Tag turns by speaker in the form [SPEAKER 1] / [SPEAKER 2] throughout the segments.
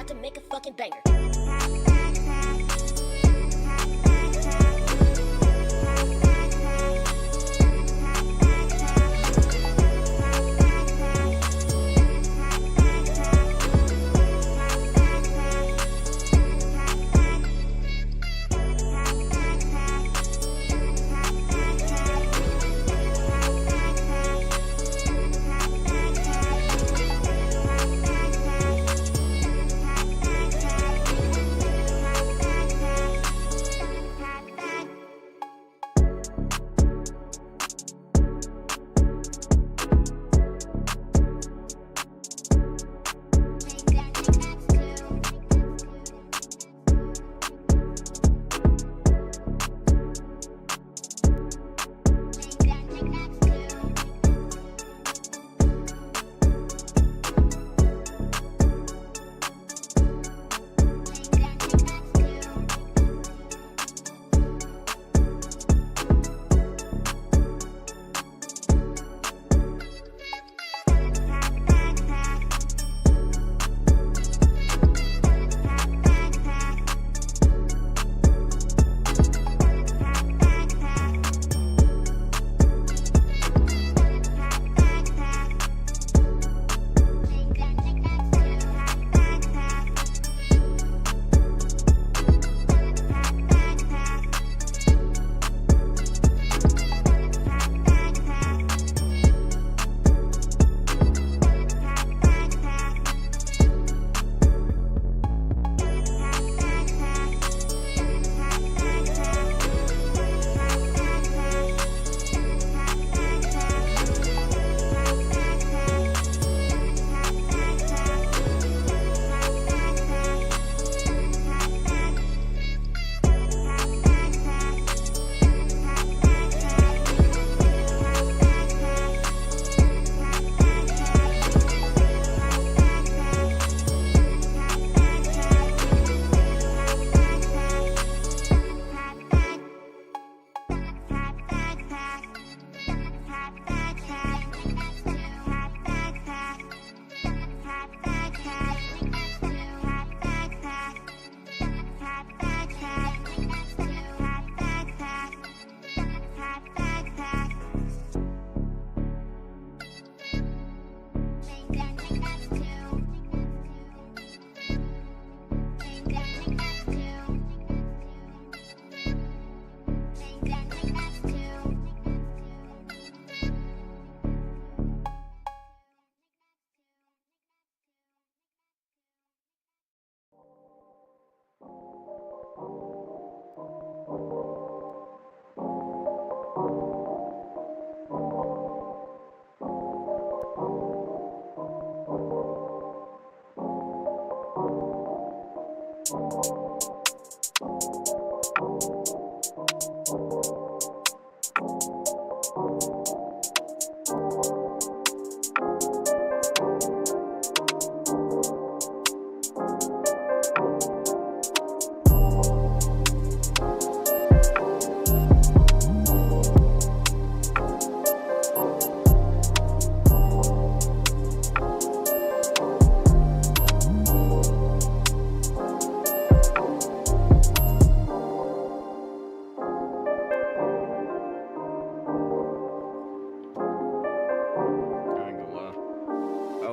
[SPEAKER 1] about to make a fucking banger.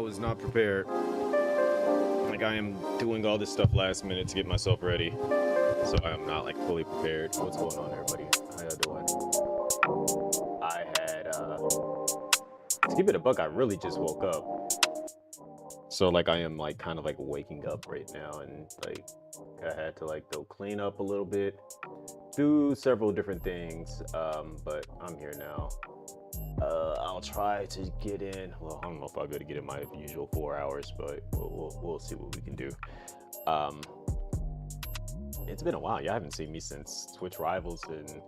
[SPEAKER 2] Was not prepared. Like, I am doing all this stuff last minute to get myself ready, so I am not like fully prepared. What's going on, everybody? How y'all doing? I had to keep it a buck, I really just woke up, so like I am like kind of like waking up right now, and like I had to like go clean up a little bit, do several different things, but I'm here now. I'll try to get in. Well, I don't know if I'll be able to get in my usual 4 hours, but we'll see what we can do. It's been a while. Y'all haven't seen me since Twitch Rivals, and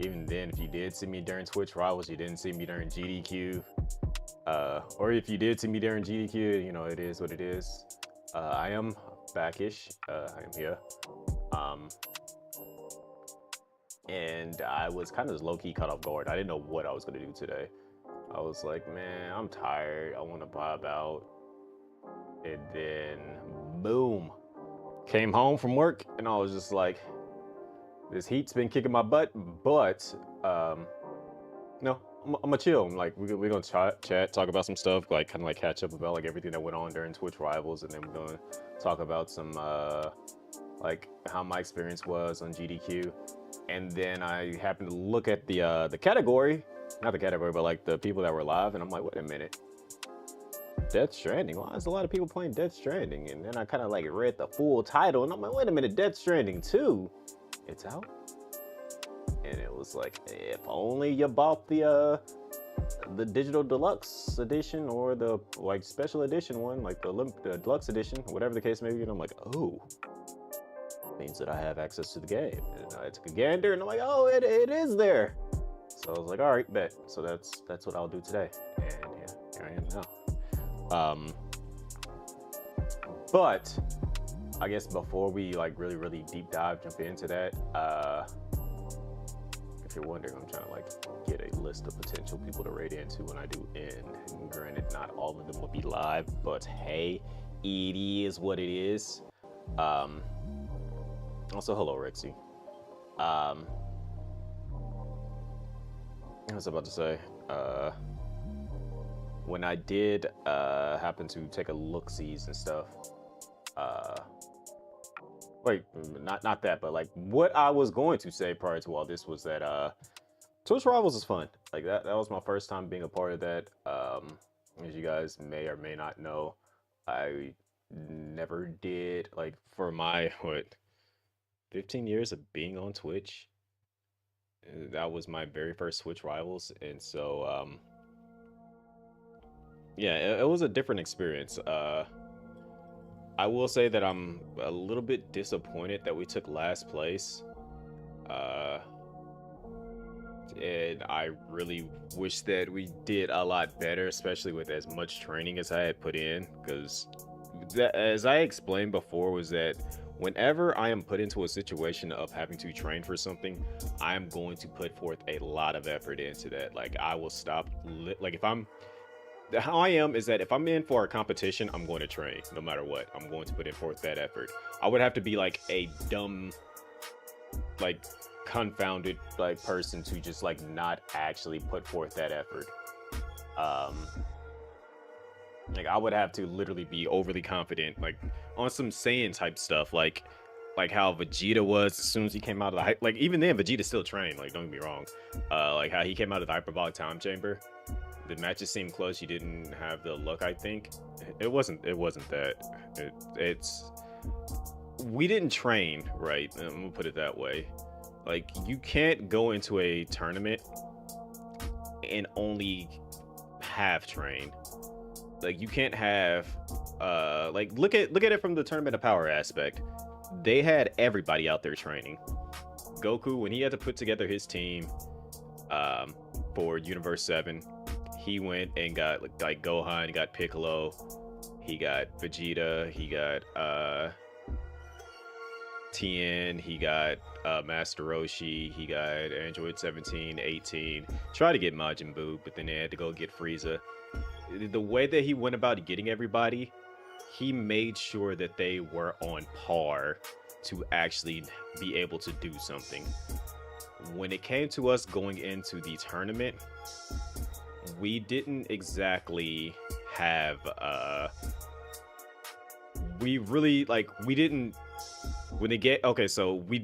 [SPEAKER 2] even then, if you did see me during Twitch Rivals, you didn't see me during GDQ. Or if you did see me during GDQ, you know, it is what it is. I am backish. I am here. And I was kind of low-key caught off guard. I didn't know what I was going to do today. I was like, man, I'm tired. I want to vibe out. And then, boom, came home from work and I was just like, this heat's been kicking my butt, but no, I'm gonna chill. I'm like, we're gonna chat, talk about some stuff, like kind of like catch up about like everything that went on during Twitch Rivals, and then we're gonna talk about some like how my experience was on GDQ. And then I happened to look at the category, not the category, but like the people that were live, and I'm like, wait a minute, Death Stranding. Why is a lot of people playing Death Stranding? And then I kind of like read the full title, and I'm like, wait a minute, Death Stranding 2, it's out. And it was like, if only you bought the digital deluxe edition or the like special edition one, like the deluxe edition, whatever the case may be. And I'm like, oh, means that I have access to the game. And I took a gander, and I'm like, oh, it is there. So I was like, all right, bet. So that's what I'll do today. And yeah, here I am now. But I guess before we like really deep dive, jump into that, if you're wondering, I'm trying to like get a list of potential people to raid into when I do end. And granted, not all of them will be live, but hey, it is what it is. Also, hello, Rexy. I was about to say, when I did happen to take a look-sees and stuff, wait, not that, but like what I was going to say prior to all this was that Twitch Rivals is fun. Like that was my first time being a part of that. As you guys may or may not know, I never did, like, for my 15 years of being on Twitch, that was my very first Twitch Rivals. And so yeah, it was a different experience. I will say that I'm a little bit disappointed that we took last place. And I really wish that we did a lot better, especially with as much training as I had put in. Because as I explained before, was that whenever I am put into a situation of having to train for something, I am going to put forth a lot of effort into that. Like, I will stop, like, how I am is that if I'm in for a competition, I'm going to train no matter what. I'm going to put in forth that effort. I would have to be like a dumb, like confounded like person to just like not actually put forth that effort. Like I would have to literally be overly confident, like on some Saiyan type stuff, like how Vegeta was as soon as he came out of the like even then Vegeta still trained, like don't get me wrong. Like how he came out of the hyperbolic time chamber. The matches seemed close. You didn't have the luck, I think. It wasn't that. It's we didn't train right. I'm gonna put it that way. Like you can't go into a tournament and only half train. Like you can't have like look at it from the tournament of power aspect. They had everybody out there training. Goku, when he had to put together his team for Universe 7, he went and got like Gohan, he got Piccolo, he got Vegeta, he got Tien, he got Master Roshi, he got Android 17, 18, tried to get Majin Buu, but then they had to go get Frieza. The way that he went about getting everybody, he made sure that they were on par to actually be able to do something. When it came to us going into the tournament, we didn't exactly have we really like we didn't when it get okay so we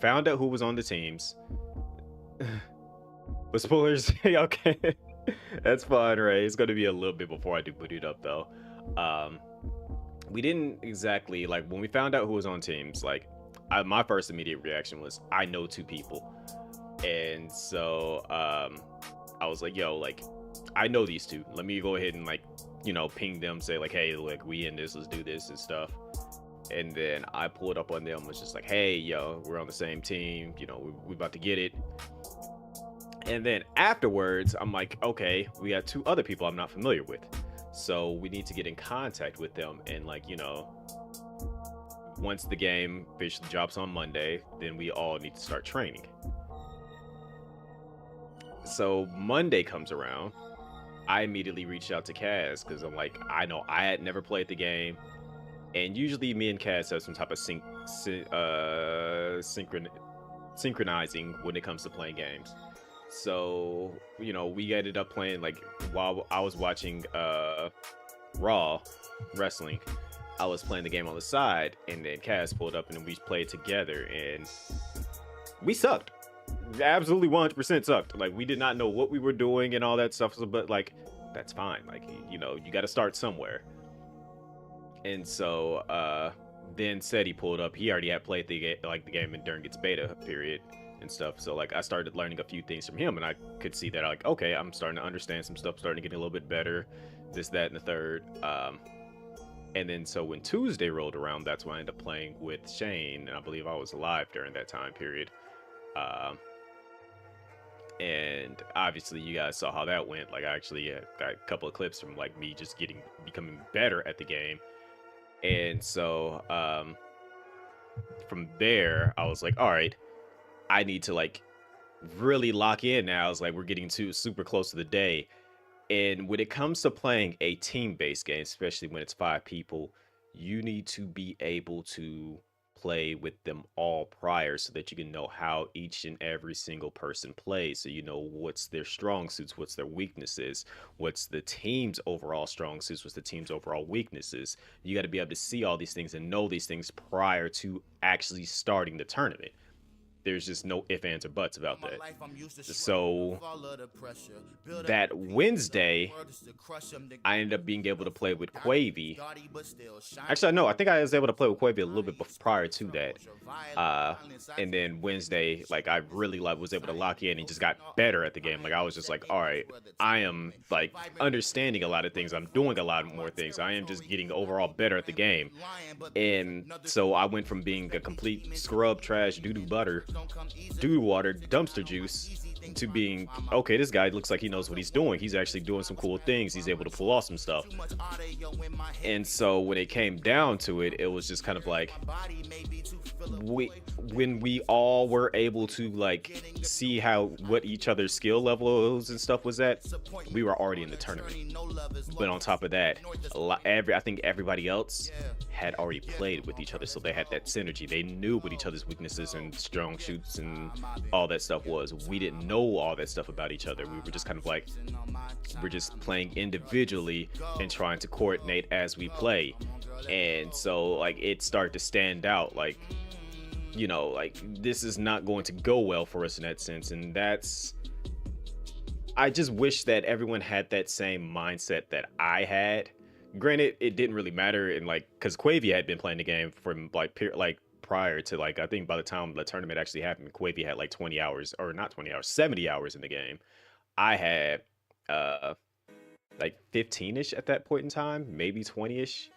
[SPEAKER 2] found out who was on the teams. But spoilers. Okay. That's fine, right? It's gonna be a little bit before I do put it up though. We didn't exactly like when we found out who was on teams, like my first immediate reaction was I know 2 people. And so I was like, yo, like I know these 2. Let me go ahead and like, you know, ping them, say like, hey, like we in this, let's do this and stuff. And then I pulled up on them, was just like, hey, yo, we're on the same team, you know, we about to get it. And then afterwards, I'm like, okay, we got 2 other people I'm not familiar with. So we need to get in contact with them. And like, you know, once the game officially drops on Monday, then we all need to start training. So Monday comes around, I immediately reached out to Kaz because I'm like, I know I had never played the game. And usually me and Cass have some type of synchronizing when it comes to playing games. So, we ended up playing like while I was watching Raw wrestling, I was playing the game on the side, and then Cass pulled up and then we played together, and we sucked. Absolutely 100% sucked. Like, we did not know what we were doing and all that stuff, but like, that's fine. Like, you got to start somewhere. And so then said he pulled up. He already had played the game during its beta period and stuff. So like, I started learning a few things from him, and I could see that like, okay, I'm starting to understand some stuff, starting to get a little bit better, this, that, and the third. And then so when Tuesday rolled around, that's when I ended up playing with Shane, and I believe I was alive during that time period. And obviously you guys saw how that went. Like, I actually got a couple of clips from like me just becoming better at the game. And so from there I was like, all right, I need to like really lock in now. It's like we're getting super close to the day. And when it comes to playing a team-based game, especially when it's 5 people, you need to be able to play with them all prior so that you can know how each and every single person plays. So you know what's their strong suits, what's their weaknesses, what's the team's overall strong suits, what's the team's overall weaknesses. You got to be able to see all these things and know these things prior to actually starting the tournament. There's just no ifs, ands, or buts about that. So that Wednesday, I ended up being able to play with Quavy. Actually, no, I think I was able to play with Quavy a little bit prior to that. And then Wednesday, like, I really was able to lock in and just got better at the game. Like, I was just like, all right, I am like understanding a lot of things. I'm doing a lot more things. I am just getting overall better at the game. And so I went from being a complete scrub, trash, doo-doo water, dumpster juice, to being, okay, this guy looks like he knows what he's doing. He's actually doing some cool things. He's able to pull off some stuff. And so when it came down to it, it was just kind of like, when we all were able to like see what each other's skill levels and stuff was at, we were already in the tournament. But on top of that, I think everybody else had already played with each other, so they had that synergy. They knew what each other's weaknesses and strong shoots and all that stuff was. We didn't know all that stuff about each other. We were just kind of like, we're just playing individually and trying to coordinate as we play. And so like, it started to stand out, like, like, this is not going to go well for us in that sense. And I just wish that everyone had that same mindset that I had. Granted, it didn't really matter, and like, because Quavy had been playing the game from like prior to, like, I think by the time the tournament actually happened, Quavy had like 20 hours, or not 20 hours, 70 hours in the game. I had like 15ish at that point in time, maybe 20ish.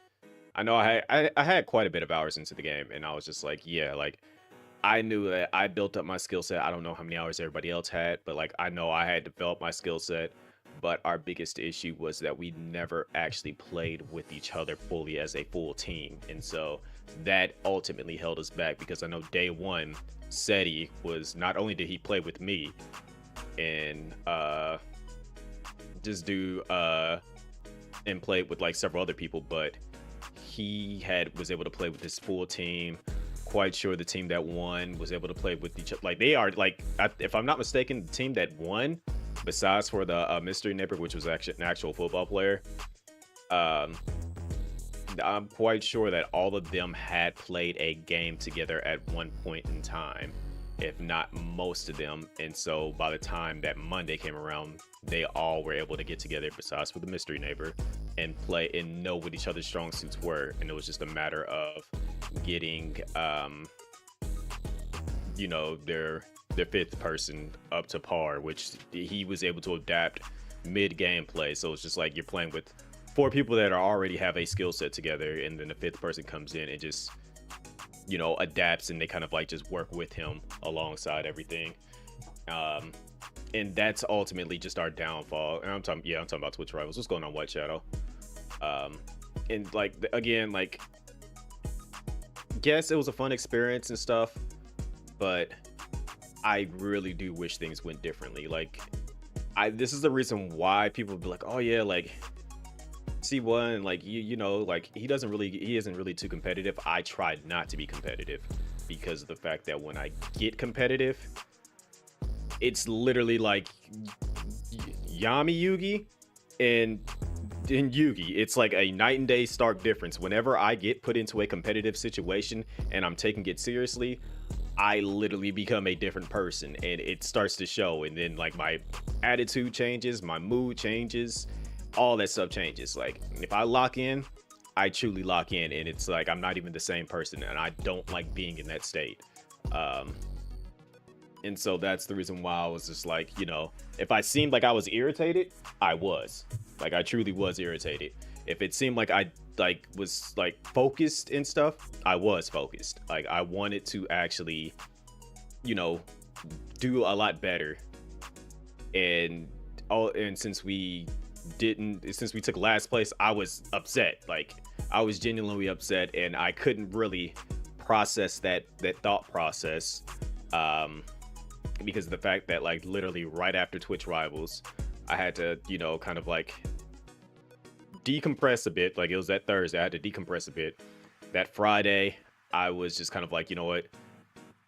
[SPEAKER 2] I know I had quite a bit of hours into the game, and I was just like, yeah, like, I knew that I built up my skill set. I don't know how many hours everybody else had, but like, I know I had developed my skill set. But our biggest issue was that we never actually played with each other fully as a full team. And so that ultimately held us back, because I know day one, Seti was, not only did he play with me and and played with like several other people, but he was able to play with his full team. Quite sure the team that won was able to play with each other. Like, they are like, if I'm not mistaken, the team that won, besides for the mystery neighbor, which was actually an actual football player, I'm quite sure that all of them had played a game together at one point in time, if not most of them. And so by the time that Monday came around, they all were able to get together, besides for the mystery neighbor, and play and know what each other's strong suits were. And it was just a matter of getting their fifth person up to par, which he was able to adapt mid gameplay. So it's just like, you're playing with 4 people that already have a skill set together, and then the 5th person comes in and just adapts, and they kind of like just work with him alongside everything. And that's ultimately just our downfall. And I'm talking about Twitch rivals. What's going on, White Shadow? And like, again, like, yes, it was a fun experience and stuff, but I really do wish things went differently. Like, this is the reason why people would be like, oh yeah, like, C1, like like he isn't really too competitive. I tried not to be competitive because of the fact that when I get competitive, it's literally like Yami Yugi and in Yugi. It's like a night and day stark difference. Whenever I get put into a competitive situation and I'm taking it seriously, I literally become a different person and it starts to show. And then like my attitude changes, my mood changes, all that stuff changes. Like if I lock in, I truly lock in, and it's like I'm not even the same person, and I don't like being in that state. Um, and so that's the reason why I was just like, if I seemed like I was irritated, I was. Like I truly was irritated. If it seemed like I was like focused and stuff, I was focused. Like I wanted to actually, you know, do a lot better. And since we took last place, I was upset. Like I was genuinely upset, and I couldn't really process that thought process. Because of the fact that like literally right after Twitch Rivals, I had to, kind of like decompress a bit. Like it was that Thursday, I had to decompress a bit. That Friday, I was just kind of like, you know what?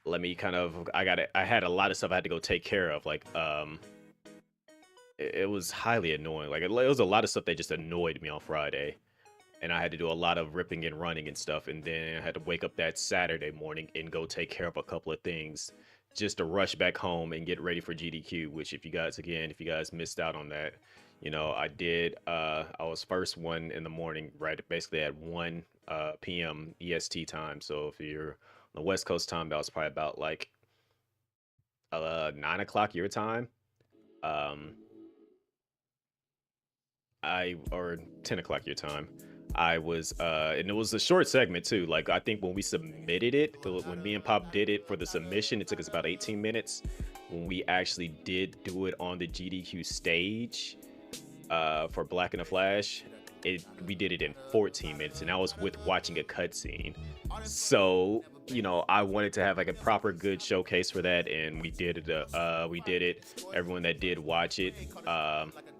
[SPEAKER 2] Let me kind of I had a lot of stuff I had to go take care of. Like it was highly annoying. Like it was a lot of stuff that just annoyed me on Friday. And I had to do a lot of ripping and running and stuff. And then I had to wake up that Saturday morning and go take care of a couple of things just to rush back home and get ready for GDQ, which if you guys missed out on that, I did. I was first one in the morning, right? Basically at 1 p.m. EST time. So if you're on the West Coast time, that was probably about like 9 o'clock your time. Um, or 10 o'clock your time. I was and it was a short segment too. Like I think when we submitted it, when me and Pop did it for the submission, it took us about 18 minutes. When we actually did do it on the GDQ stage for Black in the Flash, we did it in 14 minutes, and I was with watching a cutscene. So I wanted to have like a proper good showcase for that, and we did it. We did it. Everyone that did watch it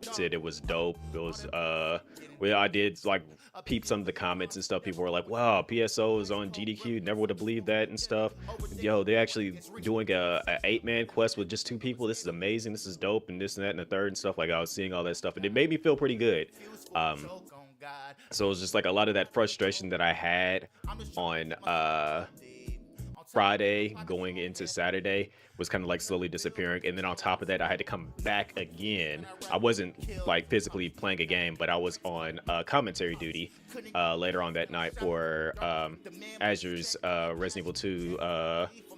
[SPEAKER 2] said it was dope. It was I did like peep some of the comments and stuff. People were like, "Wow, PSO is on GDQ. Never would have believed that and stuff." Yo, they're actually doing a 8-man quest with just 2 people. This is amazing. This is dope, and this and that and the third and stuff. Like I was seeing all that stuff, and it made me feel pretty good. So it was just like a lot of that frustration that I had on Friday going into Saturday was kind of like slowly disappearing. And then on top of that, I had to come back again. I wasn't like physically playing a game, but I was on commentary duty later on that night for Azure's Resident Evil 2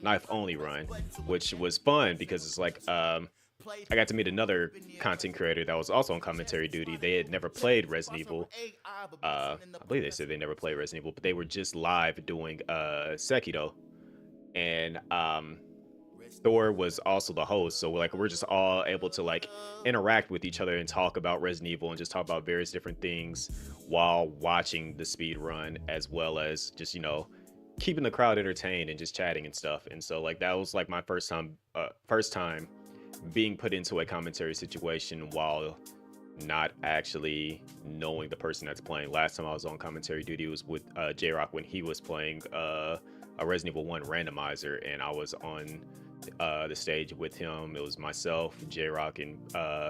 [SPEAKER 2] knife only run, which was fun because it's like I got to meet another content creator that was also on commentary duty. They had never played Resident Evil. I believe they said they never played Resident Evil, but they were just live doing Sekiro. And Thor was also the host, so like we're just all able to like interact with each other and talk about Resident Evil and just talk about various different things while watching the speed run, as well as just keeping the crowd entertained and just chatting and stuff. And so like that was like my first time being put into a commentary situation while not actually knowing the person that's playing. Last time I was on commentary duty was with J-Rock when he was playing a Resident Evil 1 randomizer, and I was on the stage with him. It was myself, J-Rock, and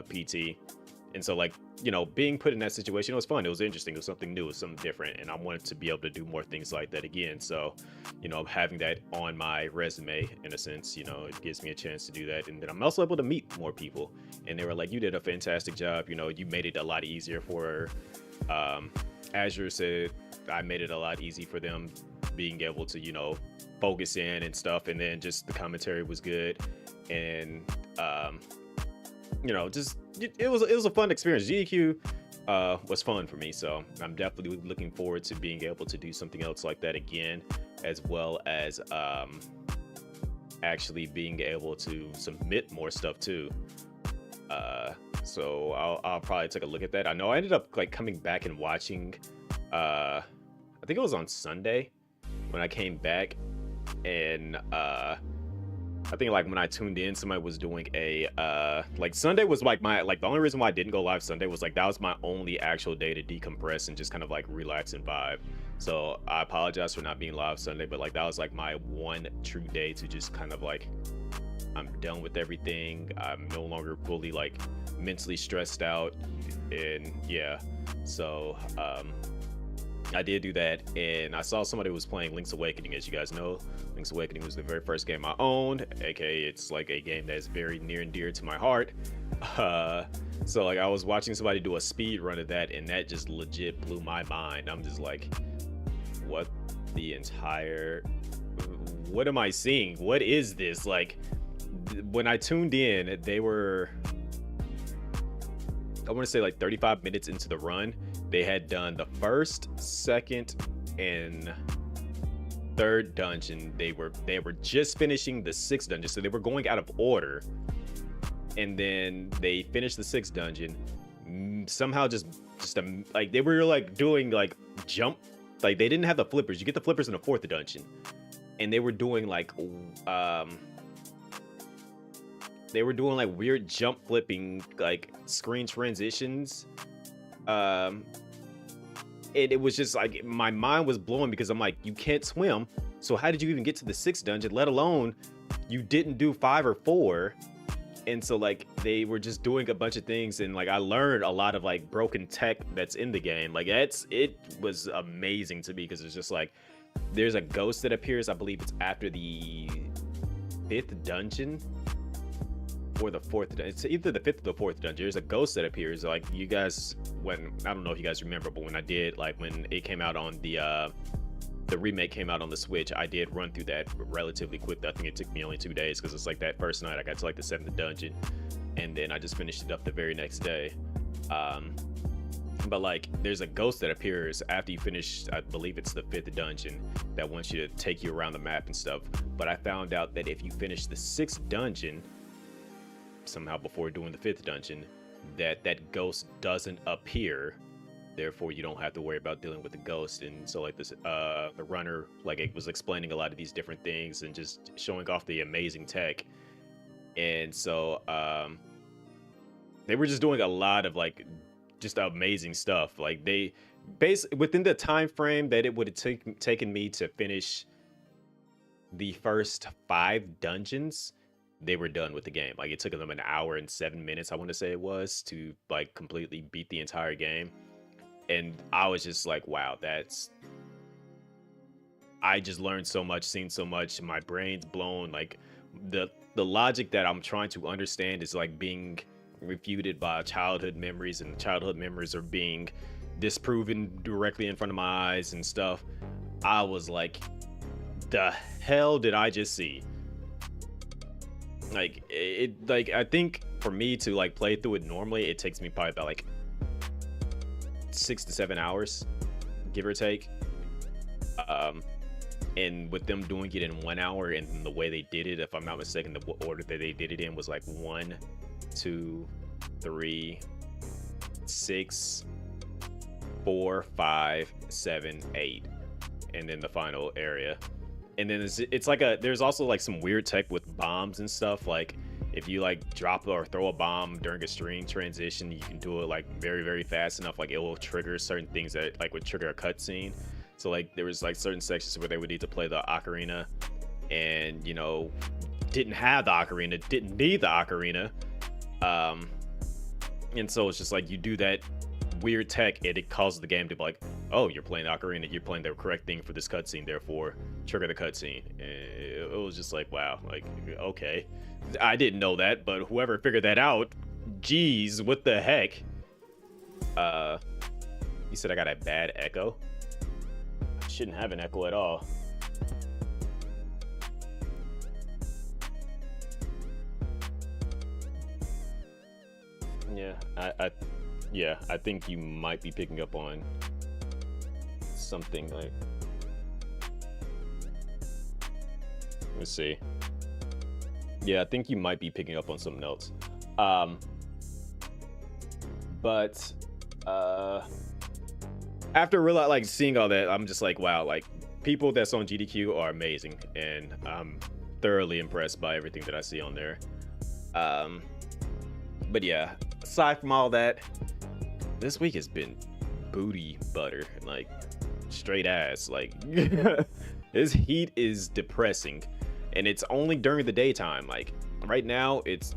[SPEAKER 2] PT. And so like being put in that situation, it was fun. It was interesting. It was something new. It was something different, and I wanted to be able to do more things like that again. So having that on my resume in a sense, it gives me a chance to do that. And then I'm also able to meet more people, and they were like, "You did a fantastic job. You made it a lot easier for Azure." Said I made it a lot easy for them being able to focus in and stuff. And then just the commentary was good, and just it was a fun experience. GDQ was fun for me, so I'm definitely looking forward to being able to do something else like that again, as well as actually being able to submit more stuff too. So I'll probably take a look at that. I know I ended up like coming back and watching I think it was on Sunday when I came back, and I think like when I tuned in, somebody was doing a like Sunday was like my like the only reason why I didn't go live Sunday was like that was my only actual day to decompress and just kind of like relax and vibe. So I apologize for not being live Sunday, but like that was like my one true day to just kind of like I'm done with everything. I'm no longer fully like mentally stressed out. And yeah. So I did do that, and I saw somebody was playing Link's Awakening. As you guys know, Link's Awakening was the very first game I owned, aka it's like a game that is very near and dear to my heart. So like I was watching somebody do a speed run of that, and that just legit blew my mind. I'm just like, what what am I seeing? What is this? Like when I tuned in, they were, I want to say like 35 minutes into the run. They had done the first, second, and third dungeon. They were just finishing the sixth dungeon, so they were going out of order. And then they finished the sixth dungeon. Somehow, like they were like doing like jump, like they didn't have the flippers. You get the flippers in the fourth dungeon, and they were doing like weird jump flipping like screen transitions. It was just like my mind was blowing because I'm like, you can't swim, so how did you even get to the sixth dungeon, let alone you didn't do 5 or 4? And so like they were just doing a bunch of things, and like I learned a lot of like broken tech that's in the game. Like it was amazing to me because it's just like there's a ghost that appears. I believe it's after the 5th dungeon or the 4th. It's either the 5th or the 4th dungeon. There's a ghost that appears. Like you guys, when I don't know if you guys remember, but when I did, like when it came out on the remake came out on the Switch, I did run through that relatively quick. I think it took me only 2 days because it's like that first night I got to like the 7th dungeon, and then I just finished it up the very next day. But like there's a ghost that appears after you finish, I believe it's the 5th dungeon, that wants you to take you around the map and stuff. But I found out that if you finish the 6th dungeon somehow before doing the 5th dungeon, that ghost doesn't appear. Therefore you don't have to worry about dealing with the ghost. And so like this the runner, like it was explaining a lot of these different things and just showing off the amazing tech. And so they were just doing a lot of like just amazing stuff. Like they basically within the time frame that it would have taken me to finish the first 5 dungeons, they were done with the game. Like it took them an hour and 7 minutes, I want to say it was, to like completely beat the entire game. And I was just like, wow, I just learned so much, seen so much. My brain's blown. Like the logic that I'm trying to understand is like being refuted by childhood memories, and childhood memories are being disproven directly in front of my eyes and stuff. I was like, the hell did I just see? Like like I think for me to like play through it normally, it takes me probably about like 6 to 7 hours, give or take. And with them doing it in 1 hour, and the way they did it, if I'm not mistaken, the order that they did it in was like 1, 2, 3, 6, 4, 5, 7, 8, and then the final area. And then it's like there's also like some weird tech with bombs and stuff. Like if you like drop or throw a bomb during a screen transition, you can do it like very, very fast enough. Like it will trigger certain things that like would trigger a cutscene. So like there was like certain sections where they would need to play the ocarina, and you know, didn't have the ocarina, didn't need the ocarina. And so it's just like you do that weird tech, and it causes the game to be like, oh, you're playing the ocarina, you're playing the correct thing for this cutscene, therefore trigger the cutscene. It was just like, wow, like okay, I didn't know that, but whoever figured that out, geez, what the heck? You said I got a bad echo. I shouldn't have an echo at all. Yeah, I think you might be picking up on something like, let's see. Yeah, I think you might be picking up on something else. But after really like seeing all that, I'm just like, wow, like people that's on GDQ are amazing, and thoroughly impressed by everything that I see on there. Um, but yeah, aside from all that, this week has been booty butter, like straight ass. Like this heat is depressing, and it's only during the daytime. Like right now, it's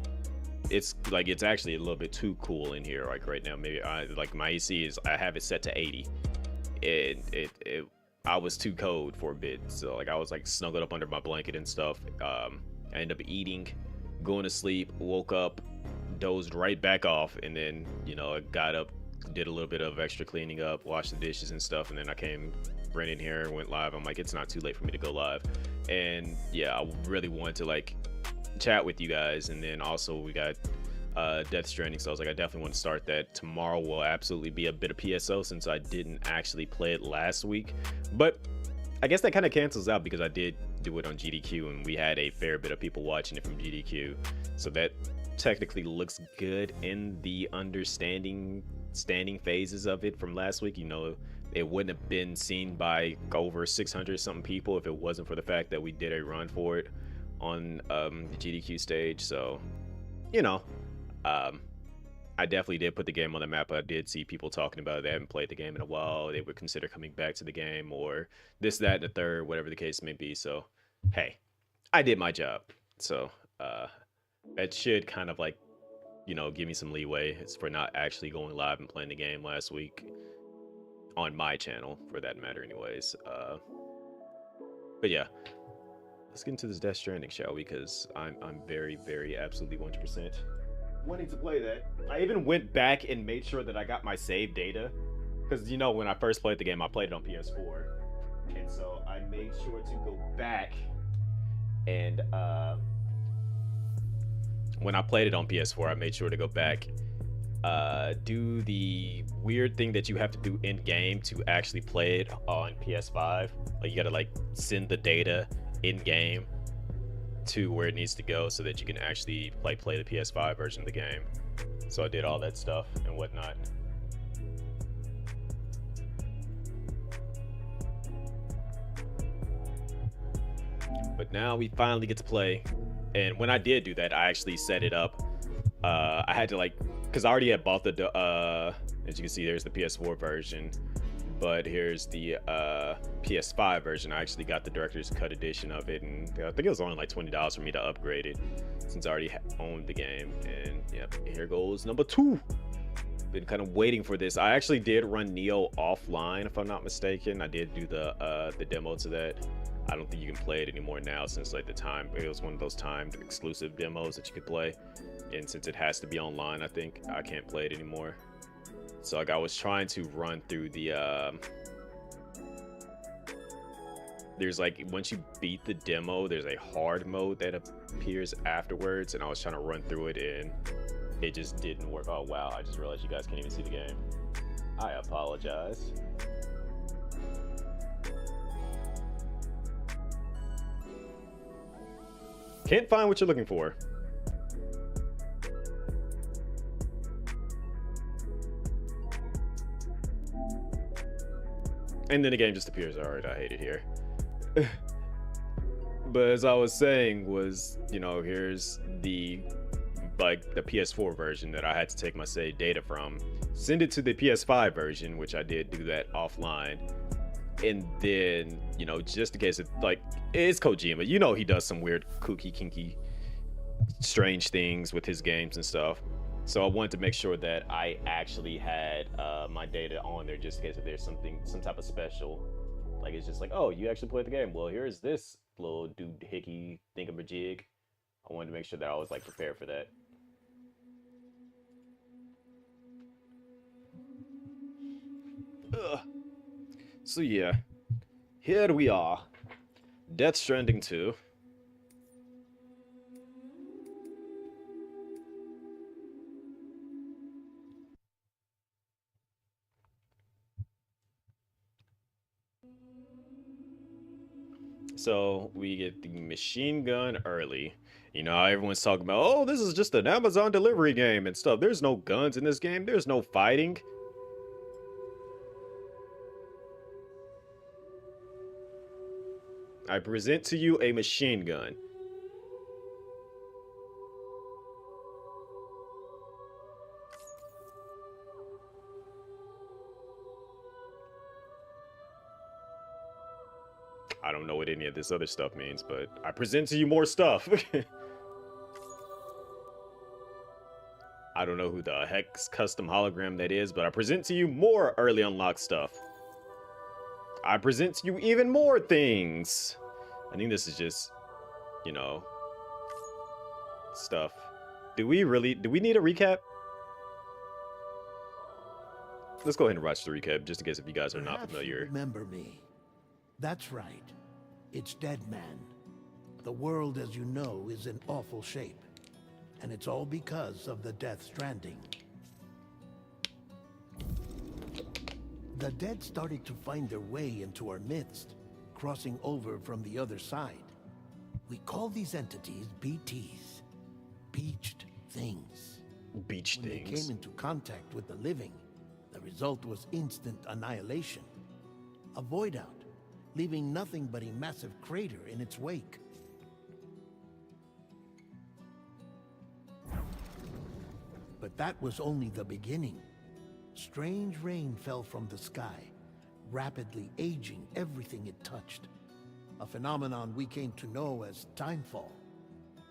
[SPEAKER 2] like it's actually a little bit too cool in here. Like right now, maybe like my AC is, I have it set to 80, and it I was too cold for a bit, so like I was like snuggled up under my blanket and stuff. I ended up eating, going to sleep, woke up, dozed right back off, and then I got up, did a little bit of extra cleaning up, washed the dishes and stuff, and then I ran in here, went live. I'm like, it's not too late for me to go live, and yeah, I really wanted to like chat with you guys. And then also we got Death Stranding, so I was like, I definitely want to start that. Tomorrow will absolutely be a bit of PSO since I didn't actually play it last week, but I guess that kind of cancels out because I did do it on GDQ and we had a fair bit of people watching it from GDQ, so that technically looks good in the standing phases of it from last week. It wouldn't have been seen by over 600 something people if it wasn't for the fact that we did a run for it on the GDQ stage. So I definitely did put the game on the map. I did see people talking about it. They haven't played the game in a while. They would consider coming back to the game or this, that, and the third, whatever the case may be. So, hey, I did my job. So, that should kind of like, give me some leeway. It's for not actually going live and playing the game last week on my channel, for that matter anyways. But yeah, let's get into this Death Stranding, shall we? Because I'm very, very, absolutely 100% wanting to play that. I even went back and made sure that I got my save data, because when I first played the game, I played it on PS4, and so I made sure to go back and when I played it on PS4, I made sure to go back, do the weird thing that you have to do in game to actually play it on PS5. Like you gotta like send the data in game to where it needs to go so that you can actually like play the PS5 version of the game. So I did all that stuff and whatnot. But now we finally get to play. And when I did do that, I actually set it up. I had to like, because I already had bought the as you can see, there's the PS4 version, but here's the PS5 version. I actually got the director's cut edition of it, and I think it was only like $20 for me to upgrade it since I already owned the game. And yep, here goes number 2. Been kind of waiting for this. I actually did run Neo offline, if I'm not mistaken. I did do the demo to that. I don't think you can play it anymore now since like it was one of those timed exclusive demos that you could play, and since it has to be online, I think I can't play it anymore. So like I was trying to run through the there's like, once you beat the demo, there's a hard mode that appears afterwards, and I was trying to run through it and it just didn't work. Oh wow, I just realized you guys can't even see the game. I apologize. Can't find what you're looking for. And then the game just appears. All right, I hate it here. But as I was saying was, here's the PS4 version that I had to take my save data from, send it to the PS5 version, which I did do that offline. And then, just in case it's Kojima, he does some weird, kooky, kinky, strange things with his games and stuff. So I wanted to make sure that I actually had my data on there, just in case if there's some type of special. Like, it's just like, oh, you actually played the game. Well, here's this little doohickey thingamajig. I wanted to make sure that I was like prepared for that. Ugh. So yeah, here we are, Death Stranding 2. So we get the machine gun early. Everyone's talking about, oh, this is just an Amazon delivery game and stuff. There's no guns in this game. There's no fighting. I present to you a machine gun. I don't know what any of this other stuff means, but I present to you more stuff. I don't know who the heck's custom hologram that is, but I present to you more early unlock stuff. I present to you even more things. I think this is just, you know, stuff. Do we need a recap? Let's go ahead and watch the recap, just in case if you guys are not familiar.
[SPEAKER 1] Remember me. That's right. It's Dead Man. The world, as you know, is in awful shape. And it's all because of the Death Stranding. The dead started to find their way into our midst, crossing over from the other side. We call these entities BTs. Beached things.
[SPEAKER 2] Beached things.
[SPEAKER 1] When they came into contact with the living, the result was instant annihilation. A void out, leaving nothing but a massive crater in its wake. But that was only the beginning. Strange rain fell from the sky, rapidly aging everything it touched. A phenomenon we came to know as timefall.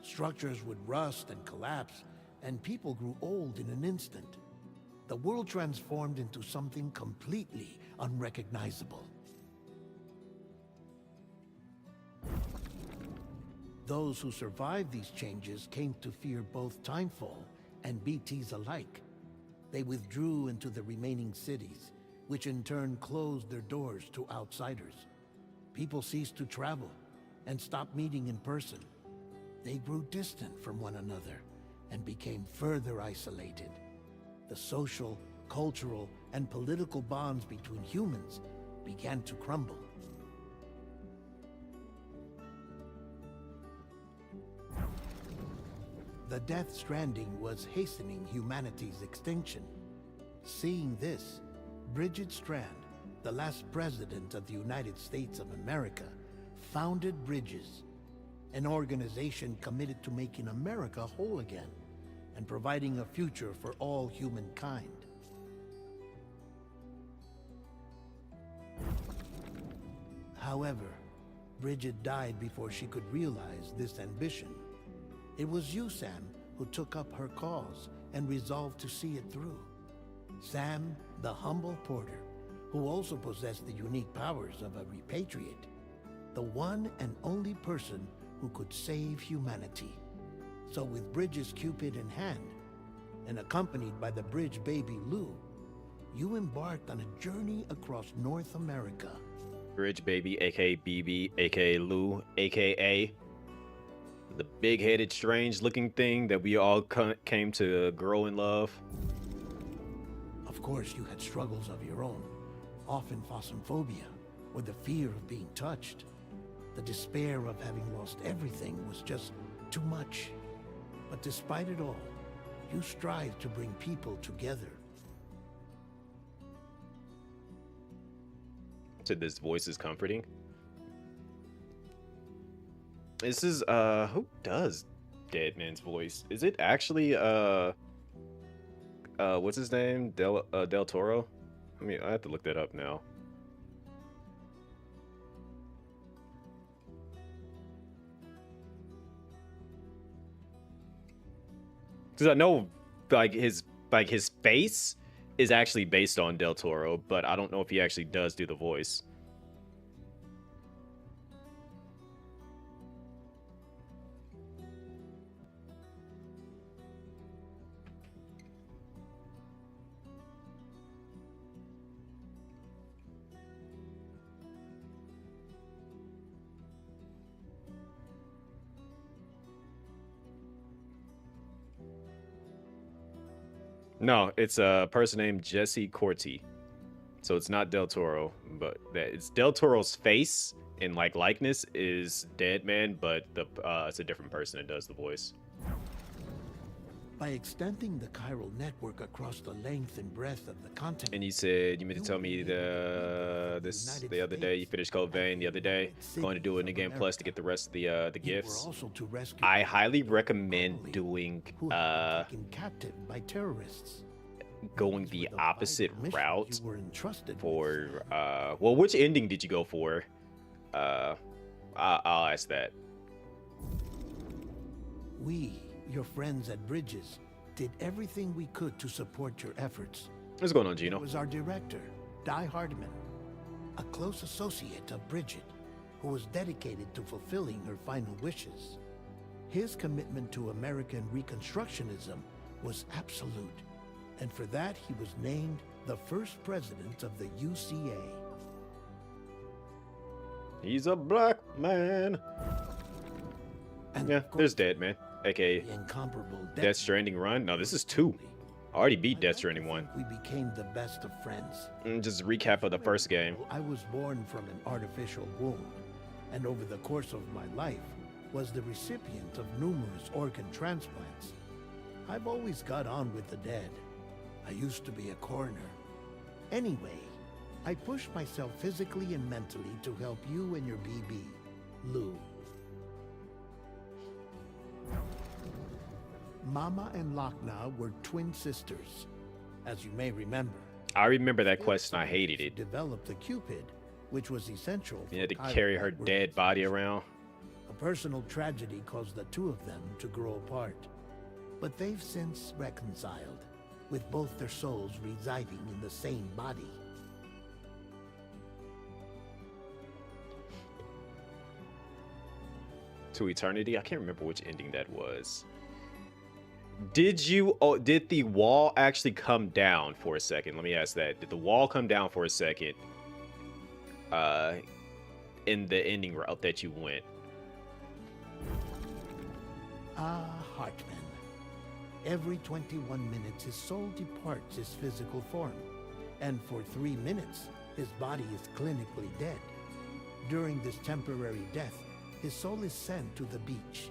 [SPEAKER 1] Structures would rust and collapse, and people grew old in an instant. The world transformed into something completely unrecognizable. Those who survived these changes came to fear both timefall and BTs alike. They withdrew into the remaining cities, which in turn closed their doors to outsiders. People ceased to travel and stopped meeting in person. They grew distant from one another and became further isolated. The social, cultural, and political bonds between humans began to crumble. The Death Stranding was hastening humanity's extinction. Seeing this, Bridget Strand, the last president of the United States of America, founded Bridges, an organization committed to making America whole again and providing a future for all humankind. However, Bridget died before she could realize this ambition. It was you, Sam, who took up her cause and resolved to see it through. Sam, the humble porter, who also possessed the unique powers of a repatriate. The one and only person who could save humanity. So with Bridges' Cupid in hand, and accompanied by the bridge baby Lou, you embarked on a journey across North America.
[SPEAKER 2] Bridge baby, aka BB, aka Lou, aka the big-headed, strange-looking thing that we all came to grow in love.
[SPEAKER 1] Of course, you had struggles of your own, often phasmophobia, or the fear of being touched. The despair of having lost everything was just too much. But despite it all, you strived to bring people together.
[SPEAKER 2] So this voice is comforting. This is who does Dead Man's voice? Is it actually what's his name? Del Toro? I mean, I have to look that up now. Cuz I know his face is actually based on Del Toro, but I don't know if he actually does do the voice. No, it's a person named Jesse Corti. So it's not Del Toro, but it's Del Toro's face and likeness is Dead Man, but it's a different person that does the voice.
[SPEAKER 1] By extending the chiral network across the length and breadth of the continent.
[SPEAKER 2] And you said you meant to tell me the other day you finished Code Vein the other day, going to do it in the Game Plus to get the rest of the gifts. I highly recommend doing
[SPEAKER 1] captive by terrorists.
[SPEAKER 2] Going the opposite route for well, which ending did you go for? Uh, I'll ask that.
[SPEAKER 1] We, your friends at Bridges, did everything we could to support your efforts.
[SPEAKER 2] What's going on,
[SPEAKER 1] It
[SPEAKER 2] Gino?
[SPEAKER 1] was our director, Di Hardman, a close associate of Bridget, who was dedicated to fulfilling her final wishes. His commitment to American Reconstructionism was absolute, and for that he was named the first president of the UCA.
[SPEAKER 2] He's a black man.
[SPEAKER 1] And
[SPEAKER 2] Yeah,
[SPEAKER 1] of
[SPEAKER 2] there's
[SPEAKER 1] course,
[SPEAKER 2] Dead Man, aka
[SPEAKER 1] the incomparable
[SPEAKER 2] Death Stranding run. No, this is 2. I already beat Death Stranding 1.
[SPEAKER 1] We became the best of friends.
[SPEAKER 2] Just a recap of the first game.
[SPEAKER 1] I was born from an artificial womb, and over the course of my life was the recipient of numerous organ transplants. I've always got on with the dead. I used to be a coroner. Anyway, I pushed myself physically and mentally to help you and your BB, Lou. Mama and Lochna were twin sisters. As you may remember,
[SPEAKER 2] I remember that quest and I hated it.
[SPEAKER 1] developed the Cupid, which was essential
[SPEAKER 2] You had to
[SPEAKER 1] for
[SPEAKER 2] carry her
[SPEAKER 1] pilot
[SPEAKER 2] dead body around.
[SPEAKER 1] A personal tragedy caused the two of them to grow apart. But they've since reconciled, with both their souls residing in the same body.
[SPEAKER 2] To eternity? I can't remember which ending that was. Did the wall actually come down for a second? Let me ask that. Did the wall come down for a second in the ending route that you went?
[SPEAKER 1] Hartman. Every 21 minutes his soul departs his physical form, and for 3 minutes his body is clinically dead. During this temporary death, his soul is sent to the beach.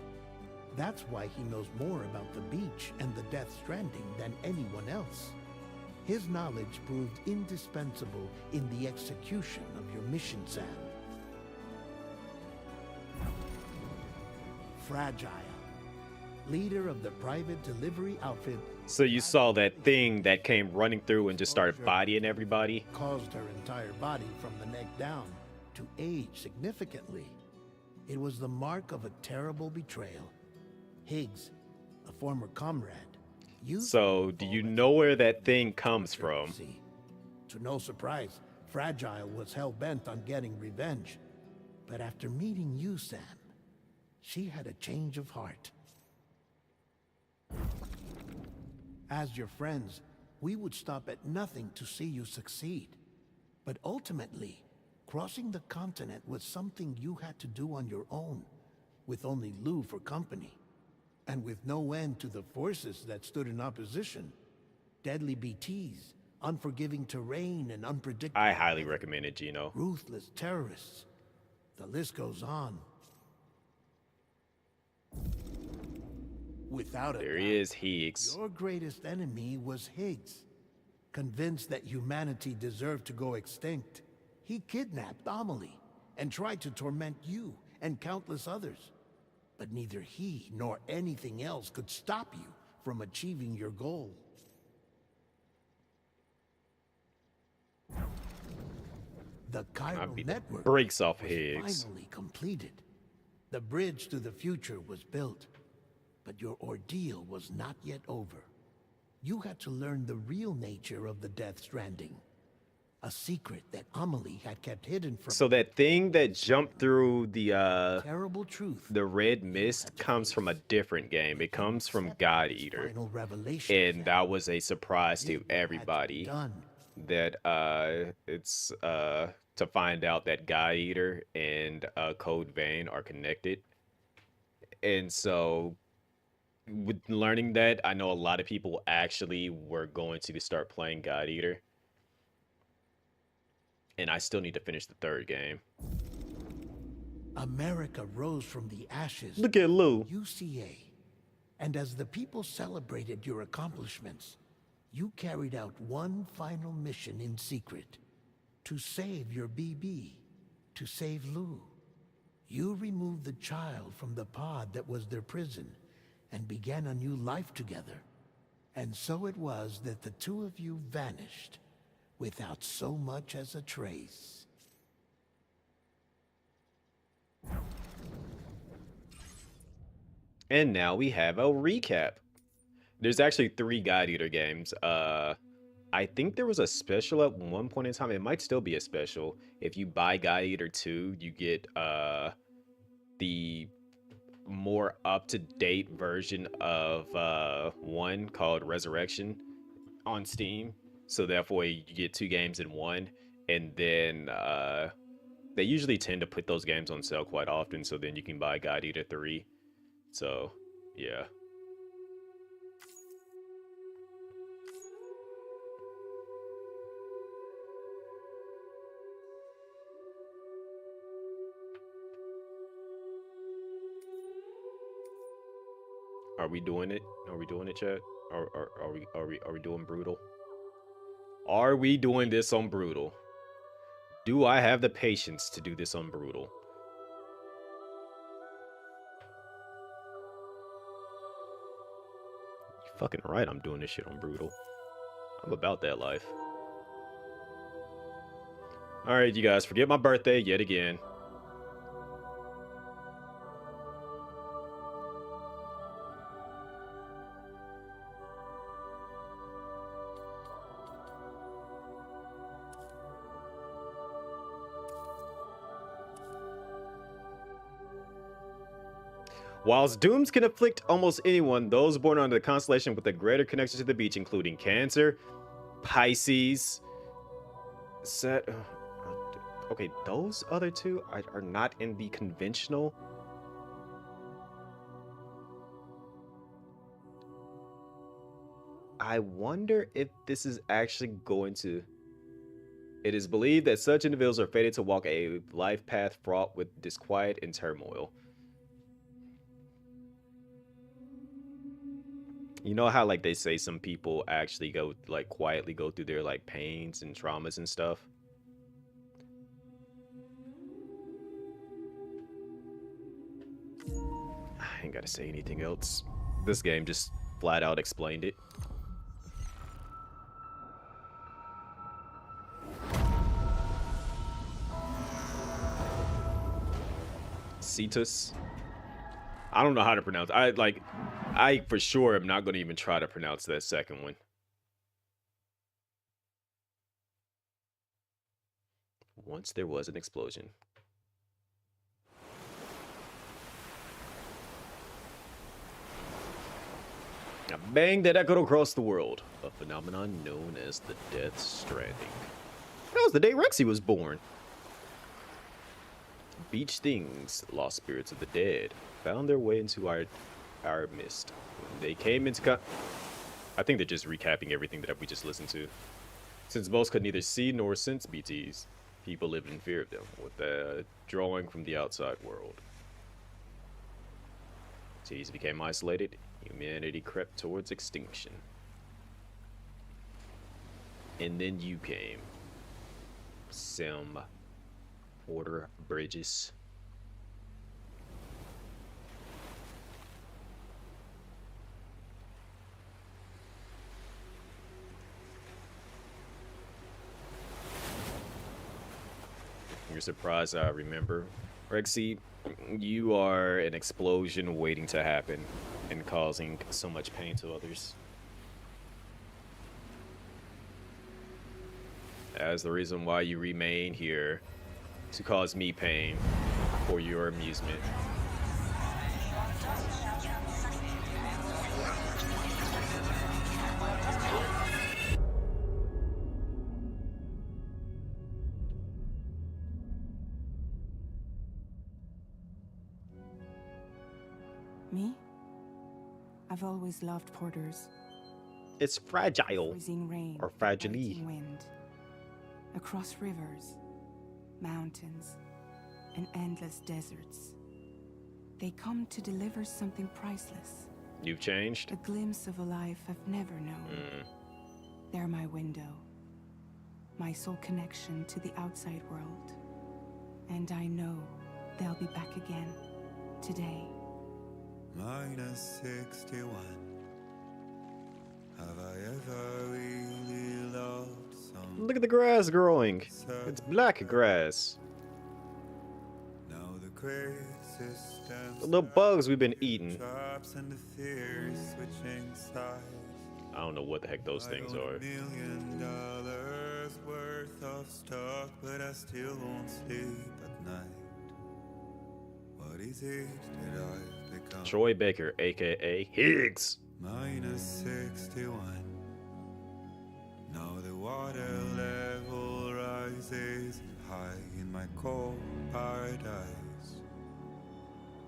[SPEAKER 1] That's why he knows more about the beach and the Death Stranding than anyone else. His knowledge proved indispensable in the execution of your mission, Sam. Fragile, leader of the private delivery outfit.
[SPEAKER 2] So you saw that thing that came running through and just started bodying everybody?
[SPEAKER 1] Caused her entire body from the neck down to age significantly. It was the mark of a terrible betrayal. Higgs, a former comrade.
[SPEAKER 2] So, do you know where that thing comes from?
[SPEAKER 1] To no surprise, Fragile was hell-bent on getting revenge. But after meeting you, Sam, she had a change of heart. As your friends, we would stop at nothing to see you succeed. But ultimately, crossing the continent was something you had to do on your own, with only Lou for company. And with no end to the forces that stood in opposition. Deadly BTs, unforgiving terrain, and unpredictable...
[SPEAKER 2] I highly recommend it, Gino.
[SPEAKER 1] Ruthless terrorists. The list goes on. Without a
[SPEAKER 2] There
[SPEAKER 1] doubt,
[SPEAKER 2] he is, Higgs.
[SPEAKER 1] your greatest enemy was Higgs. Convinced that humanity deserved to go extinct, he kidnapped Amelie and tried to torment you and countless others. But neither he nor anything else could stop you from achieving your goal. The chiral
[SPEAKER 2] beat the
[SPEAKER 1] network
[SPEAKER 2] brakes off
[SPEAKER 1] was
[SPEAKER 2] Higgs.
[SPEAKER 1] finally completed. The bridge to the future was built, but your ordeal was not yet over. You had to learn the real nature of the Death Stranding. A secret that Amelie had kept hidden from...
[SPEAKER 2] So that thing that jumped through
[SPEAKER 1] terrible truth.
[SPEAKER 2] the red mist comes from a different game. It comes from God Eater.
[SPEAKER 1] Final revelation.
[SPEAKER 2] And that was a surprise to everybody.
[SPEAKER 1] Done.
[SPEAKER 2] That it's to find out that God Eater and Code Vein are connected. And so with learning that, I know a lot of people actually were going to start playing God Eater. And I still need to finish the third game.
[SPEAKER 1] America rose from the ashes.
[SPEAKER 2] Look at Lou.
[SPEAKER 1] UCA. And as the people celebrated your accomplishments, you carried out one final mission in secret. To save your BB. To save Lou. You removed the child from the pod that was their prison and began a new life together. And so it was that the two of you vanished without so much as a trace.
[SPEAKER 2] And now we have a recap. There's actually 3 God Eater games. I think there was a special at one point in time. It might still be a special. If you buy God Eater 2, you get the more up-to-date version of 1 called Resurrection on Steam. So therefore you get 2 games in one. And then they usually tend to put those games on sale quite often, so then you can buy God Eater 3. So, yeah. Are we doing it? Are we doing it, chat? Are we doing brutal? Are we doing this on brutal? Do I have the patience to do this on brutal? You fucking right, I'm doing this shit on brutal. I'm about that life. Alright, you guys, forget my birthday yet again. Whilst dooms can afflict almost anyone, those born under the constellation with a greater connection to the beach, including Cancer, Pisces, okay, those other 2 are not in the conventional. I wonder if this is actually going to... It is believed that such individuals are fated to walk a life path fraught with disquiet and turmoil. You know how, like, they say some people actually go, like, quietly go through their, like, pains and traumas and stuff? I ain't gotta say anything else. This game just flat out explained it. Cetus. I don't know how to pronounce it. I for sure am not going to even try to pronounce that second one. Once there was an explosion. A bang that echoed across the world. A phenomenon known as the Death Stranding. That was the day Rexy was born. Beach things, lost spirits of the dead, found their way into our midst. When they came into I think they're just recapping everything that we just listened to. Since most could neither see nor sense BTs, people lived in fear of them, with a drawing from the outside world. Cities became isolated, humanity crept towards extinction. And then you came. Sim. Order Bridges. You're surprised I remember. Rexy, you are an explosion waiting to happen and causing so much pain to others. As the reason why you remain here, to cause me pain for your amusement.
[SPEAKER 3] Me? I've always loved porters.
[SPEAKER 2] It's fragile,
[SPEAKER 3] Freezing rain,
[SPEAKER 2] or fragile.
[SPEAKER 3] biting wind. Across rivers, mountains, and endless deserts. They come to deliver something priceless.
[SPEAKER 2] You've changed?
[SPEAKER 3] A glimpse of a life I've never known. They're my window. My sole connection to the outside world. And I know they'll be back again. Today.
[SPEAKER 4] Minus 61. Have I ever really loved someone?
[SPEAKER 2] Look at the grass growing. It's black grass.
[SPEAKER 4] Now the antiquated systems.
[SPEAKER 2] The little bugs we've been eating.
[SPEAKER 4] Traps and the theories switching sides.
[SPEAKER 2] I don't know what the heck those things are.
[SPEAKER 4] $1 million worth of stock, but I still won't sleep at night. What is it that I've become?
[SPEAKER 2] Troy Baker, aka Higgs.
[SPEAKER 4] Minus 61. Now the water level rises high in my cold paradise,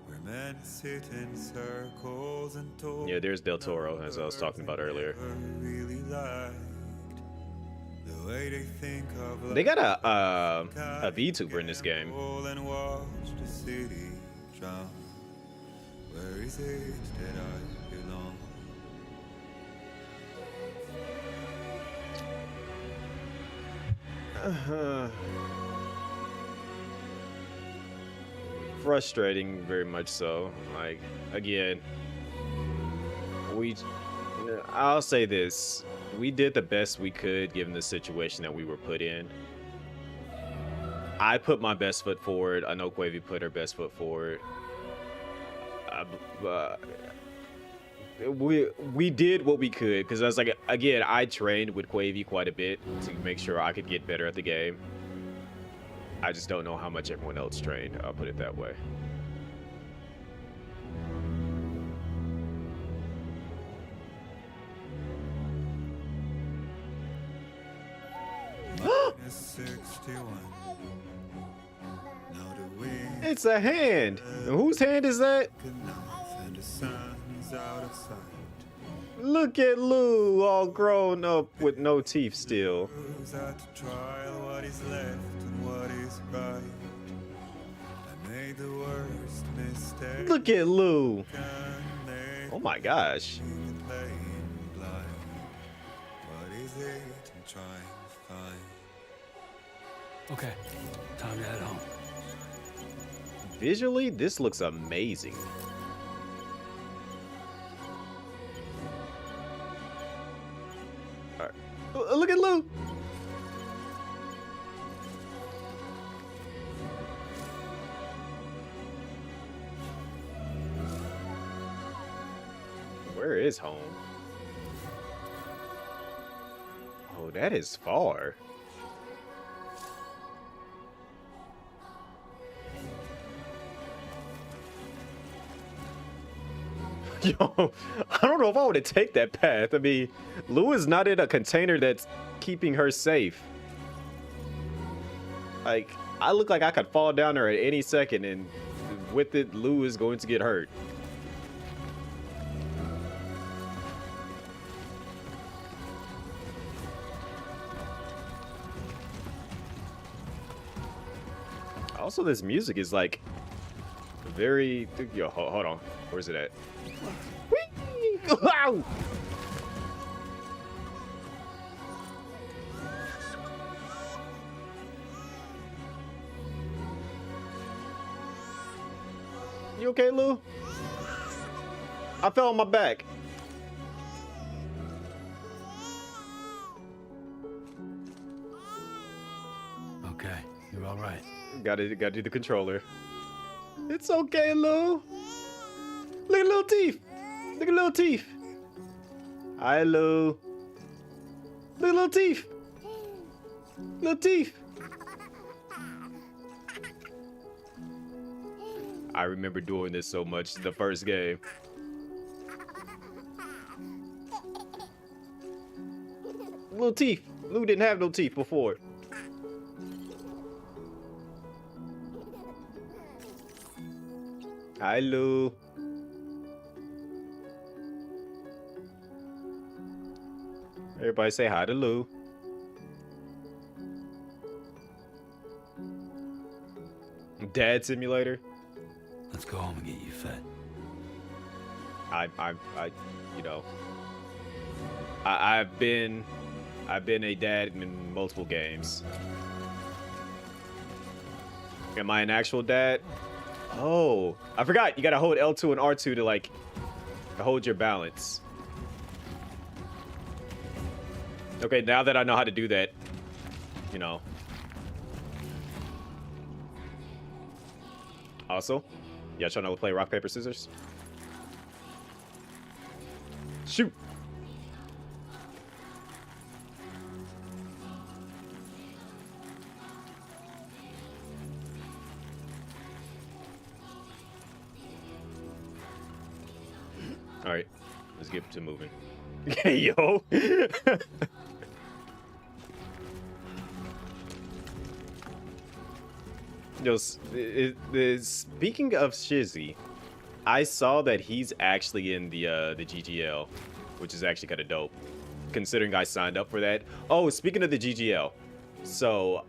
[SPEAKER 4] where men sit in circles and talk.
[SPEAKER 2] Yeah, there's Del Toro, as I was talking about earlier.
[SPEAKER 4] Really liked the way they think of
[SPEAKER 2] They got a VTuber in this game.
[SPEAKER 4] and watch the city drown. Where is it that I belong?
[SPEAKER 2] Frustrating, very much so. Like, again, I'll say this. We did the best we could given the situation that we were put in. I put my best foot forward. I know Quavy put her best foot forward. We did what we could, because I was like, again, I trained with Quavy quite a bit to make sure I could get better at the game. I just don't know how much everyone else trained. I'll put it that way. It's a hand. And whose hand is that? Look at Lou, all grown up with no teeth still. Look at Lou. Oh my gosh.
[SPEAKER 5] Okay, time to head home.
[SPEAKER 2] Visually, this looks amazing. All right. Look at Lou. Where is home? Oh, that is far. Yo, I don't know if I want to take that path. I mean, Lou is not in a container that's keeping her safe. Like, I look like I could fall down there at any second, and with it, Lou is going to get hurt. Also, this music is like very. Yo, hold on. Where's it at? Whee! Wow! You okay, Lou? I fell on my back.
[SPEAKER 5] Okay, you're all right.
[SPEAKER 2] Gotta do the controller. It's okay, Lou. Look at little teeth. Look at little teeth. Hi, Lou. Look at little teeth. Little teeth. I remember doing this so much the first game. Little teeth. Lou didn't have no teeth before. Hi, Lou. Everybody say hi to Lou. Dad simulator.
[SPEAKER 5] Let's go home and get you fed.
[SPEAKER 2] You know, I've been a dad in multiple games. Am I an actual dad? Oh, I forgot. You gotta hold L2 and R2 to like hold your balance. Okay, now that I know how to do that, you know. Also, y'all trying to play rock, paper, scissors? Shoot! Alright, let's get to moving. Yo! Yo, speaking of Shizzy, I saw that he's actually in the GGL, which is actually kind of dope, considering I signed up for that. Oh, speaking of the GGL, so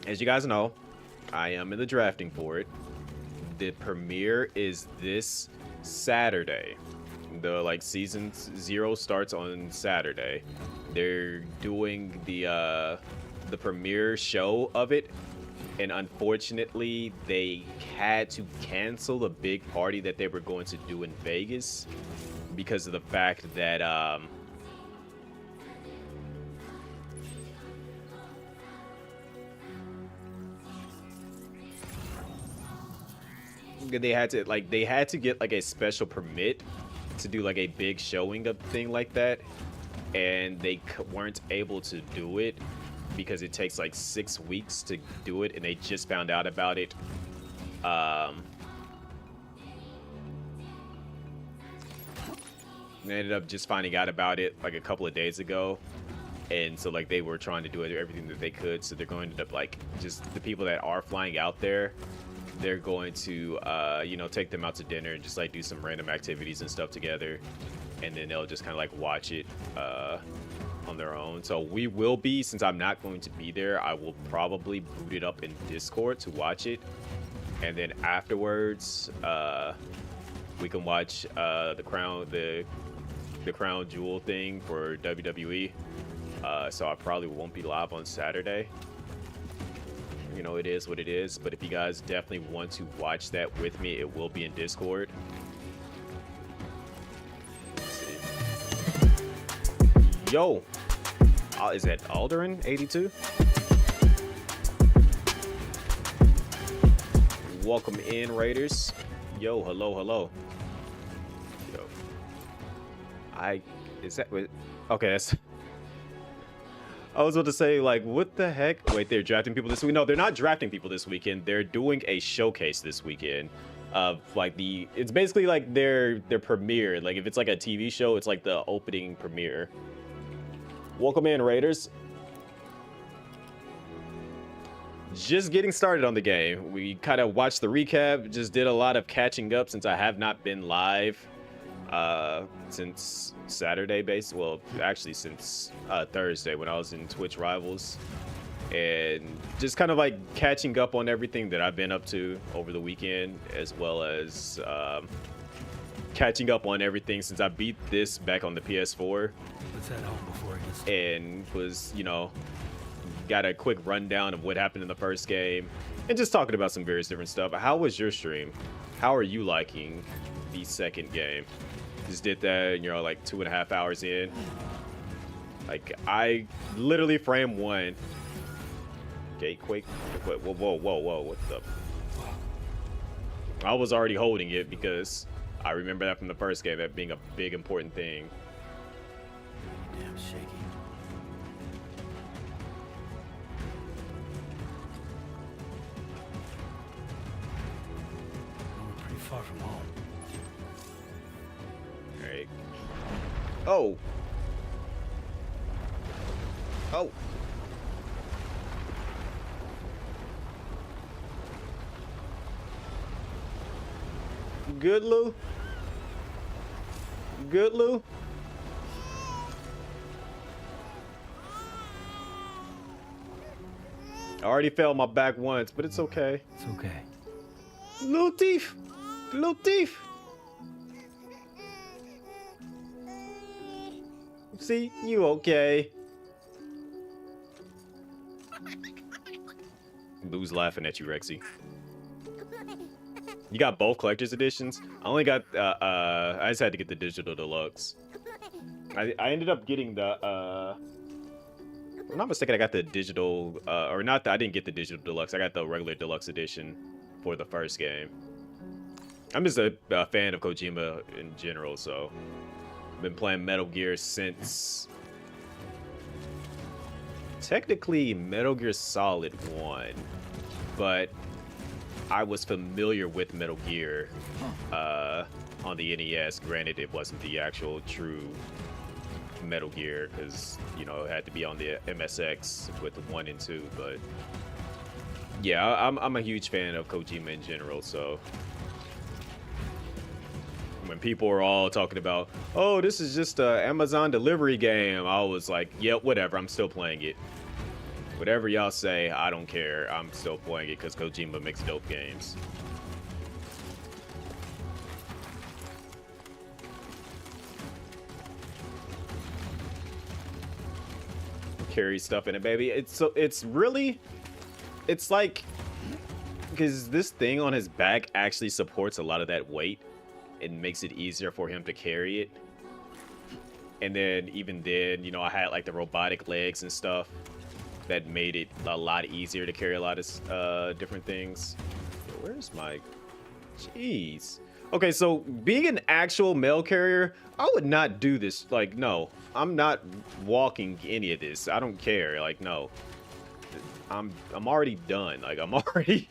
[SPEAKER 2] as you guys know, I am in the drafting for it. The premiere is this Saturday. The like season 0 starts on Saturday. They're doing the premiere show of it. And unfortunately, they had to cancel the big party that they were going to do in Vegas because of the fact that they had to get like a special permit to do like a big showing of thing like that, and they weren't able to do it because it takes like 6 weeks to do it, and they just found out about it they ended up just finding out about it like a couple of days ago, and so like they were trying to do everything that they could, so they're going to end up like just the people that are flying out there, they're going to you know, take them out to dinner and just like do some random activities and stuff together, and then they'll just kind of like watch it on their own. So we will be, since I'm not going to be there, I will probably boot it up in Discord to watch it, and then afterwards we can watch the crown jewel thing for WWE. So I probably won't be live on Saturday. You know, it is what it is, but if you guys definitely want to watch that with me, it will be in Discord. Let's see. Yo, is that Alderin 82? Welcome in, Raiders. Yo, hello. Yo, okay, that's I was about to say, like, what the heck? Wait, they're drafting people this week? No, they're not drafting people this weekend. They're doing a showcase this weekend of, like, it's basically like their premiere. Like, if it's like a TV show, it's like the opening premiere. Welcome in, Raiders. Just getting started on the game. We kind of watched the recap, just did a lot of catching up since I have not been live since Saturday well, actually since Thursday when I was in Twitch Rivals, and just kind of like catching up on everything that I've been up to over the weekend, as well as catching up on everything since I beat this back on the PS4.
[SPEAKER 5] Let's head home before it gets...
[SPEAKER 2] And was, you know, got a quick rundown of what happened in the first game, and just talking about some various different stuff. How was your stream? How are you liking the second game? Just did that, and you're like 2.5 hours in. Like, I literally frame one. Okay, quick. Whoa, what the? I was already holding it because I remember that from the first game, that being a big important thing.
[SPEAKER 5] Damn shaky. We're pretty far from home.
[SPEAKER 2] Alright. Oh. Good, Lou? Good, Lou? I already fell on my back once, but it's okay.
[SPEAKER 5] It's okay.
[SPEAKER 2] Little thief! Little thief! See, you okay? Lou's laughing at you, Rexy. You got both collector's editions? I only got, I just had to get the digital deluxe. I ended up getting the, if I'm not mistaken, I got the digital, I didn't get the digital deluxe. I got the regular deluxe edition before the first game. I'm just a fan of Kojima in general, so I've been playing Metal Gear since technically Metal Gear Solid 1, but I was familiar with Metal Gear on the NES. Granted, it wasn't the actual true Metal Gear because, you know, it had to be on the MSX with the 1 and 2, but yeah, I'm a huge fan of Kojima in general, so when people are all talking about, oh, this is just a Amazon delivery game, I was like, yeah, whatever, I'm still playing it. Whatever y'all say, I don't care. I'm still playing it because Kojima makes dope games. Carry stuff in it, baby. It's like, because this thing on his back actually supports a lot of that weight. It makes it easier for him to carry it. And then even then, you know, I had like the robotic legs and stuff that made it a lot easier to carry a lot of different things. Where's my... Jeez. Okay, so being an actual mail carrier, I would not do this. Like, no. I'm not walking any of this. I don't care. Like, no. I'm already done. Like, I'm already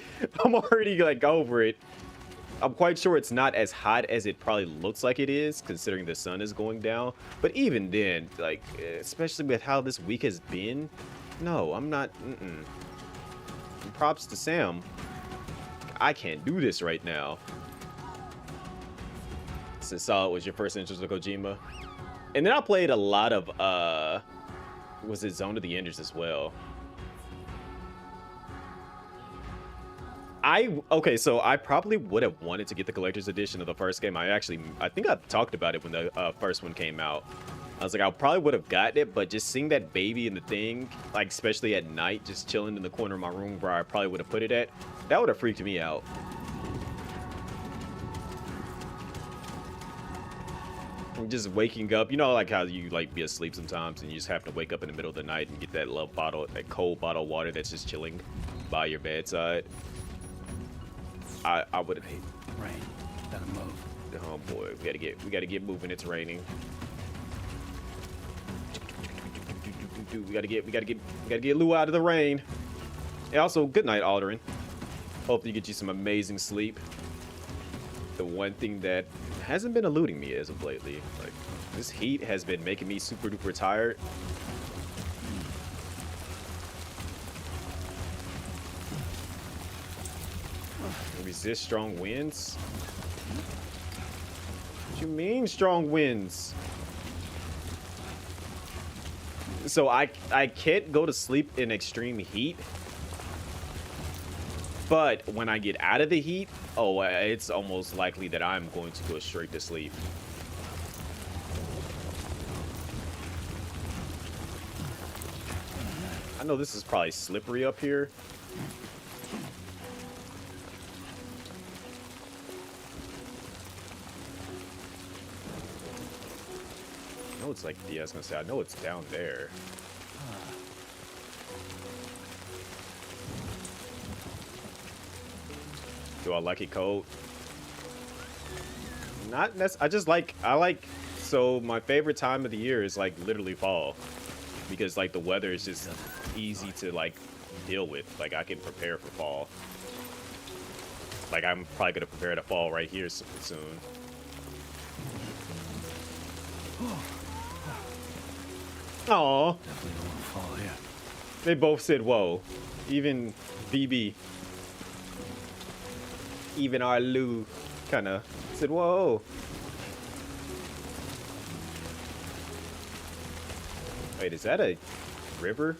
[SPEAKER 2] like over it. I'm quite sure it's not as hot as it probably looks like it is, considering the sun is going down. But even then, like, especially with how this week has been, no, I'm not. Props to Sam. I can't do this right now. Since Solid was your first interest with Kojima. And then I played a lot of, was it Zone of the Enders as well? Okay, so I probably would have wanted to get the collector's edition of the first game. I think I talked about it when the first one came out. I was like, I probably would have gotten it, but just seeing that baby in the thing, like especially at night, just chilling in the corner of my room where I probably would have put it at, that would have freaked me out. And just waking up, you know, like how you like be asleep sometimes and you just have to wake up in the middle of the night and get that little bottle, that cold bottle of water that's just chilling by your bedside. I would have hated.
[SPEAKER 5] Rain. Gotta move.
[SPEAKER 2] Oh boy, we gotta get moving. It's raining. We gotta get Lou out of the rain. And also, good night, Alderin. Hopefully, you get you some amazing sleep. The one thing that hasn't been eluding me as of lately, like this heat has been making me super duper tired. Resist strong winds? What you mean strong winds? So I can't go to sleep in extreme heat, but when I get out of the heat, oh, it's almost likely that I'm going to go straight to sleep. I know this is probably slippery up here. I know it's like, yeah, I was gonna say, I know it's down there. Do I like it cold? Not necessarily. So my favorite time of the year is like literally fall, because like the weather is just easy to like deal with. Like I can prepare for fall. Like I'm probably gonna prepare to fall right here soon. Aw.
[SPEAKER 5] Definitely don't want to fall here.
[SPEAKER 2] They both said whoa. Even BB. Even our Lou kind of said whoa. Wait, is that a river?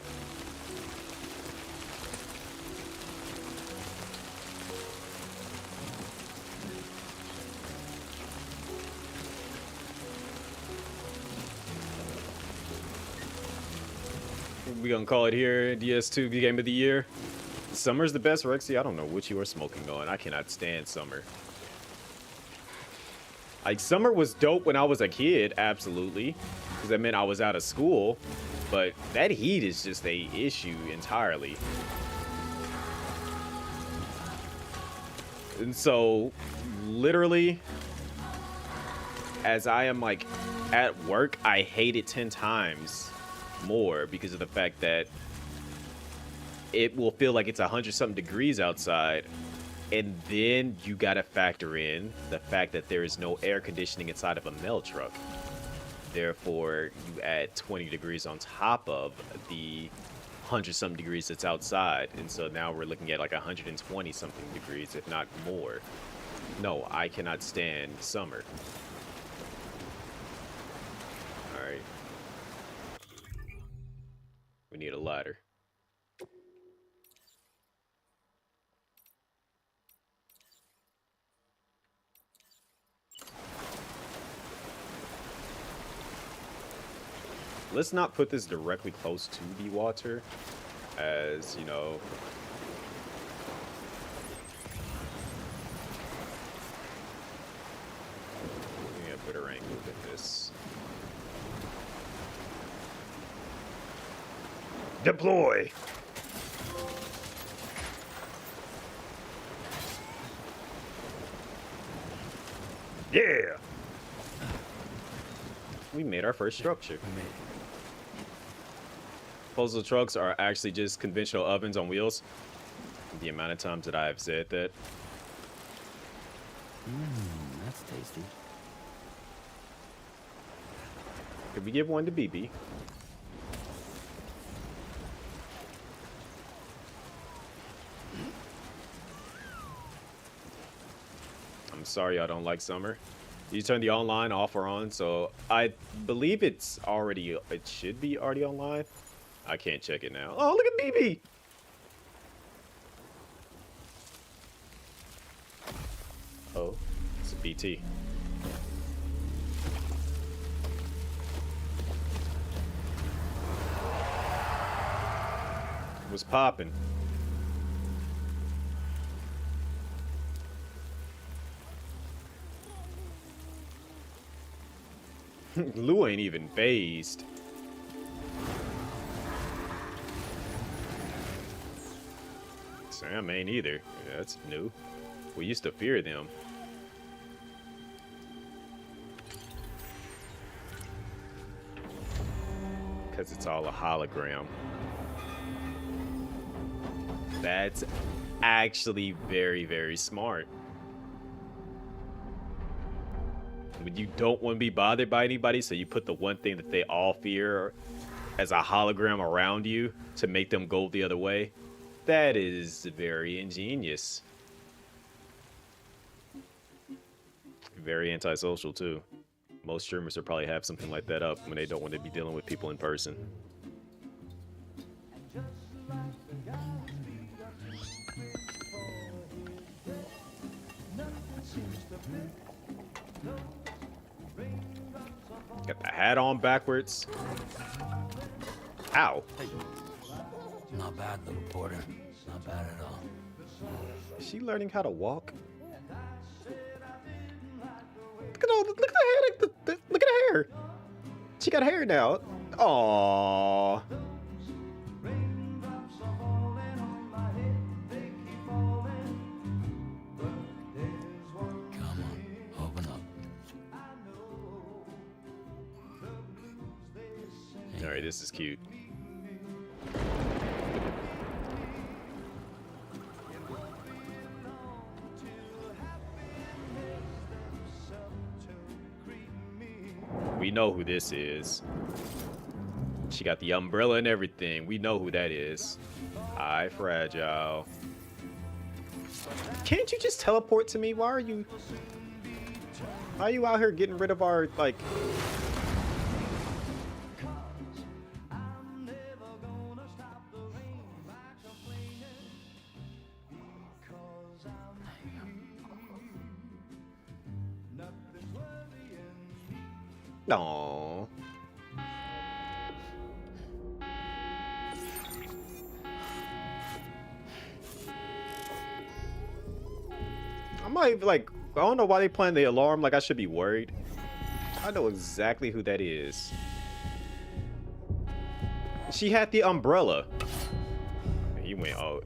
[SPEAKER 2] We gonna call it here, DS2 Game of the Year. Summer's the best, Rexy. I don't know what you are smoking on. I cannot stand summer. Like, summer was dope when I was a kid, absolutely, because that meant I was out of school, but that heat is just a issue entirely. And so, literally, as I am like at work, I hate it 10 times more because of the fact that it will feel like it's 100-something degrees outside. And then you gotta factor in the fact that there is no air conditioning inside of a mail truck. Therefore, you add 20 degrees on top of the 100-something degrees that's outside. And so now we're looking at like 120-something degrees, if not more. No, I cannot stand summer. All right. We need a ladder. Let's not put this directly close to the water, as, you know, we have a better angle than this. Deploy! Yeah! We made our first structure.
[SPEAKER 5] We made it.
[SPEAKER 2] Postal trucks are actually just conventional ovens on wheels. The amount of times that I have said that.
[SPEAKER 5] That's tasty.
[SPEAKER 2] Could we give one to BB? I'm sorry I don't like summer. You turn the online off or on, so I believe it should be already online. I can't check it now. Oh, look at BB! Oh, it's a BT. What's popping? Lou ain't even phased. Sam ain't either. Yeah, that's new. We used to fear them. Because it's all a hologram. That's actually very, very smart. When you don't want to be bothered by anybody, so you put the one thing that they all fear as a hologram around you to make them go the other way. That is very ingenious. Very antisocial, too. Most streamers will probably have something like that up when they don't want to be dealing with people in person. Got the hat on backwards. Ow.
[SPEAKER 5] Not bad, little porter. Not bad at all.
[SPEAKER 2] Is she learning how to walk? Look at all the, look at the hair. Look at her hair. She got hair now. Aww.
[SPEAKER 5] Come on, open up.
[SPEAKER 2] All right, this is cute. We know who this is. She got the umbrella and everything. We know who that is. Hi, Fragile. Can't you just teleport to me? Why are you out here getting rid of our, like... No. I might like. I don't know why they playing the alarm. Like I should be worried. I know exactly who that is. She had the umbrella. He went. Oh.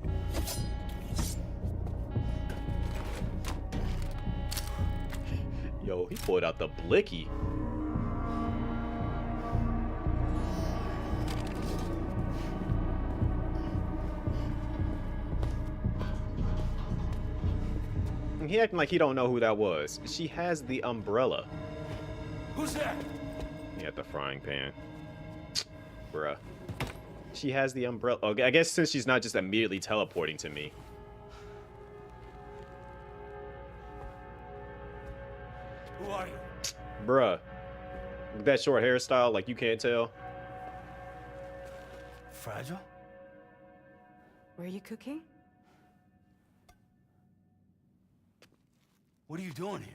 [SPEAKER 2] Yo, he pulled out the blicky. He acting like he don't know who that was. She has the umbrella.
[SPEAKER 5] Who's there?
[SPEAKER 2] He had the frying pan. Bruh. She has the umbrella. Okay, I guess since she's not just immediately teleporting to me.
[SPEAKER 5] Who are you?
[SPEAKER 2] Bruh. With that short hairstyle, like you can't tell.
[SPEAKER 5] Fragile?
[SPEAKER 3] Were you cooking?
[SPEAKER 5] What are you doing here?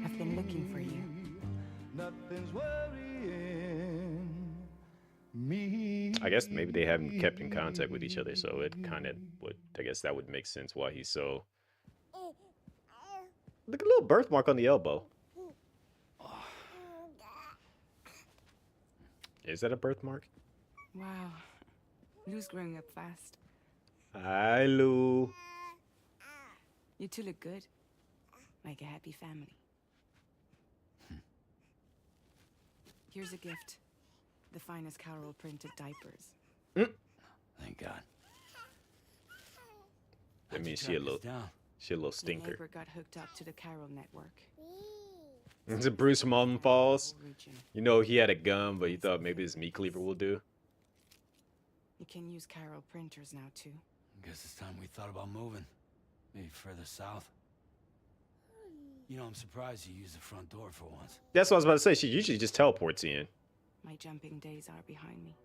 [SPEAKER 3] I've been looking for you.
[SPEAKER 6] Nothing's worrying me.
[SPEAKER 2] I guess maybe they haven't kept in contact with each other, so it kind of would. I guess that would make sense why he's so. Look at a little birthmark on the elbow. Is that a birthmark?
[SPEAKER 3] Wow. Lou's growing up fast.
[SPEAKER 2] Hi, Lou.
[SPEAKER 3] You two look good. Like a happy family. Here's a gift. The finest Carol printed diapers.
[SPEAKER 5] Thank God.
[SPEAKER 2] That means
[SPEAKER 5] How'd you track this down?
[SPEAKER 2] she a little
[SPEAKER 3] The
[SPEAKER 2] stinker.
[SPEAKER 3] neighbor got hooked up to the Carol network.
[SPEAKER 2] It's a Bruce from Alden Falls.
[SPEAKER 3] Region.
[SPEAKER 2] You know, he had a gun, but he thought maybe his meat cleaver will do.
[SPEAKER 3] You can use Carol printers now too.
[SPEAKER 5] Guess it's time we thought about moving. Maybe further south. You know, I'm surprised you used the front door for once.
[SPEAKER 2] That's what I was about to say. She usually just teleports in.
[SPEAKER 3] My jumping days are behind me.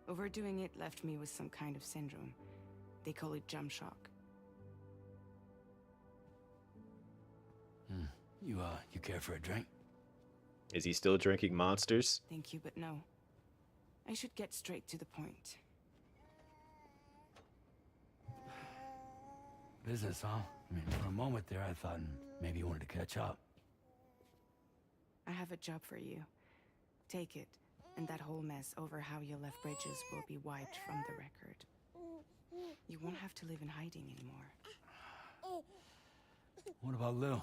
[SPEAKER 3] Overdoing it left me with some kind of syndrome. They call it jump shock.
[SPEAKER 5] You care for a drink?
[SPEAKER 2] Is he still drinking Monsters?
[SPEAKER 3] Thank you, but no. I should get straight to the point.
[SPEAKER 5] Business, huh? I mean, for a moment there, I thought maybe you wanted to catch up.
[SPEAKER 3] I have a job for you. Take it, and that whole mess over how you left Bridges will be wiped from the record. You won't have to live in hiding anymore.
[SPEAKER 5] What about Lou?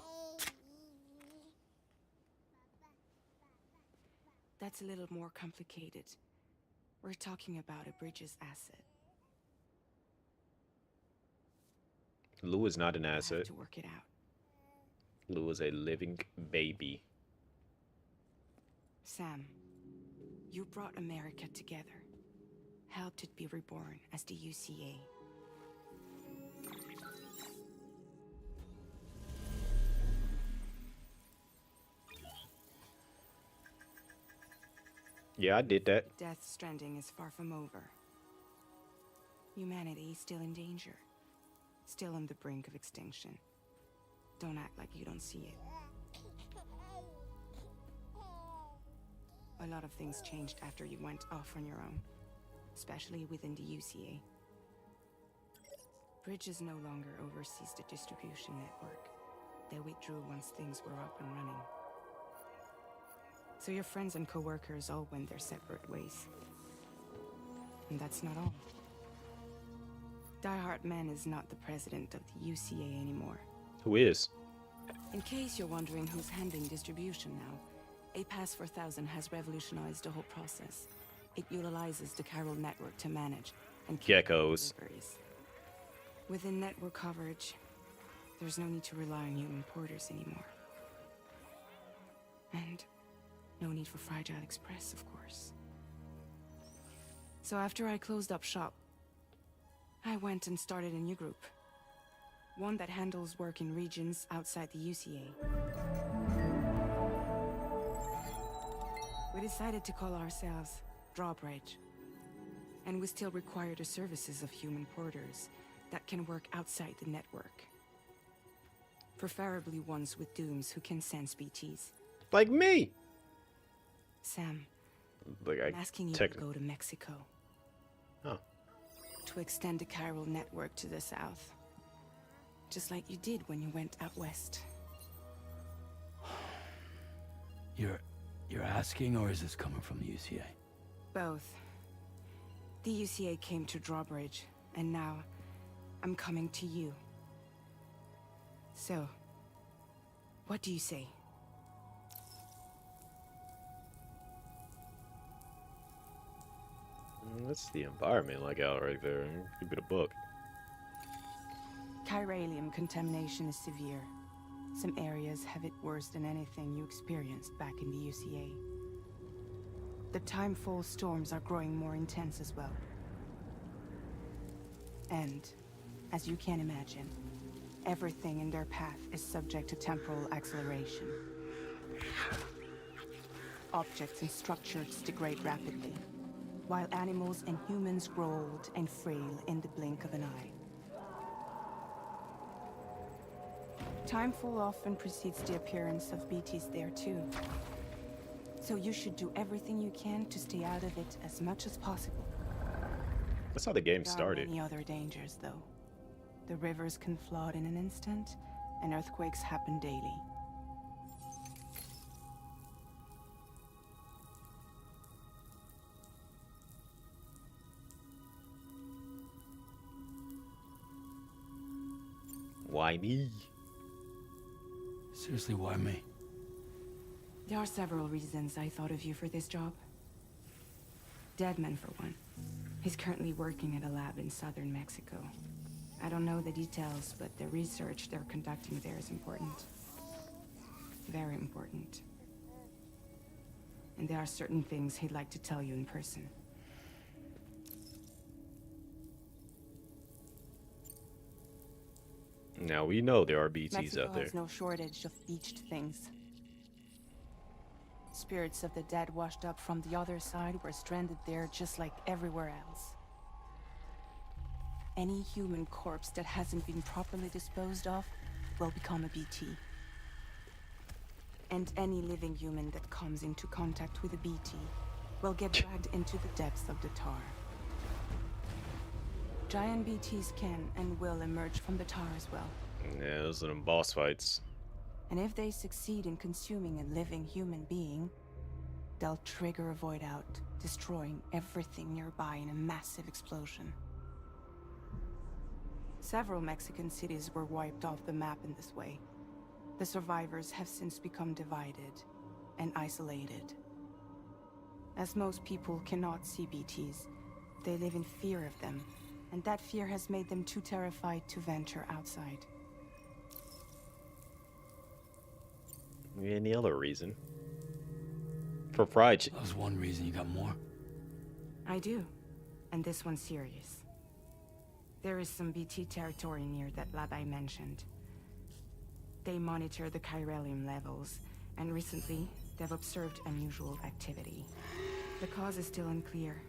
[SPEAKER 3] That's a little more complicated. We're talking about a Bridges asset.
[SPEAKER 2] Lou is not an
[SPEAKER 3] I have
[SPEAKER 2] asset.
[SPEAKER 3] to work it out.
[SPEAKER 2] Lou is a living baby.
[SPEAKER 3] Sam, you brought America together. Helped it be reborn as the UCA.
[SPEAKER 2] Yeah, I did that.
[SPEAKER 3] Death Stranding is far from over. Humanity is still in danger. Still on the brink of extinction. Don't act like you don't see it. A lot of things changed after you went off on your own. Especially within the UCA. Bridges no longer oversees the distribution network. They withdrew once things were up and running. So your friends and co-workers all went their separate ways. And that's not all. Die Hard Man is not the president of the UCA anymore.
[SPEAKER 2] Who is?
[SPEAKER 3] In case you're wondering who's handling distribution now, A Pass 4000 has revolutionized the whole process. It utilizes the Carol network to manage and keep
[SPEAKER 2] Geckos.
[SPEAKER 3] deliveries. Within network coverage, there's no need to rely on human porters anymore. And no need for Fragile Express, of course. So after I closed up shop, I went and started a new group. One that handles work in regions outside the UCA. We decided to call ourselves Drawbridge. And we still require the services of human porters that can work outside the network. Preferably ones with dooms who can sense BTs.
[SPEAKER 2] Like me.
[SPEAKER 3] Sam,
[SPEAKER 2] Like
[SPEAKER 3] I'm asking you to go to Mexico.
[SPEAKER 2] Oh.
[SPEAKER 3] To extend the Carol network to the south. Just like you did when you went out west.
[SPEAKER 5] You're asking, or is this coming from the UCA?
[SPEAKER 3] Both. The UCA came to Drawbridge, and now I'm coming to you. So, what do you say?
[SPEAKER 2] That's the environment like out right there. Give it a book.
[SPEAKER 3] Chiralium contamination is severe. Some areas have it worse than anything you experienced back in the UCA. The timefall storms are growing more intense as well. And, as you can imagine, everything in their path is subject to temporal acceleration. Objects and structures degrade rapidly, while animals and humans grow old and frail in the blink of an eye. Timefall often precedes the appearance of BTs there too. So you should do everything you can to stay out of it as much as possible.
[SPEAKER 2] That's how the game
[SPEAKER 3] There are
[SPEAKER 2] started.
[SPEAKER 3] many other dangers, though. The rivers can flood in an instant, and earthquakes happen daily.
[SPEAKER 2] Why me?
[SPEAKER 5] Seriously, why me?
[SPEAKER 3] There are several reasons I thought of you for this job. Deadman, for one. He's currently working at a lab in southern Mexico. I don't know the details, but the research they're conducting there is important. Very important. And there are certain things he'd like to tell you in person.
[SPEAKER 2] Now we know there are BTs
[SPEAKER 3] Mexico
[SPEAKER 2] out there.
[SPEAKER 3] has no shortage of beached things. Spirits of the dead washed up from the other side were stranded there just like everywhere else. Any human corpse that hasn't been properly disposed of will become a BT. And any living human that comes into contact with a BT will get dragged into the depths of the tar. Giant BTs can and will emerge from the tar as well.
[SPEAKER 2] Yeah, those are them boss fights.
[SPEAKER 3] And if they succeed in consuming a living human being, they'll trigger a void out, destroying everything nearby in a massive explosion. Several Mexican cities were wiped off the map in this way. The survivors have since become divided and isolated. As most people cannot see BTs, they live in fear of them, and that fear has made them too terrified to venture outside.
[SPEAKER 2] Any other reason? For pride.
[SPEAKER 5] That was one reason. You got more?
[SPEAKER 3] I do, and this one's serious. There is some BT territory near that lab I mentioned. They monitor the chiralium levels, and recently, they've observed unusual activity. The cause is still unclear,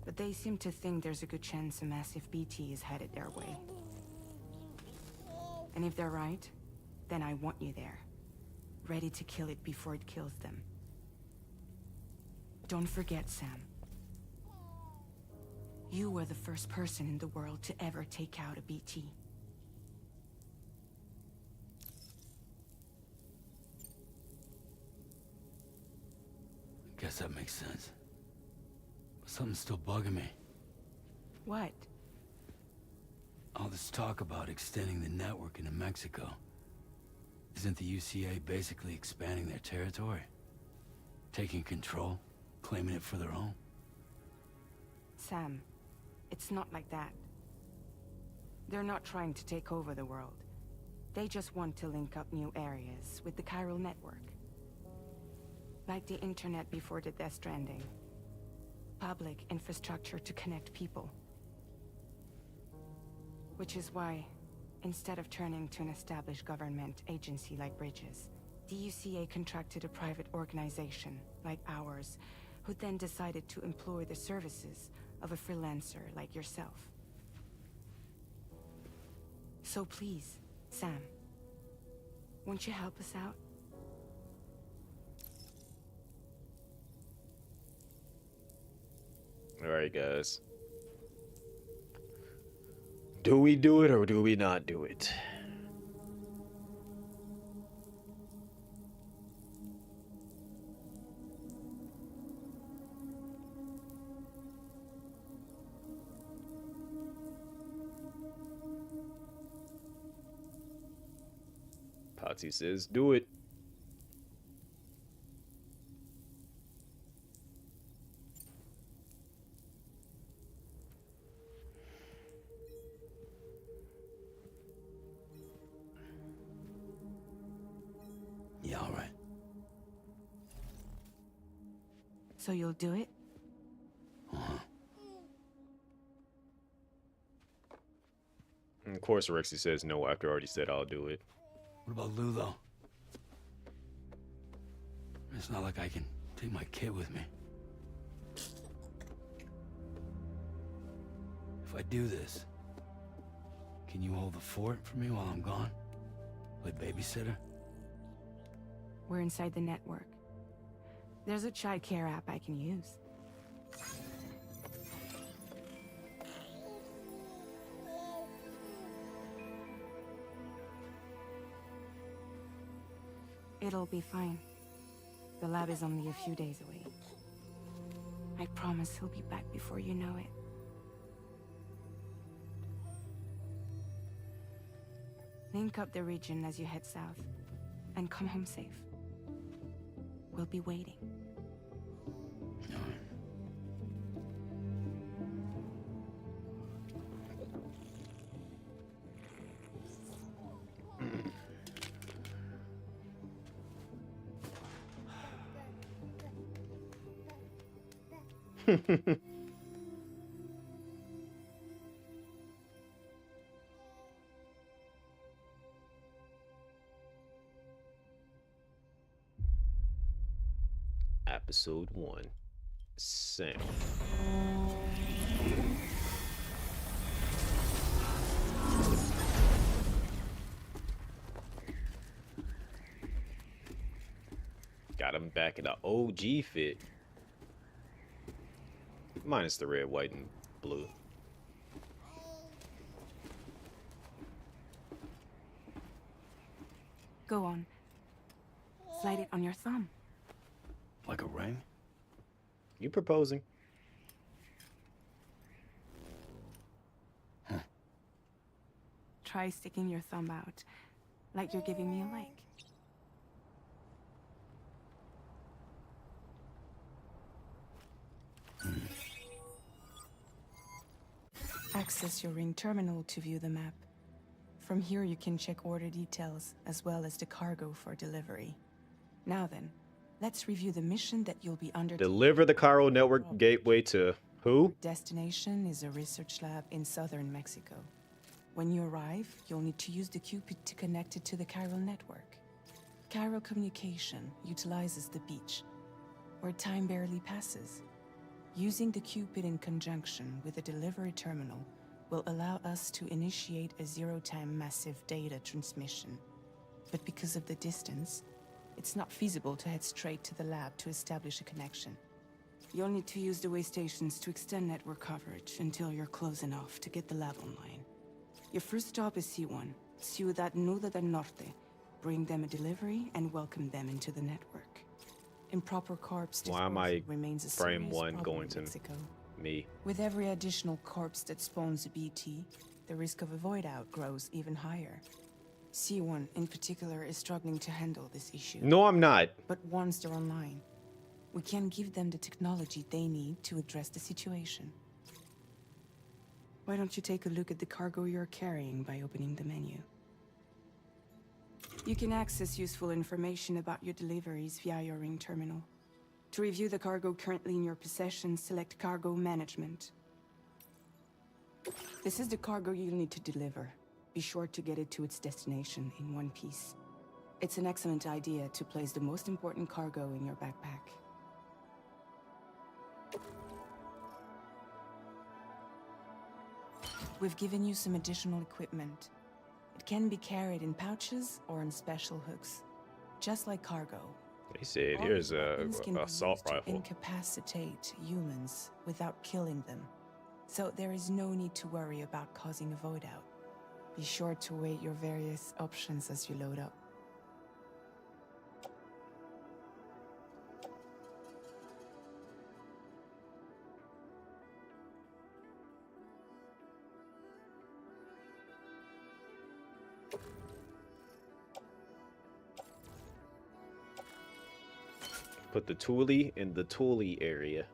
[SPEAKER 3] but they seem to think there's a good chance a massive BT is headed their way. And if they're right, then I want you there, ready to kill it before it kills them. Don't forget, Sam. You were the first person in the world to ever take out a BT.
[SPEAKER 5] Guess that makes sense. But something's still bugging me.
[SPEAKER 3] What?
[SPEAKER 5] All this talk about extending the network into Mexico. Isn't the UCA basically expanding their territory? Taking control, claiming it for their own?
[SPEAKER 3] Sam, it's not like that. They're not trying to take over the world. They just want to link up new areas with the chiral network. Like the internet before the Death Stranding. Public infrastructure to connect people. Which is why, instead of turning to an established government agency like Bridges, the UCA contracted a private organization, like ours, who then decided to employ the services of a freelancer like yourself. So please, Sam, won't you help us out?
[SPEAKER 2] Alright, guys. Do we do it or do we not do it? Nazi says, do it.
[SPEAKER 5] Yeah, all right.
[SPEAKER 3] So you'll do it?
[SPEAKER 2] And of course, Rexy says no after I already said I'll do it.
[SPEAKER 5] What about Lou, though? It's not like I can take my kid with me. If I do this, can you hold the fort for me while I'm gone? Play babysitter?
[SPEAKER 3] We're inside the network. There's a child care app I can use. It'll be fine. The lab is only a few days away. I promise he'll be back before you know it. Link up the region as you head south, and come home safe. We'll be waiting.
[SPEAKER 2] Episode 1. Sam. Got him back in the OG fit. Minus the red, white, and blue.
[SPEAKER 3] Go on. Slide it on your thumb.
[SPEAKER 5] Like a ring?
[SPEAKER 2] You proposing?
[SPEAKER 3] Try sticking your thumb out, like you're giving me a like. Access your ring terminal to view the map. From here you can check order details, as well as the cargo for delivery. Now then, let's review the mission that you'll be undertaking.
[SPEAKER 2] Deliver the Cairo Network Gateway to who?
[SPEAKER 3] Destination is a research lab in southern Mexico. When you arrive, you'll need to use the Cupid to connect it to the Chiral network. Chiral communication utilizes the beach, where time barely passes. Using the Cupid in conjunction with the delivery terminal will allow us to initiate a zero-time massive data transmission. But because of the distance, it's not feasible to head straight to the lab to establish a connection. You'll need to use the way stations to extend network coverage until you're close enough to get the lab online. Your first stop is C1, Ciudad Nuda del Norte. Bring them a delivery and welcome them into the network. Improper corpse
[SPEAKER 2] Why am
[SPEAKER 3] disposal
[SPEAKER 2] I
[SPEAKER 3] remains a
[SPEAKER 2] frame
[SPEAKER 3] serious
[SPEAKER 2] one
[SPEAKER 3] problem
[SPEAKER 2] going
[SPEAKER 3] in
[SPEAKER 2] to
[SPEAKER 3] Mexico.
[SPEAKER 2] me?
[SPEAKER 3] With every additional corpse that spawns a BT, the risk of a void out grows even higher. C1 in particular is struggling to handle this issue.
[SPEAKER 2] No, I'm not.
[SPEAKER 3] But once they're online, we can give them the technology they need to address the situation. Why don't you take a look at the cargo you're carrying by opening the menu? You can access useful information about your deliveries via your ring terminal. To review the cargo currently in your possession, select Cargo Management. This is the cargo you'll need to deliver. Be sure to get it to its destination in one piece. It's an excellent idea to place the most important cargo in your backpack. We've given you some additional equipment. It can be carried in pouches or on special hooks, just like cargo.
[SPEAKER 2] They said
[SPEAKER 3] All
[SPEAKER 2] here's
[SPEAKER 3] these
[SPEAKER 2] a
[SPEAKER 3] weapons can be
[SPEAKER 2] assault
[SPEAKER 3] used to
[SPEAKER 2] rifle.
[SPEAKER 3] incapacitate humans without killing them. So there is no need to worry about causing a void out. Be sure to weigh your various options as you load up.
[SPEAKER 2] put the toolie in the toolie area.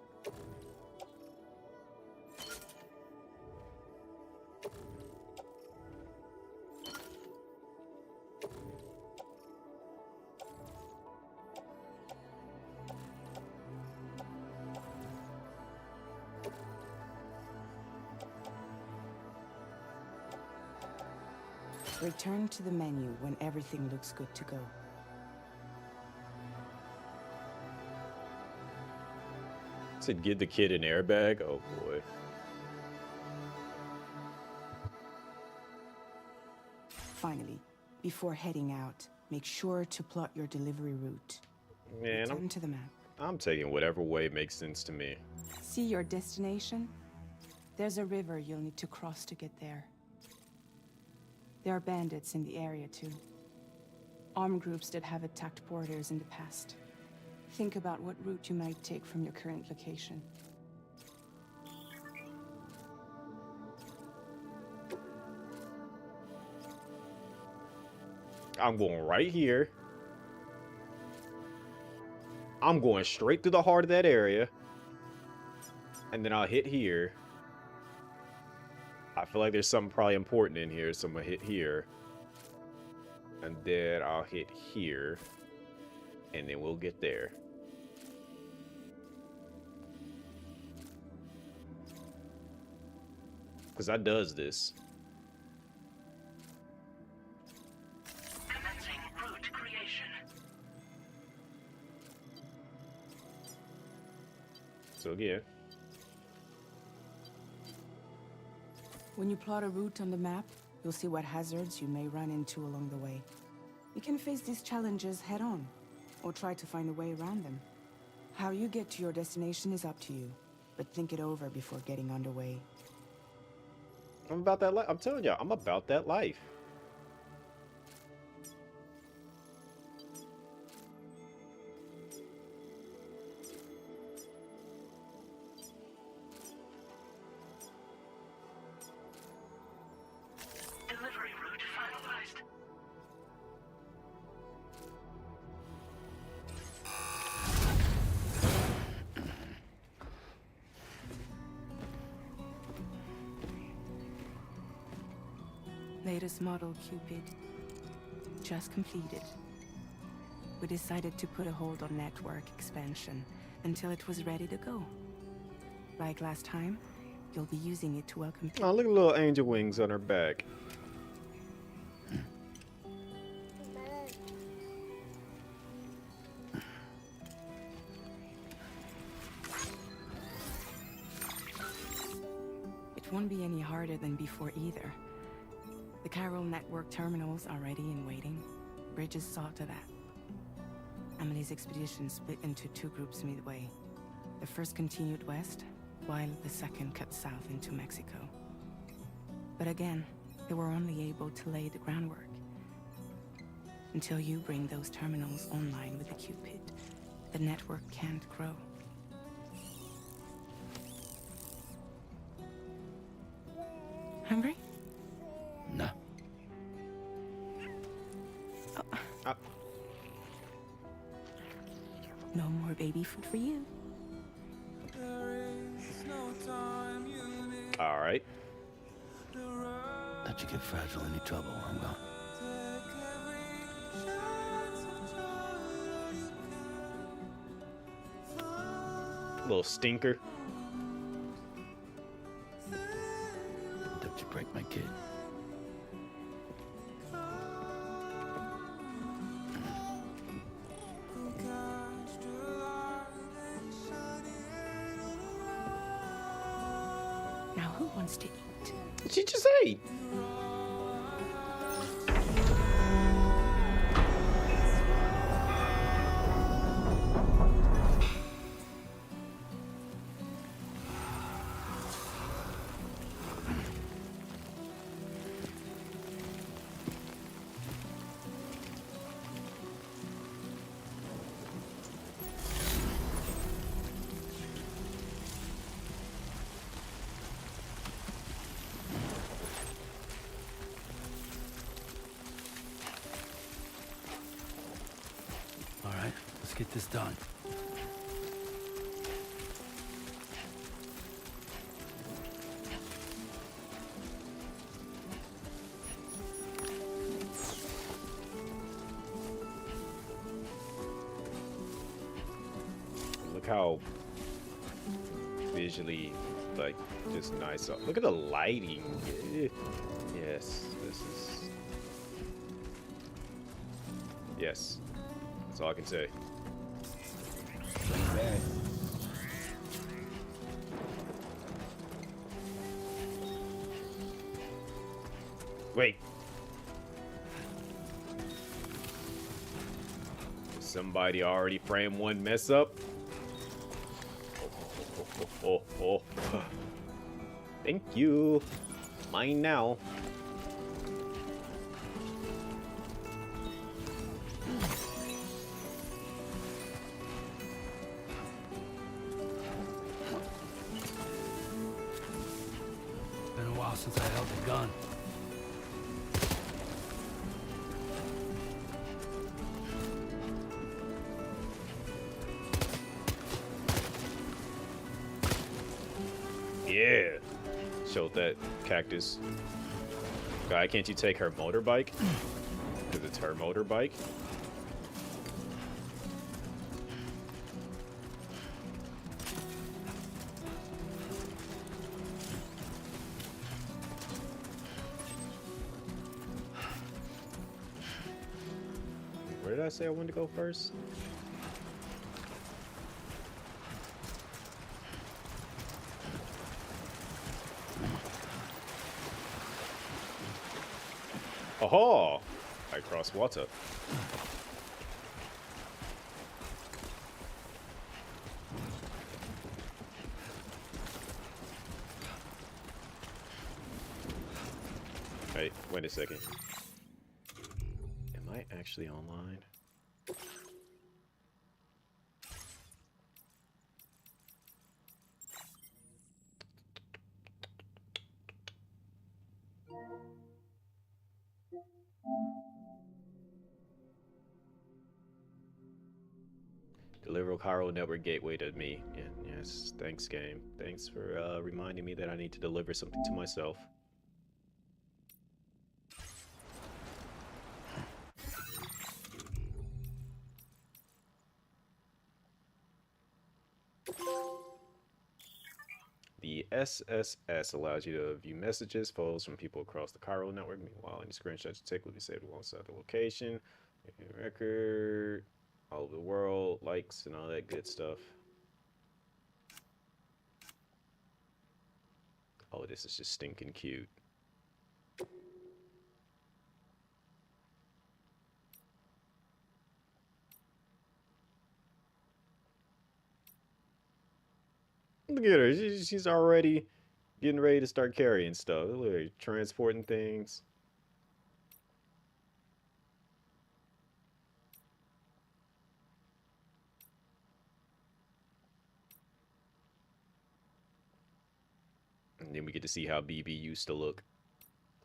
[SPEAKER 3] Return to the menu when everything looks good to go.
[SPEAKER 2] Said give the kid an airbag. Oh boy.
[SPEAKER 3] Finally, before heading out, make sure to plot your delivery route.
[SPEAKER 2] Man,
[SPEAKER 3] Return to the map.
[SPEAKER 2] I'm taking whatever way makes sense to me.
[SPEAKER 3] See your destination? There's a river you'll need to cross to get there. There are bandits in the area too. Armed groups that have attacked borders in the past. Think about what route you might take from your current location.
[SPEAKER 2] I'm going right here. I'm going straight to the heart of that area. And then I'll hit here. I feel like there's something probably important in here, so I'm gonna hit here. And then I'll hit here. And then we'll get there. Because that does this.
[SPEAKER 7] Commencing route creation.
[SPEAKER 2] So again.
[SPEAKER 3] When you plot a route on the map, you'll see what hazards you may run into along the way. You can face these challenges head-on, or try to find a way around them. How you get to your destination is up to you, but think it over before getting underway.
[SPEAKER 2] I'm about that life. I'm telling y'all, I'm about that life.
[SPEAKER 7] Delivery route finalized.
[SPEAKER 3] Latest model Cupid. Just completed. We decided to put a hold on network expansion until it was ready to go. Like last time, you'll be using it to welcome people.
[SPEAKER 2] Oh, look at little angel wings on her back.
[SPEAKER 3] It won't be any harder than before either. The Carol network terminals are ready and waiting. Bridges saw to that. Emily's expedition split into two groups midway. The first continued west, while the second cut south into Mexico. But again, they were only able to lay the groundwork. Until you bring those terminals online with the Cupid, the network can't grow. Hungry?
[SPEAKER 5] No.
[SPEAKER 3] No more baby food for you.
[SPEAKER 2] All right.
[SPEAKER 5] Let you get fragile any trouble, I will.
[SPEAKER 2] Little stinker.
[SPEAKER 5] Don't you break my kid.
[SPEAKER 3] Now who wants to eat?
[SPEAKER 2] She just ate.
[SPEAKER 5] All right, let's get this done.
[SPEAKER 2] Look how visually, like, just nice. Look at the lighting. Yes, this is. Yes, that's all I can say.
[SPEAKER 5] Bad.
[SPEAKER 2] Wait. Somebody already framed one mess up. Oh. Thank you. Mine now.
[SPEAKER 5] Been a while since I held a gun.
[SPEAKER 2] Yeah. Showed that cactus. Why can't you take her motorbike? Because it's her motorbike. Where did I say I wanted to go first? Aha! I cross water. Hey, wait a second. Am I actually online? Deliver Cairo Network Gateway to me. Yeah, yes, thanks, game. Thanks for reminding me that I need to deliver something to myself. The SSS allows you to view messages, photos from people across the Cairo network. Meanwhile, any screenshots you take will be saved alongside the location, record, all over the world, likes, and all that good stuff. Oh, this is just stinking cute. Look at her. She's already getting ready to start carrying stuff. Look at her, transporting things. And then we get to see how BB used to look.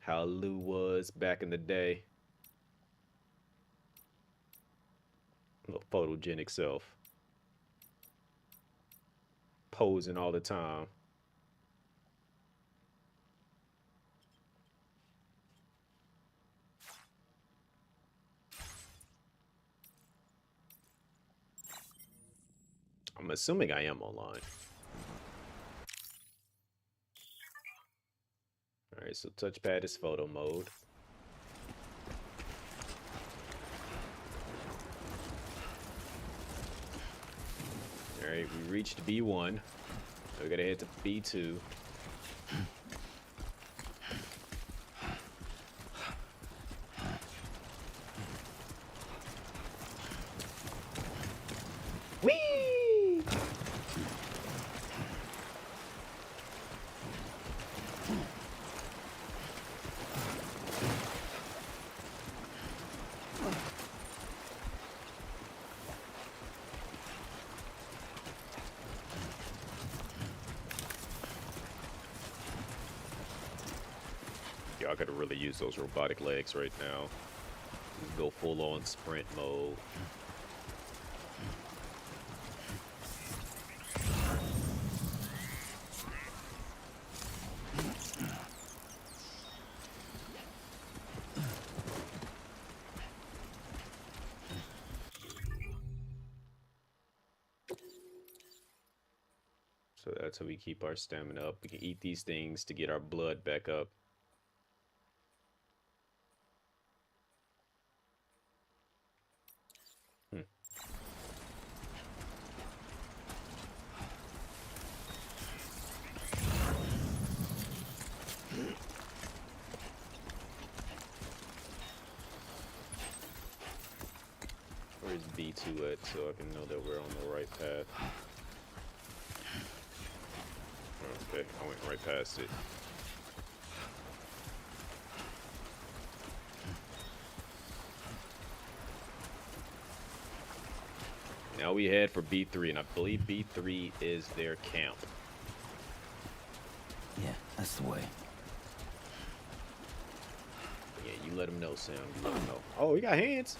[SPEAKER 2] How Lou was back in the day. Little photogenic self. Posing all the time. I'm assuming I am online. Alright, so touchpad is photo mode. Alright, we reached B1. So we gotta head to B2. Whee! Y'all gotta really use those robotic legs right now. Go full on sprint mode. So that's how we keep our stamina up. We can eat these things to get our blood back up. Where's B2 at so I can know that we're on the right path? Okay, I went right past it. Now we head for B3, and I believe B3 is their camp.
[SPEAKER 5] Yeah, that's the way.
[SPEAKER 2] Yeah, you let them know, Sam. You let them know. Oh, we got hands.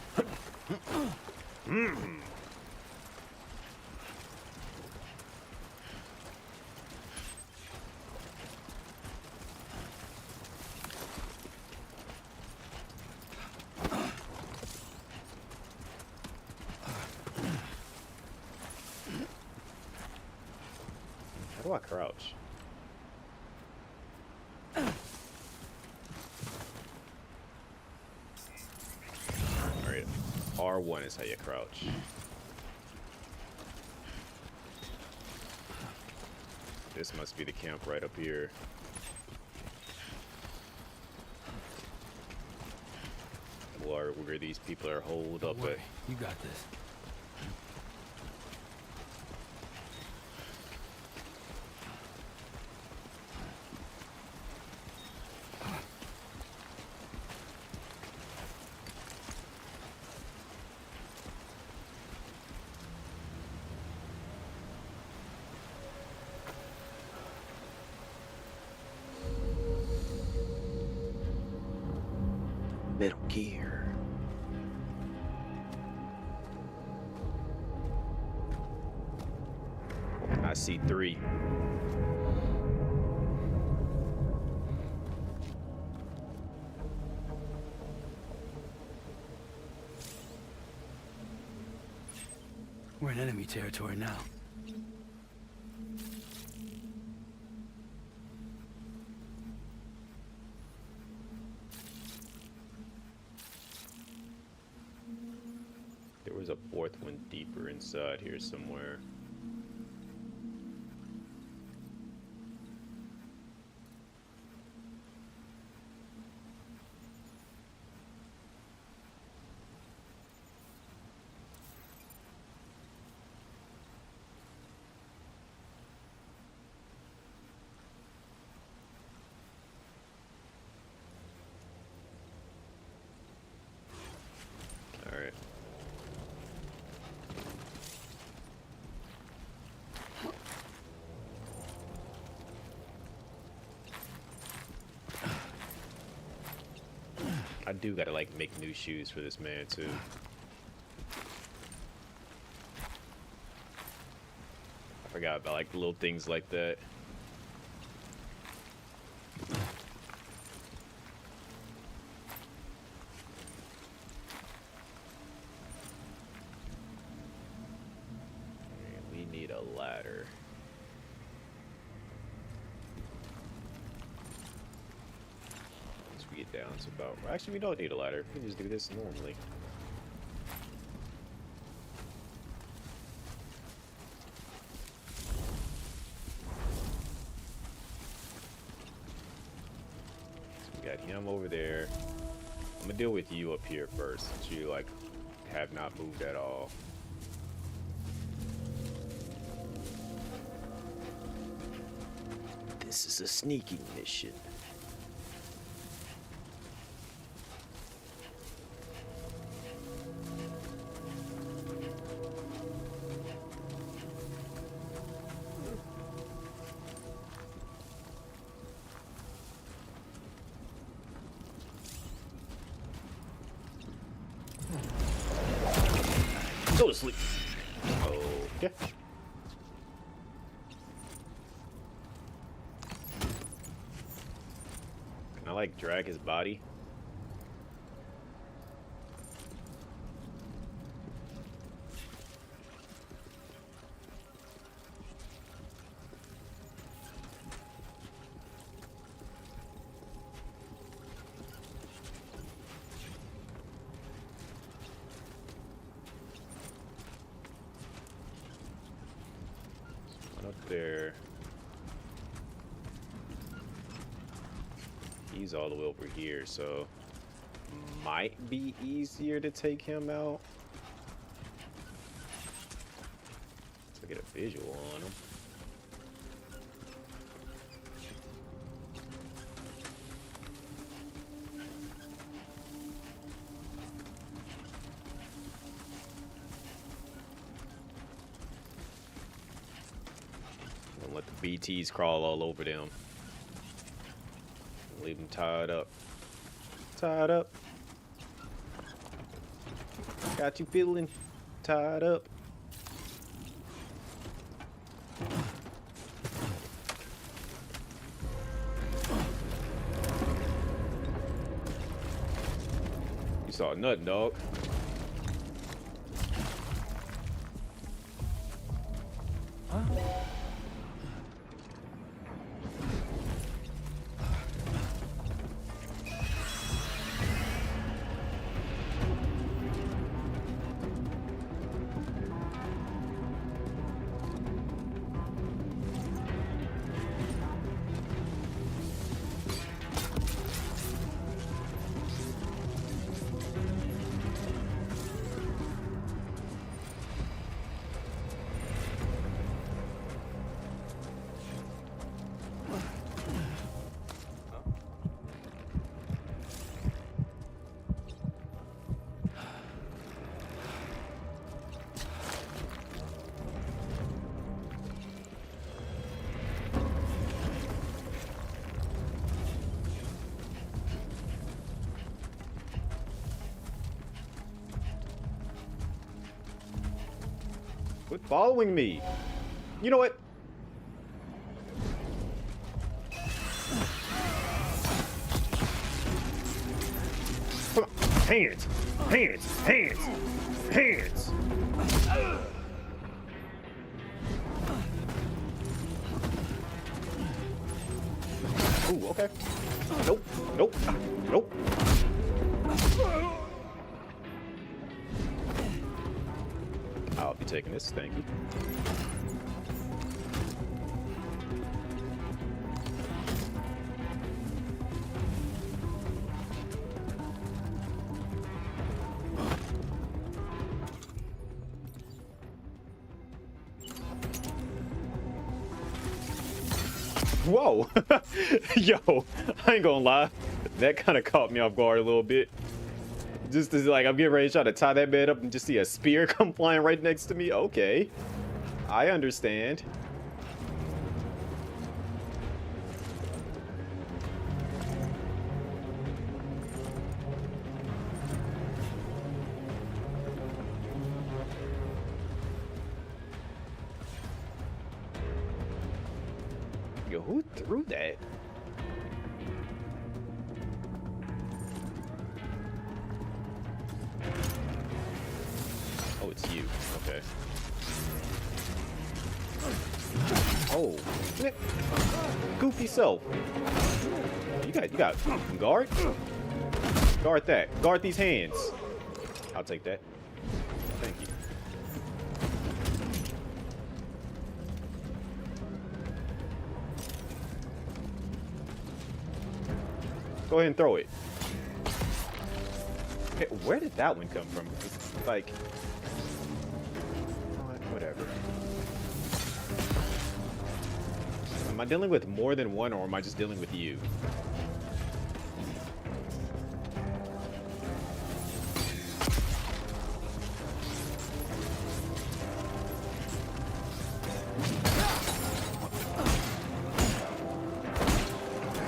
[SPEAKER 2] How do I crouch? Alright, R1 is how you crouch. This must be the camp right up here. Or where these people are holed up at.
[SPEAKER 5] You got this.
[SPEAKER 2] Metal Gear. I see 3.
[SPEAKER 5] We're in enemy territory now.
[SPEAKER 2] There was a 4th one deeper inside here somewhere. All right. I do gotta like make new shoes for this man too. I forgot about like little things like that. And we need a ladder. Once we get down to about, actually we don't need a ladder. We can just do this normally. Got him over there. I'm gonna deal with you up here first, since you like have not moved at all. This is a sneaking mission. Go to sleep. Okay. Can I like drag his body? there. He's all the way over here, so might be easier to take him out. To get a visual on him. Don't let the BTs crawl all over them. Leave them tied up. Tied up. Got you feeling tied up. You saw nothing, dog. Quit following me. You know what? Come on. Hands. Hands. Hands. Hands. Ooh, okay. Nope. Nope. Nope. I'll be taking this, thank you. Whoa! Yo, I ain't gonna lie. That kind of caught me off guard a little bit. Just as like I'm getting ready to try to tie that bed up and just see a spear come flying right next to me. Okay, I understand. Yo, who threw that? Oh, it's you. Okay. Oh, goofy self. You got guard. Guard that. Guard these hands. I'll take that. Thank you. Go ahead and throw it. Okay, where did that one come from? It's like, whatever. Am I dealing with more than one, or am I just dealing with you?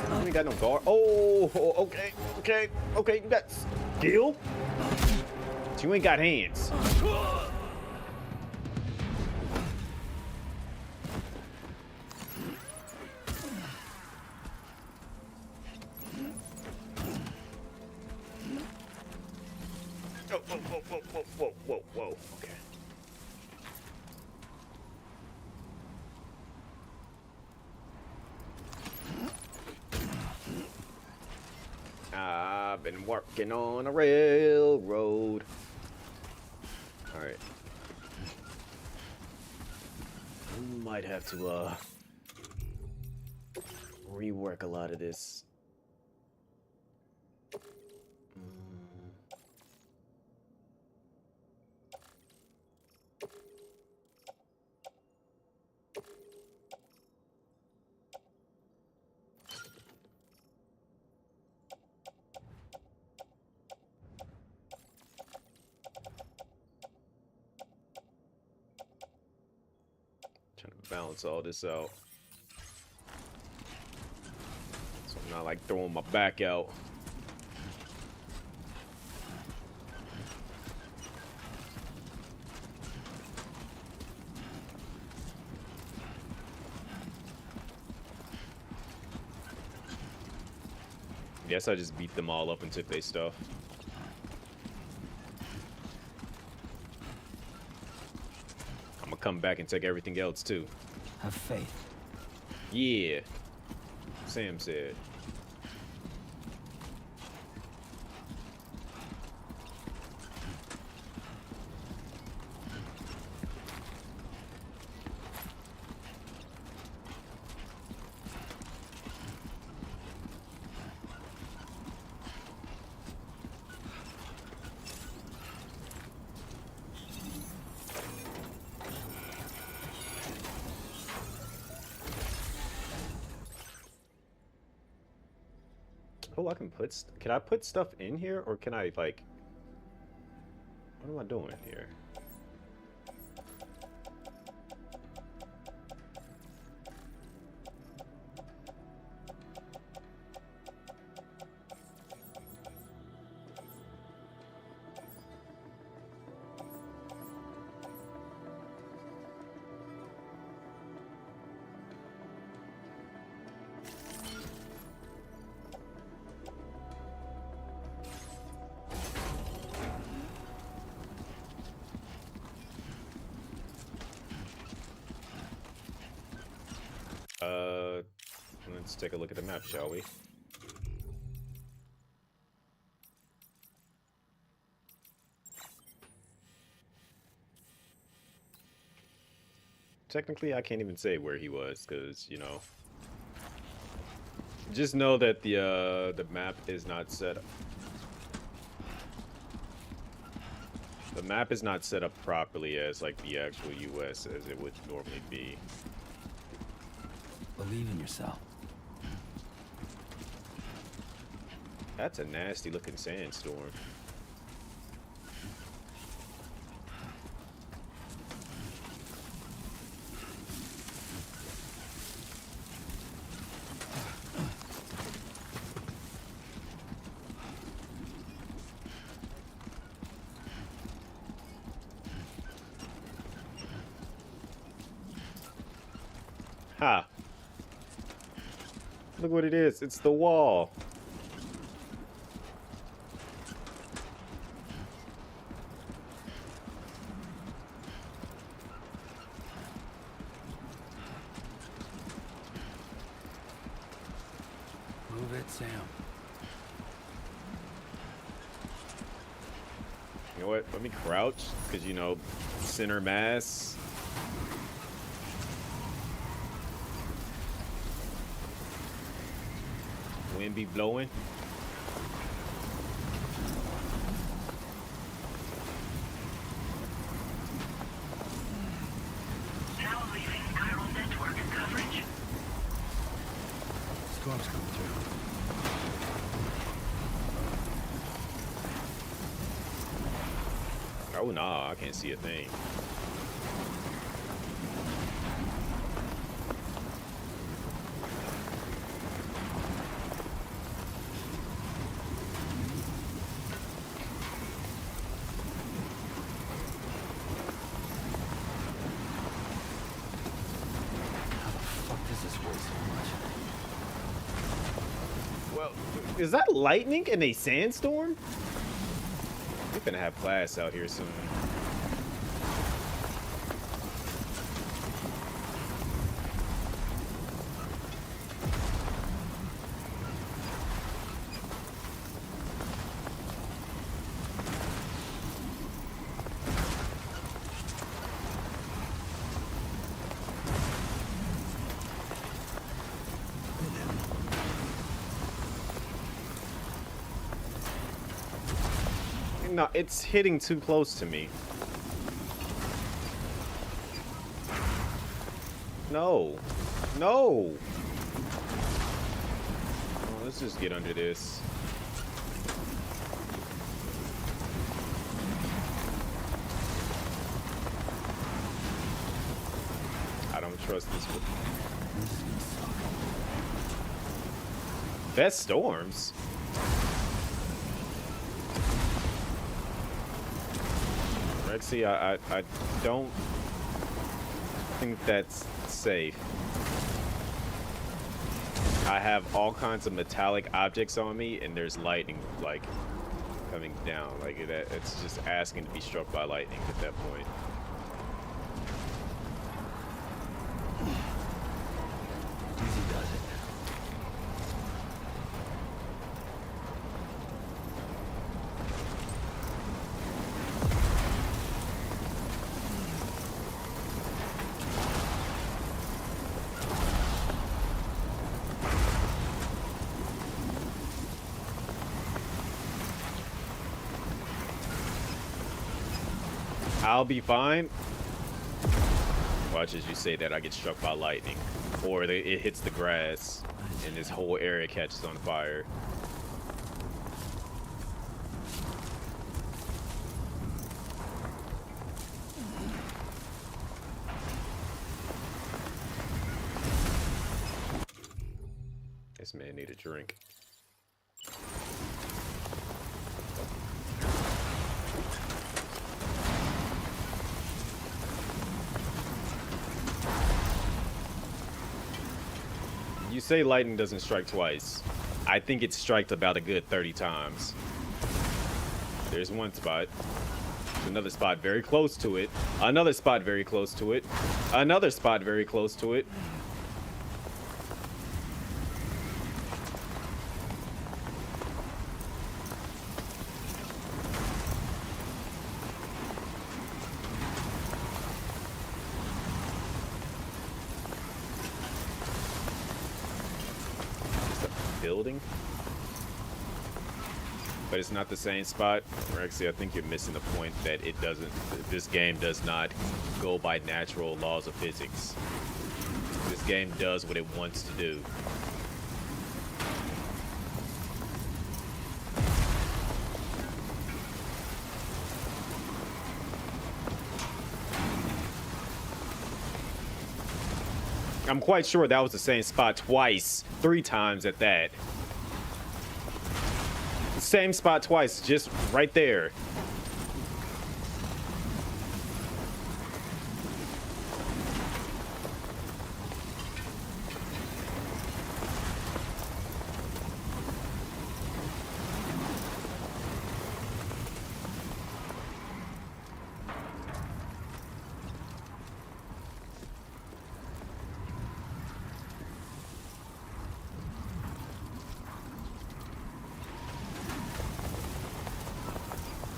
[SPEAKER 2] You ain't got no guard. Oh, okay, okay, okay. You got skill, but you ain't got hands. Whoa. Okay. I've been working on a railroad. All right. Might have to rework a lot of this. Trying to balance all this out. So I'm not like throwing my back out. Guess I just beat them all up and took their stuff. I'm gonna come back and take everything else too.
[SPEAKER 5] Have faith.
[SPEAKER 2] Yeah, Sam said. Oh, I can put. Can I put stuff in here, or can I like? What am I doing here? Let's take a look at the map, shall we? Technically, I can't even say where he was, because, you know, just know that the map is not set up. The map is not set up properly as like the actual US as it would normally be.
[SPEAKER 5] Believe in yourself.
[SPEAKER 2] That's a nasty looking sandstorm. Ha! Look what it is. It's the wall.
[SPEAKER 5] Move it, Sam.
[SPEAKER 2] You know what? Let me crouch, because, you know, center mass. Wind be blowing.
[SPEAKER 7] Now leaving chiral network coverage.
[SPEAKER 5] Storm's coming through.
[SPEAKER 2] Oh, nah, I can't see a thing. Well, is that lightning in a sandstorm? We're gonna have class out here soon. No, it's hitting too close to me. No. No. Oh, let's just get under this. I don't trust this one. Best storms. Rexy, I don't think that's safe. I have all kinds of metallic objects on me, and there's lightning like coming down. Like that, it's just asking to be struck by lightning at that point.
[SPEAKER 5] Easy does it.
[SPEAKER 2] I'll be fine. Watch as you say that I get struck by lightning. Or it hits the grass and this whole area catches on fire. This man need a drink. You say lightning doesn't strike twice. I think it's striked about a good 30 times. There's one spot. There's another spot very close to it. Another spot very close to it. Another spot very close to it. Building, but it's not the same spot. Rexy, I think you're missing the point that it doesn't. This game does not go by natural laws of physics. This game does what it wants to do. I'm quite sure that was the same spot twice, 3 times at that. Same spot twice, just right there.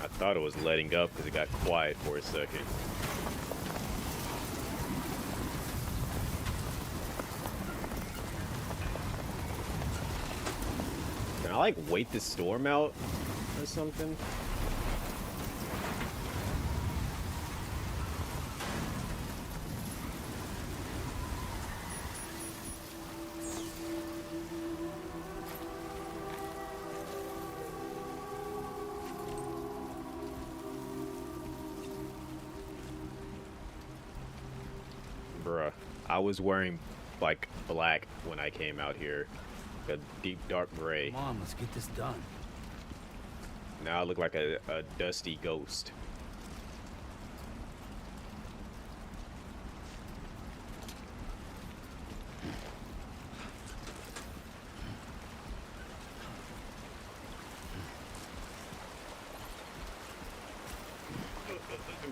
[SPEAKER 2] I thought it was letting up because it got quiet for a second. Can I like wait this storm out or something? Bruh, I was wearing like black when I came out here, a deep dark gray.
[SPEAKER 5] Come on, let's get this done.
[SPEAKER 2] Now I look like a dusty ghost.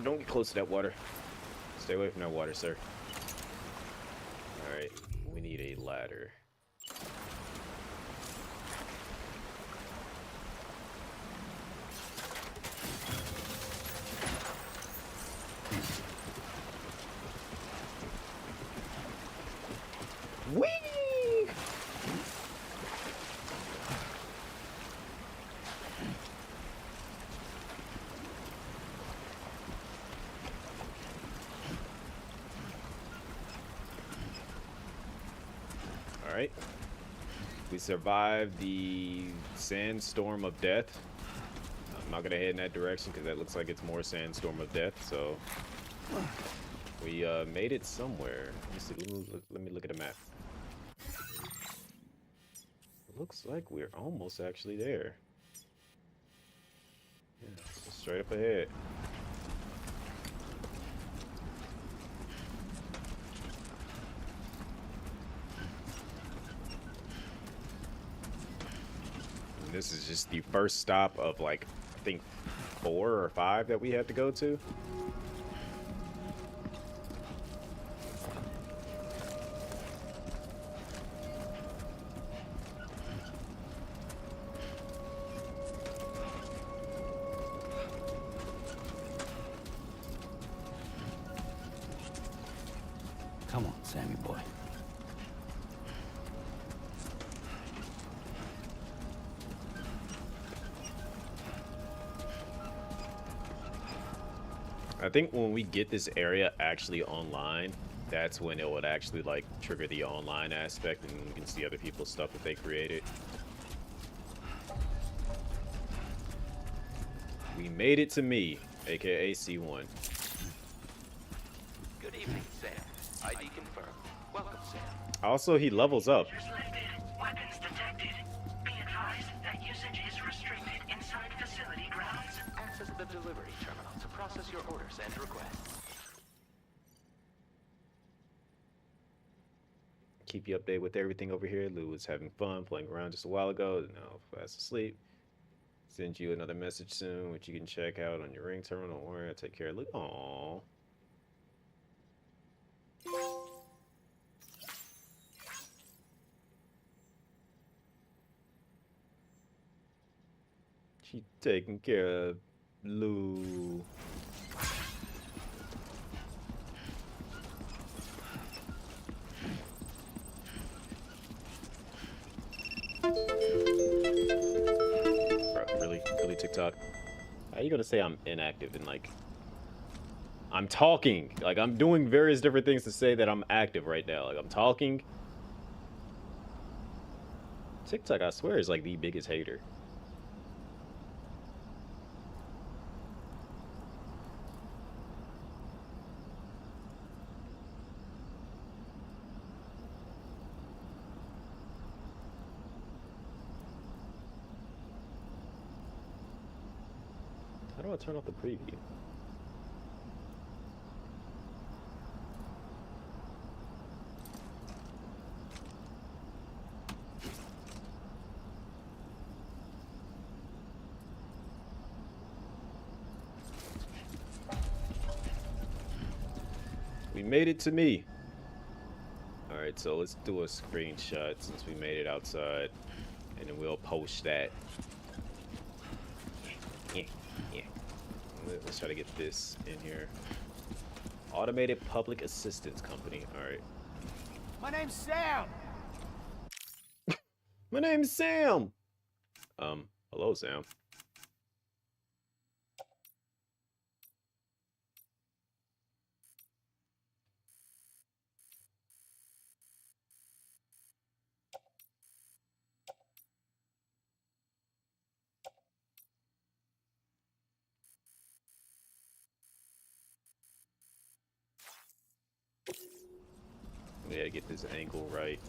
[SPEAKER 2] Don't get close to that water. Stay away from that water, sir. Alright, we need a ladder. Whee! right. We survived the sandstorm of death. I'm not gonna head in that direction because that looks like it's more sandstorm of death. So we made it somewhere. Let me see. Let me look at a map. It looks like we're almost actually there. Yeah, just straight up ahead. And this is just the first stop of like, I think 4 or 5 that we have to go to.
[SPEAKER 5] Come on, Sammy boy.
[SPEAKER 2] I think when we get this area actually online, that's when it would actually like trigger the online aspect and we can see other people's stuff that they created. We made it to me, aka C1.
[SPEAKER 8] Good evening, Sam. ID confirmed. Welcome, Sam.
[SPEAKER 2] Also, he levels up.
[SPEAKER 7] Selected. Weapons detected. Be advised that usage is restricted inside facility grounds.
[SPEAKER 8] Access the delivery terminal to process your orders and requests.
[SPEAKER 2] Keep you updated with everything over here. Lou was having fun playing around just a while ago. Now fast asleep. Send you another message soon, which you can check out on your ring terminal. Or take care of Lou. Aww. She taking care of Lou. Bro, really TikTok? How are you gonna say I'm inactive and like I'm talking? Like I'm doing various different things to say that I'm active right now. Like I'm talking. TikTok, I swear, is like the biggest hater. How do I turn off the preview? We made it to me. Alright, so let's do a screenshot since we made it outside. And then we'll post that. Yeah. Let's try to get this in here. Automated Public Assistance Company. Alright.
[SPEAKER 6] My name's Sam.
[SPEAKER 2] My name's Sam! Hello, Sam. We gotta get this angle right.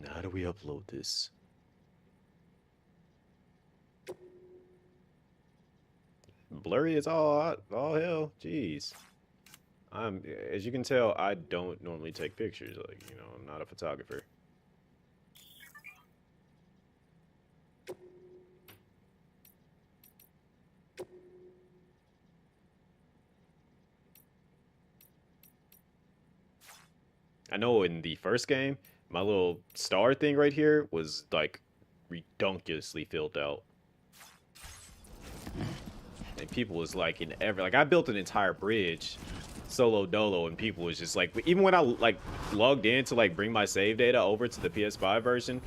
[SPEAKER 2] Now, how do we upload this? Blurry as all hell. Jeez. As you can tell, I don't normally take pictures. Like, you know, I'm not a photographer. I know in the first game, my little star thing right here was like redonkulously filled out. And people was like in every, like I built an entire bridge solo dolo, and people was just like, even when I like logged in to like bring my save data over to the PS5 version,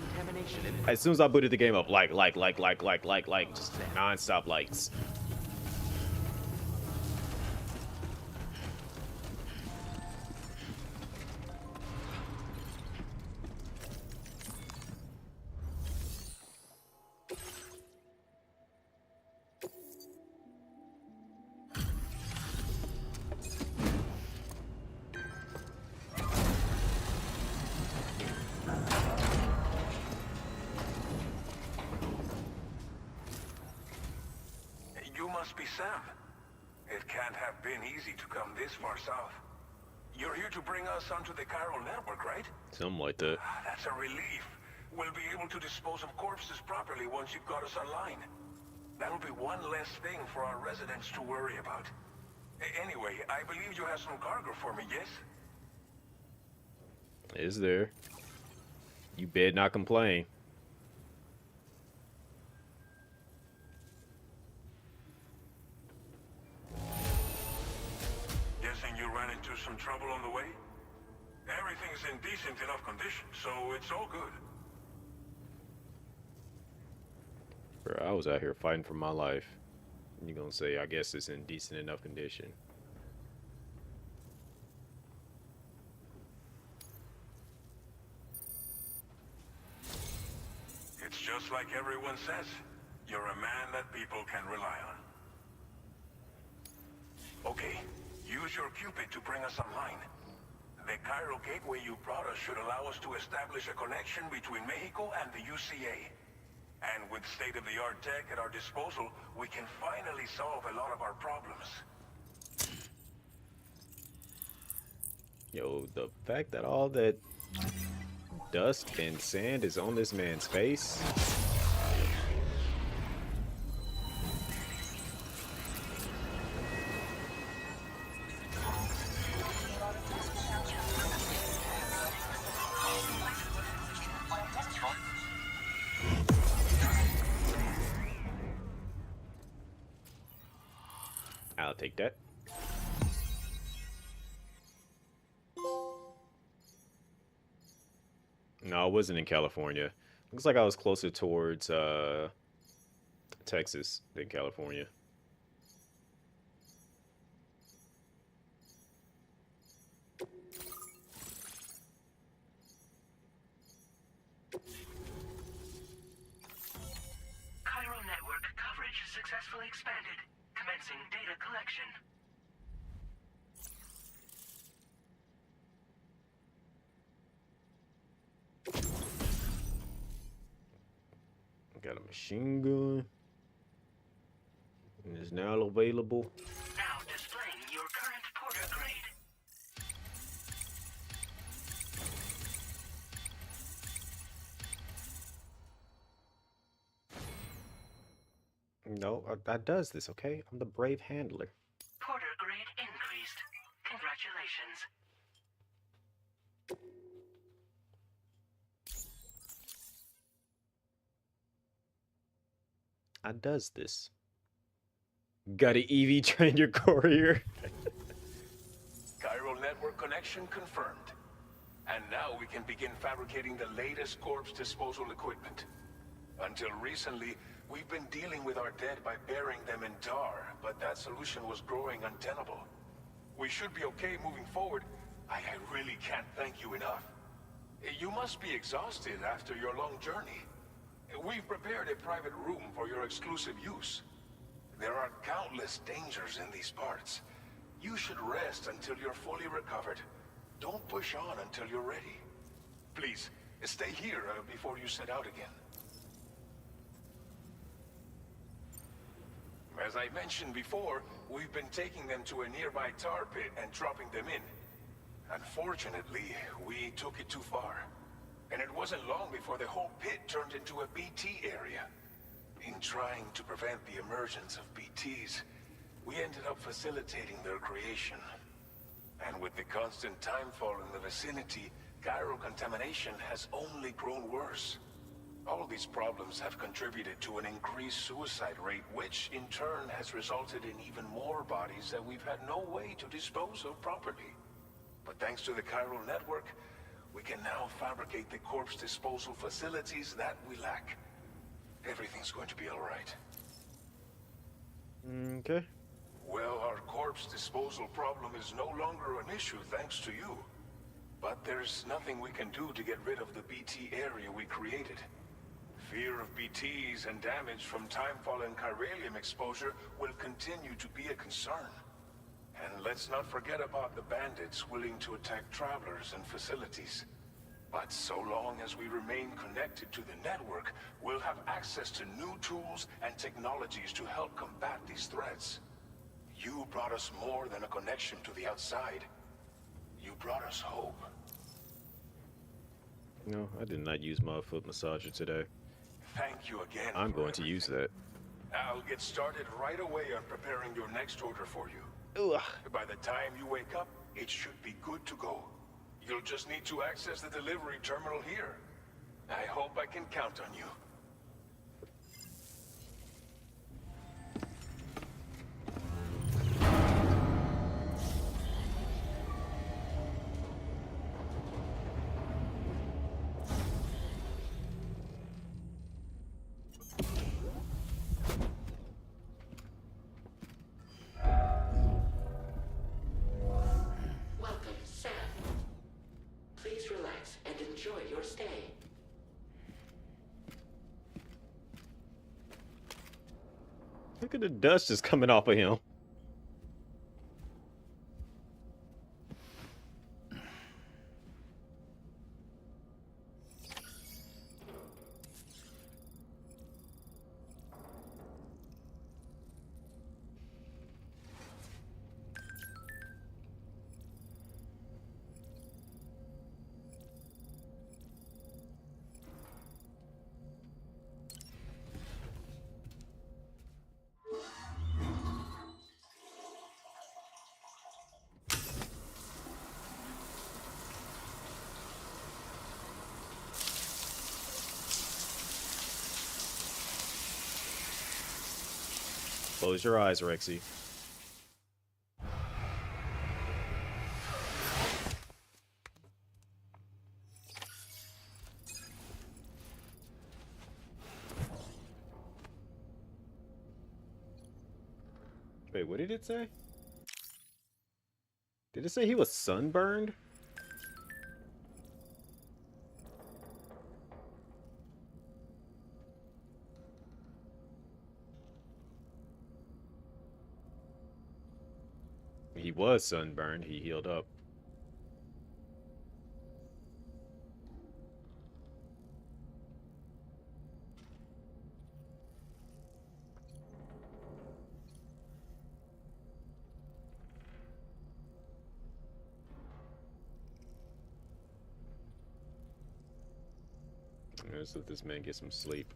[SPEAKER 2] as soon as I booted the game up, like just non-stop lights.
[SPEAKER 9] You must be Sam. It can't have been easy to come this far south. You're here to bring us onto the chiral network, right?
[SPEAKER 2] Something like that.
[SPEAKER 9] That's a relief. We'll be able to dispose of corpses properly once you've got us online. That'll be one less thing for our residents to worry about. Anyway, I believe you have some cargo for me, yes?
[SPEAKER 2] Is there? You better not complain.
[SPEAKER 9] Guessing you ran into some trouble on the way? Everything's in decent enough condition, so it's all good.
[SPEAKER 2] Bro, I was out here fighting for my life. And you're gonna say, I guess it's in decent enough condition.
[SPEAKER 9] It's just like everyone says. You're a man that people can rely on. Okay, use your Cupid to bring us online. The chiral gateway you brought us should allow us to establish a connection between Mexico and the UCA. And with state-of-the-art tech at our disposal, we can finally solve a lot of our problems.
[SPEAKER 2] Yo, the fact that all that dust and sand is on this man's face. I'll take that. No, I wasn't in California. Looks like I was closer towards Texas than California.
[SPEAKER 7] Chiral network coverage successfully expanded. Commencing data collection.
[SPEAKER 2] Got a machine gun. And it's now available.
[SPEAKER 7] Now displaying your current porter grade.
[SPEAKER 2] No, that does this, okay? I'm the brave handler.
[SPEAKER 7] Porter grade increased. Congratulations.
[SPEAKER 2] I does this. Got an EV train your courier.
[SPEAKER 9] Chiral network connection confirmed. And now we can begin fabricating the latest corpse disposal equipment. Until recently, we've been dealing with our dead by burying them in tar, but that solution was growing untenable. We should be okay moving forward. I really can't thank you enough. You must be exhausted after your long journey. We've prepared a private room for your exclusive use. There are countless dangers in these parts. You should rest until you're fully recovered. Don't push on until you're ready. Please, stay here before you set out again. As I mentioned before, we've been taking them to a nearby tar pit and dropping them in. Unfortunately, we took it too far. And it wasn't long before the whole pit turned into a BT area. In trying to prevent the emergence of BTs, we ended up facilitating their creation. And with the constant timefall in the vicinity, chiral contamination has only grown worse. All these problems have contributed to an increased suicide rate, which in turn has resulted in even more bodies that we've had no way to dispose of properly. But thanks to the chiral network, we can now fabricate the corpse disposal facilities that we lack. Everything's going to be all right.
[SPEAKER 2] Okay.
[SPEAKER 9] Well, our corpse disposal problem is no longer an issue thanks to you. But there's nothing we can do to get rid of the BT area we created. Fear of BTs and damage from timefall and chiralium exposure will continue to be a concern. And let's not forget about the bandits willing to attack travelers and facilities. But so long as we remain connected to the network, we'll have access to new tools and technologies to help combat these threats. You brought us more than a connection to the outside. You brought us hope.
[SPEAKER 2] No, I did not use my foot massager today.
[SPEAKER 9] Thank you again.
[SPEAKER 2] I'm
[SPEAKER 9] for
[SPEAKER 2] going to use that.
[SPEAKER 9] I'll get started right away on preparing your next order for you.
[SPEAKER 2] Ugh.
[SPEAKER 9] By the time you wake up, it should be good to go. You'll just need to access the delivery terminal here. I hope I can count on you.
[SPEAKER 7] Welcome, Sam. Please relax and enjoy your stay.
[SPEAKER 2] Look at the dust just coming off of him. Close your eyes, Rexy. Wait, what did it say? Did it say he was sunburned? He was sunburned. He healed up. Let's let this man get some sleep.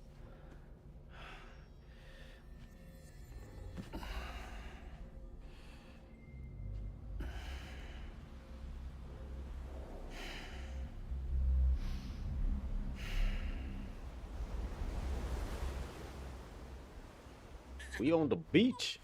[SPEAKER 2] We on the beach.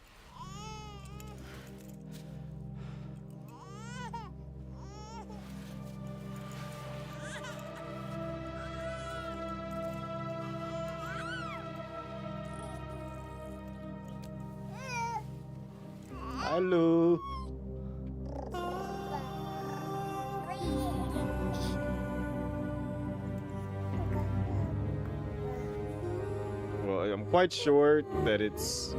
[SPEAKER 2] Hello. Well, I'm quite sure that it's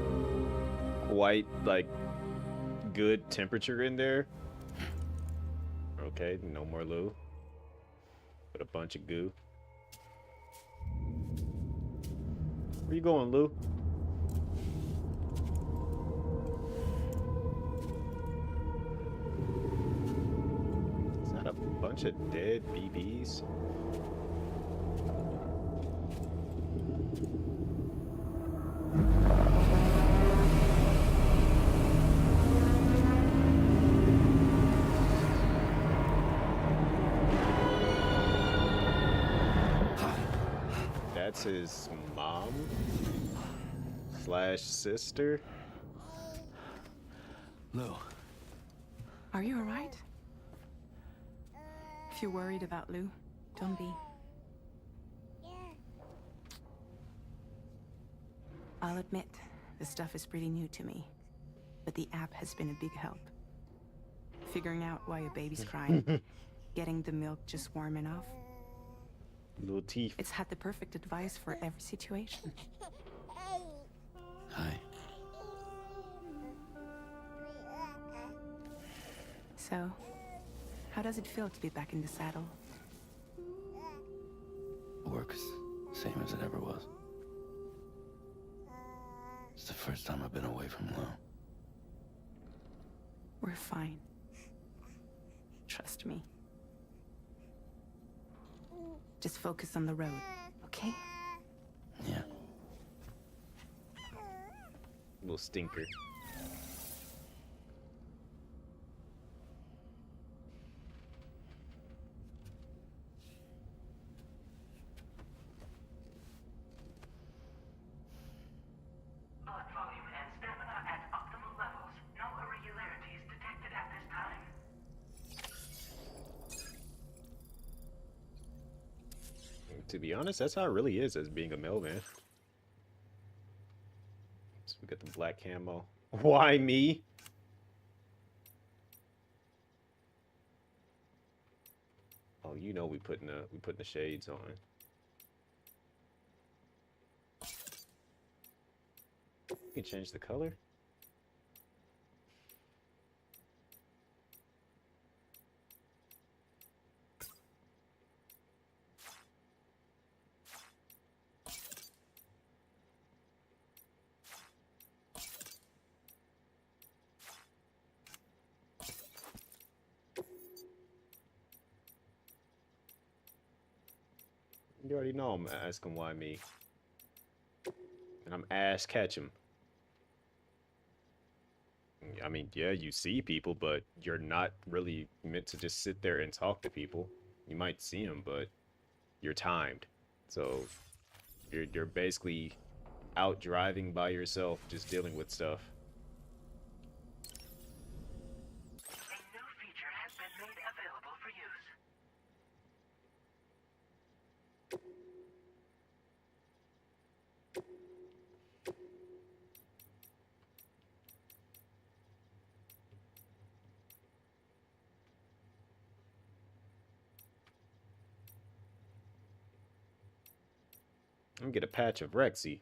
[SPEAKER 2] quite, like, good temperature in there. Okay, no more Lou. But a bunch of goo. Where you going, Lou? Is that a bunch of dead BBs? That's his mom slash sister.
[SPEAKER 5] Lou.
[SPEAKER 3] Are you alright? If you're worried about Lou, don't be. I'll admit, the stuff is pretty new to me, but the app has been a big help. Figuring out why a baby's crying, getting the milk just warm enough.
[SPEAKER 2] Little teeth.
[SPEAKER 3] It's had the perfect advice for every situation.
[SPEAKER 5] Hi.
[SPEAKER 3] So, how does it feel to be back in the saddle?
[SPEAKER 5] Work's same as it ever was. It's the first time I've been away from Lou.
[SPEAKER 3] We're fine. Trust me. Just focus on the road, okay?
[SPEAKER 5] Yeah.
[SPEAKER 2] Little stinker.
[SPEAKER 7] Blood volume and stamina at optimal levels. No irregularities detected at this time.
[SPEAKER 2] To be honest, that's how it really is as being a mailman. So we got the black camo. Why me? Oh, you know we putting the shades on. You can change the color. You already know I'm asking why me. And I'm ass catch him. I mean, yeah, you see people, but you're not really meant to just sit there and talk to people. You might see them, but you're timed. So you're basically out driving by yourself, just dealing with stuff.
[SPEAKER 7] A new feature has been made available for use.
[SPEAKER 2] I'm gonna get a patch of Rexy.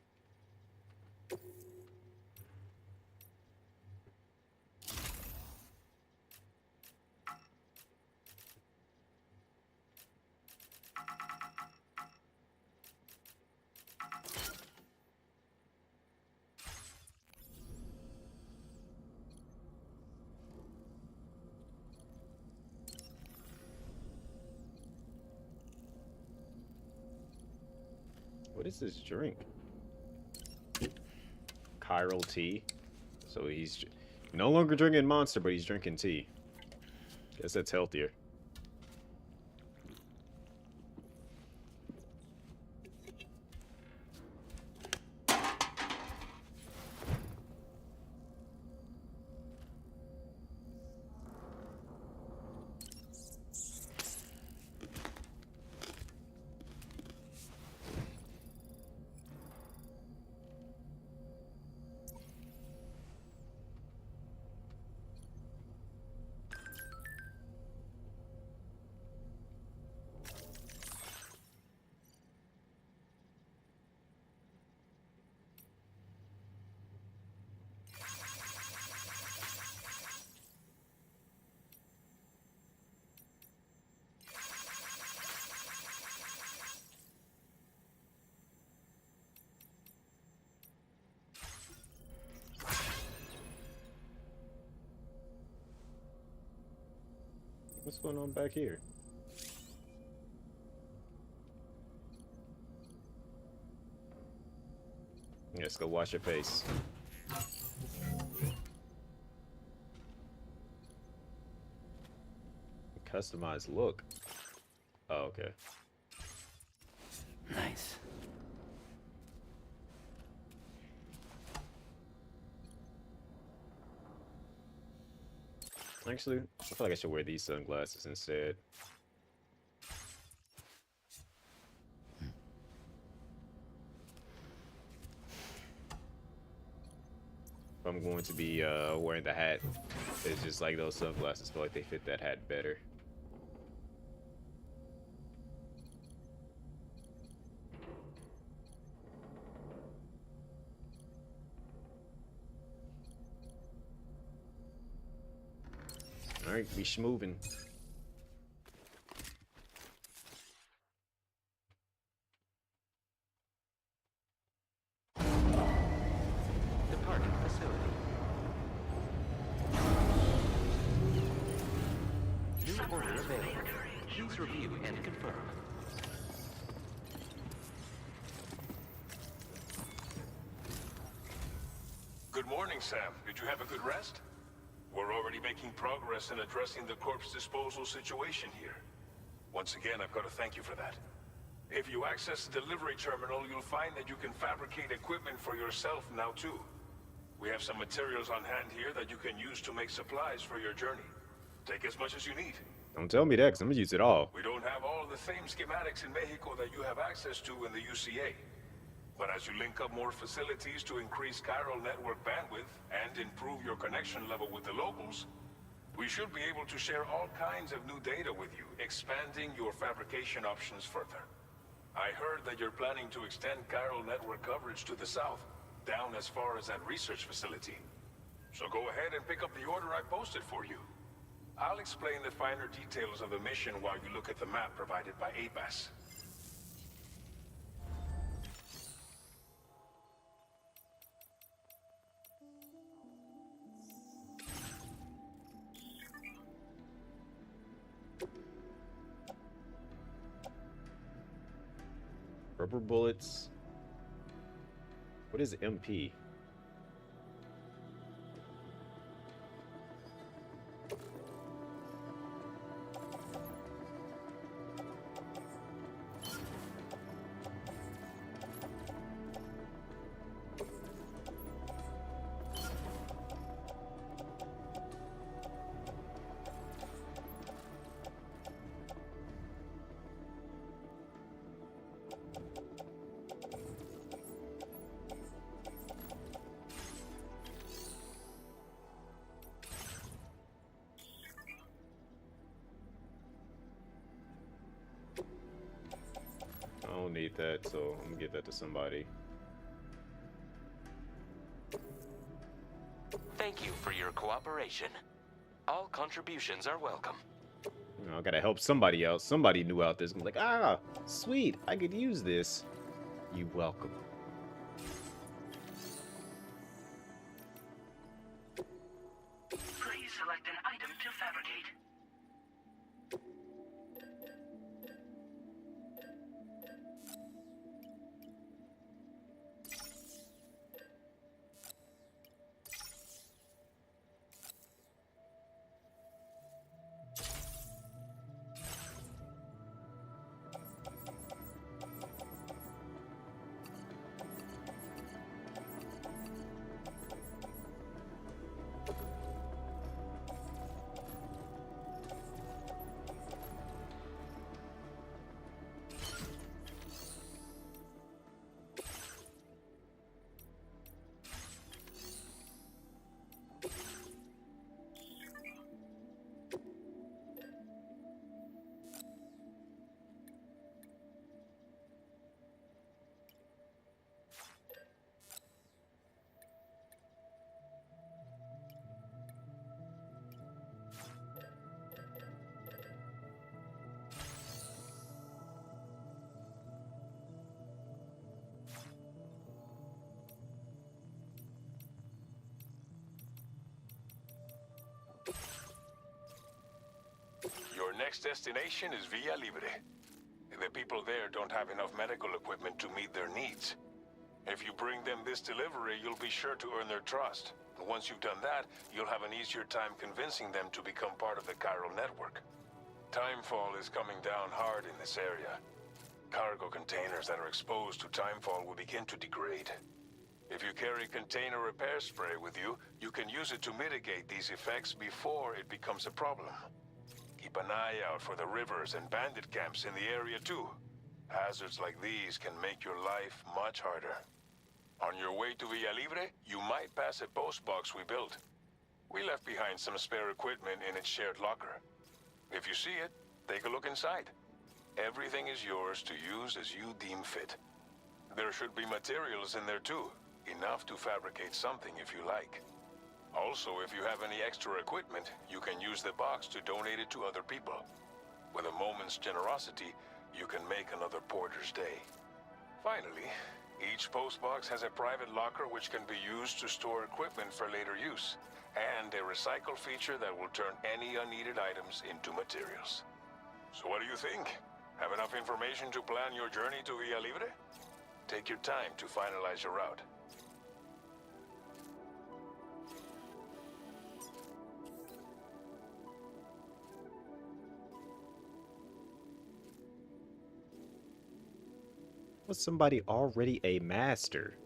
[SPEAKER 2] What is this drink? Chiral tea. So he's no longer drinking Monster, but he's drinking tea. Guess that's healthier. What's going on back here? Let's go wash your face. Customized look. Oh, okay.
[SPEAKER 5] Nice.
[SPEAKER 2] Actually, I feel like I should wear these sunglasses instead. If I'm going to be wearing the hat, it's just like those sunglasses feel like they fit that hat better. All right, be schmoving.
[SPEAKER 8] Departing facility. New order available. Please review and confirm.
[SPEAKER 9] Good morning, Sam. Did you have a good rest? We're already making progress in addressing the corpse disposal situation here. Once again, I've got to thank you for that. If you access the delivery terminal, you'll find that you can fabricate equipment for yourself now too. We have some materials on hand here that you can use to make supplies for your journey. Take as much as you need.
[SPEAKER 2] Don't tell me that, because I'm going to use it all.
[SPEAKER 9] We don't have all the same schematics in Mexico that you have access to in the UCA. But as you link up more facilities to increase chiral network bandwidth and improve your connection level with the locals, we should be able to share all kinds of new data with you, expanding your fabrication options further. I heard that you're planning to extend chiral network coverage to the south, down as far as that research facility. So go ahead and pick up the order I posted for you. I'll explain the finer details of the mission while you look at the map provided by ABAS.
[SPEAKER 2] Rubber bullets. What is MP? I don't need that, so I'm gonna give that to somebody.
[SPEAKER 8] Thank you for your cooperation. All contributions are welcome.
[SPEAKER 2] You know, I gotta help somebody else. Somebody new out there's gonna be like, ah, sweet, I could use this. You welcome.
[SPEAKER 7] Please select an item to fabricate.
[SPEAKER 9] Your next destination is Villa Libre. The people there don't have enough medical equipment to meet their needs. If you bring them this delivery, you'll be sure to earn their trust. And once you've done that, you'll have an easier time convincing them to become part of the chiral network. Timefall is coming down hard in this area. Cargo containers that are exposed to timefall will begin to degrade. If you carry container repair spray with you, you can use it to mitigate these effects before it becomes a problem. Keep an eye out for the rivers and bandit camps in the area too. Hazards like these can make your life much harder. On your way to Villa Libre, you might pass a post box we built. We left behind some spare equipment in its shared locker. If you see it, take a look inside. Everything is yours to use as you deem fit. There should be materials in there too, enough to fabricate something if you like. Also, if you have any extra equipment, you can use the box to donate it to other people. With a moment's generosity, you can make another porter's day. Finally, each postbox has a private locker which can be used to store equipment for later use, and a recycle feature that will turn any unneeded items into materials. So what do you think? Have enough information to plan your journey to Villa Libre? Take your time to finalize your route.
[SPEAKER 2] Was somebody already a master?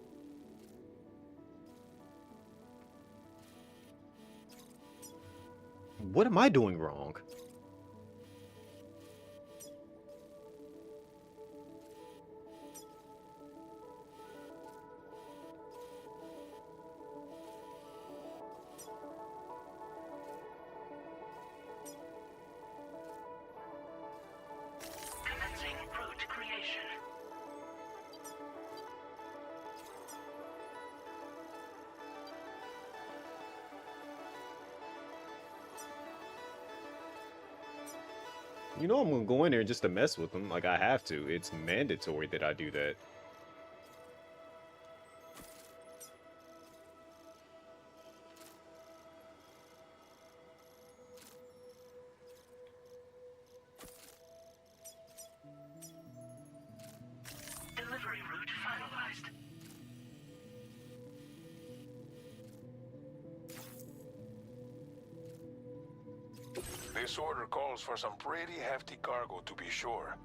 [SPEAKER 2] What am I doing wrong?
[SPEAKER 7] Commencing route creation.
[SPEAKER 2] You know I'm gonna go in there just to mess with them. Like, I have to. It's mandatory that I do that.
[SPEAKER 7] Delivery route finalized.
[SPEAKER 9] This order calls for some pretty hefty cargo to be sure.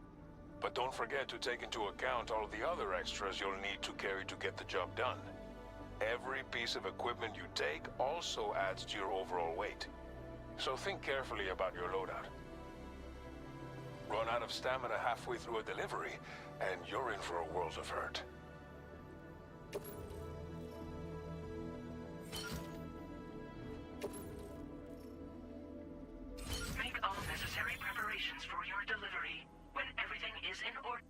[SPEAKER 9] But don't forget to take into account all the other extras you'll need to carry to get the job done. Every piece of equipment you take also adds to your overall weight. So think carefully about your loadout. Run out of stamina halfway through a delivery, and you're in for a world of hurt.
[SPEAKER 7] Make all necessary preparations for your delivery. When everything is in order.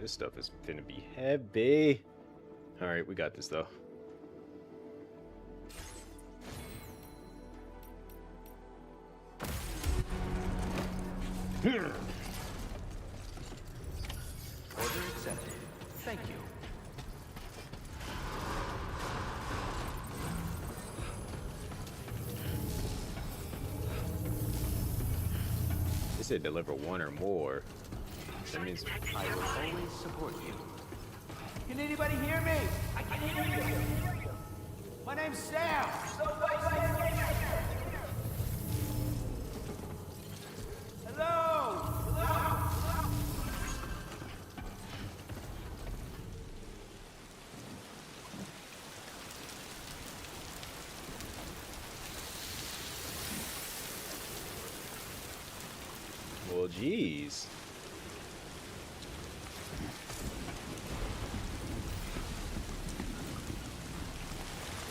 [SPEAKER 2] This stuff is gonna be heavy. Alright, we got this though.
[SPEAKER 8] Order accepted. Thank you.
[SPEAKER 2] They said deliver one or more. That means
[SPEAKER 8] I will always support you.
[SPEAKER 6] Can anybody hear me? I can hear you. My name's Sam. Hello. Hello.
[SPEAKER 2] well, geez.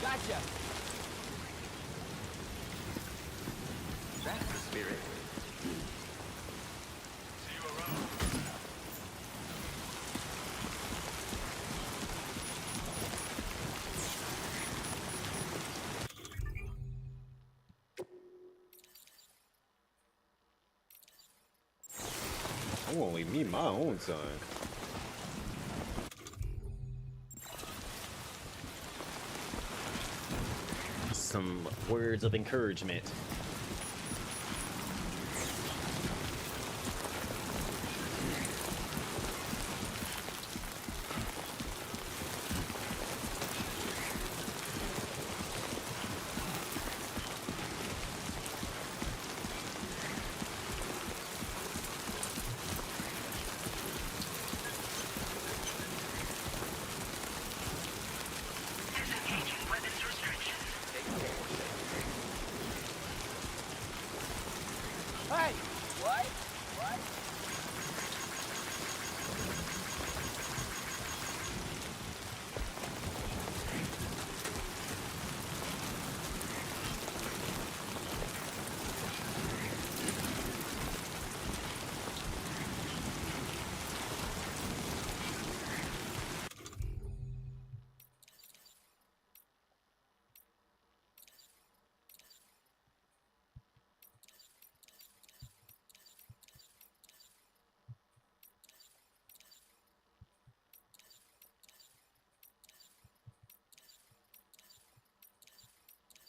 [SPEAKER 6] Gotcha.
[SPEAKER 8] That's the spirit.
[SPEAKER 9] See you around.
[SPEAKER 2] I won't leave me my own son. Some words of encouragement.
[SPEAKER 7] Disengaging weapons restriction.
[SPEAKER 6] Hey! What? What?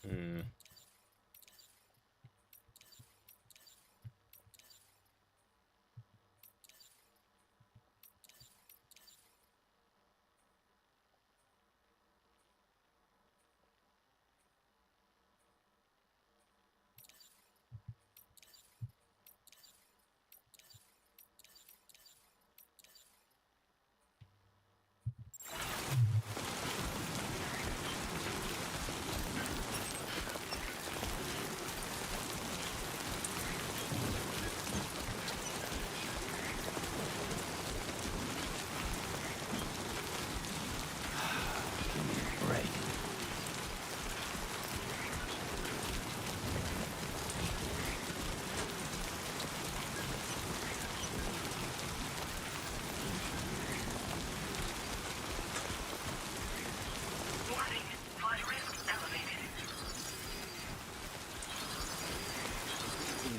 [SPEAKER 2] Hmm.
[SPEAKER 7] Warning. Flight risk elevated.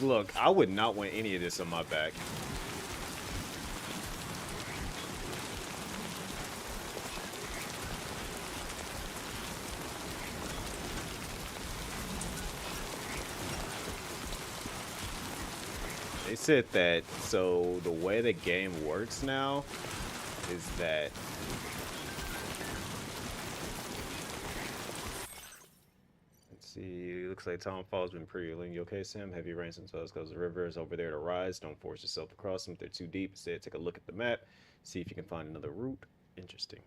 [SPEAKER 2] Look, I would not want any of this on my back. They said that, so the way the game works now is that let's see, looks like Tom Fall's been pretty lean. You okay, Sam? Heavy rains and swells because the river is over there to rise. Don't force yourself across them if they're too deep. Instead, take a look at the map, see if you can find another route. Interesting.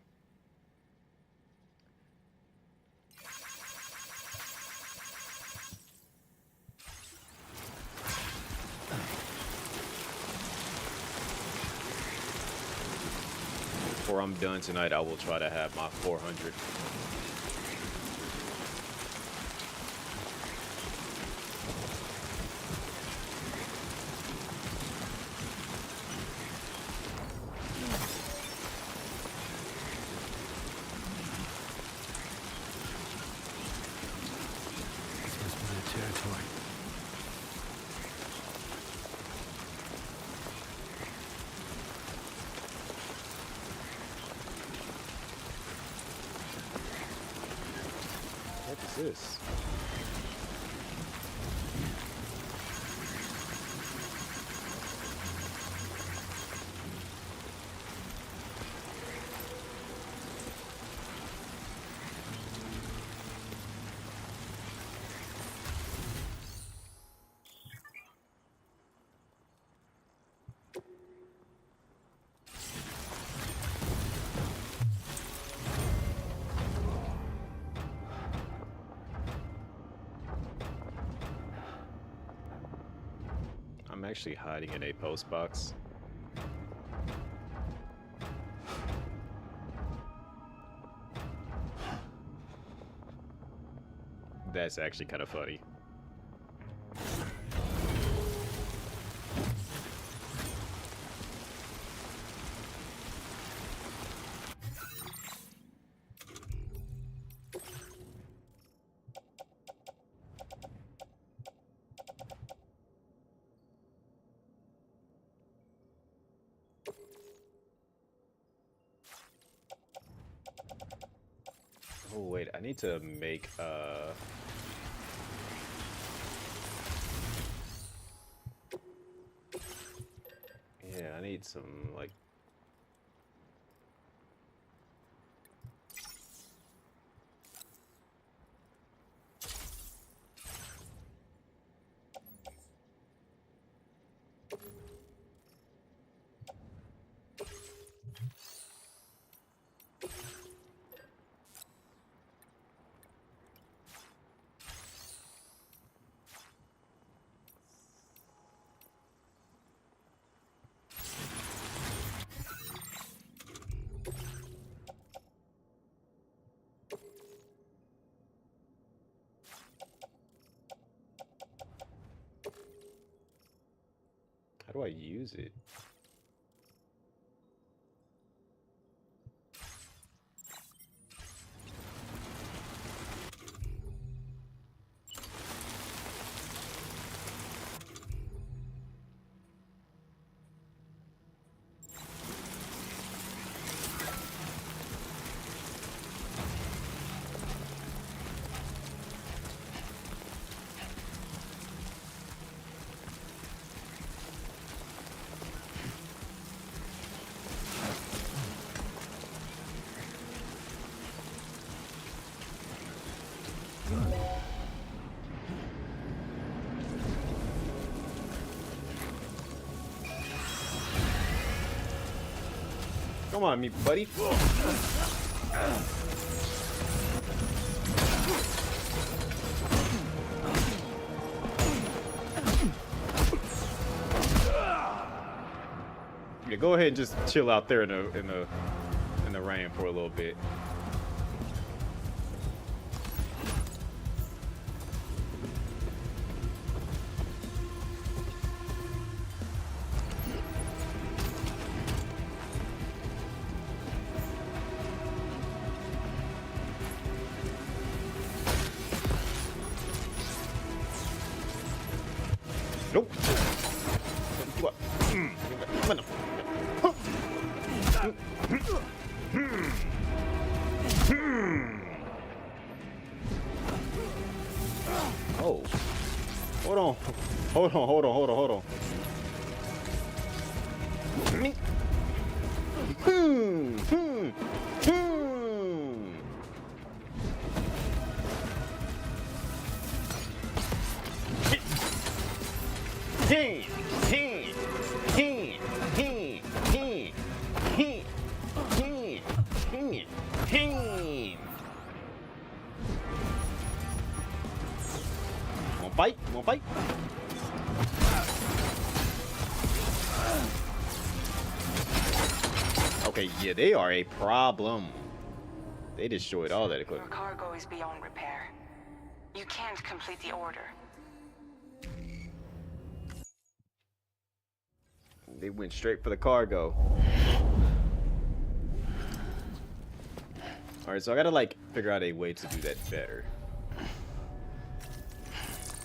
[SPEAKER 2] Before I'm done tonight, I will try to have my 400.
[SPEAKER 5] This must be their territory.
[SPEAKER 2] What is this? I'm actually hiding in a post box. That's actually kind of funny. Oh wait, I need to make yeah, I need some like how do I use it? Come on, me buddy. Yeah, go ahead and just chill out there in the rain for a little bit. Nope. What? Oh. Hold on. Hold on. Won't bite. Okay, yeah, they are a problem. They destroyed all that
[SPEAKER 3] Your
[SPEAKER 7] equipment.
[SPEAKER 3] cargo is beyond repair. You can't complete the order.
[SPEAKER 2] They went straight for the cargo. Alright, so I gotta like figure out a way to do that better.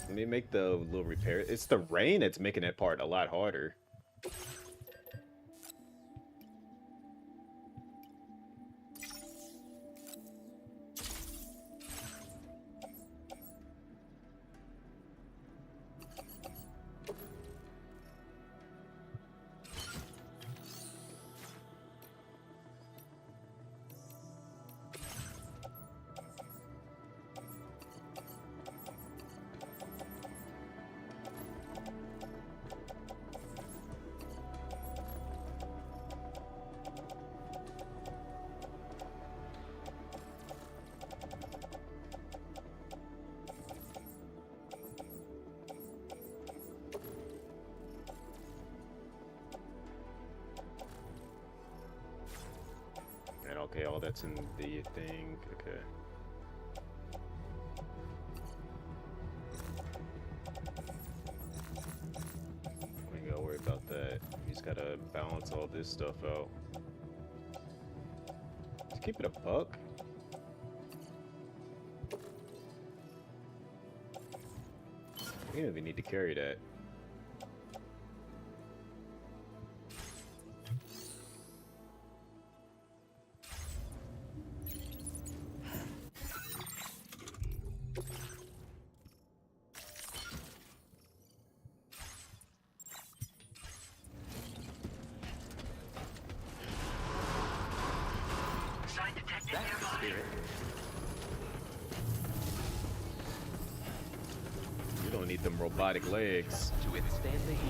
[SPEAKER 2] Let me make the little repair. It's the rain that's making that part a lot harder. And okay, all that's in the thing. Okay. We ain't gotta worry about that. We just gotta balance all this stuff out. Just keep it a buck. We don't even need to carry that. You don't need them robotic legs
[SPEAKER 8] to withstand the heat.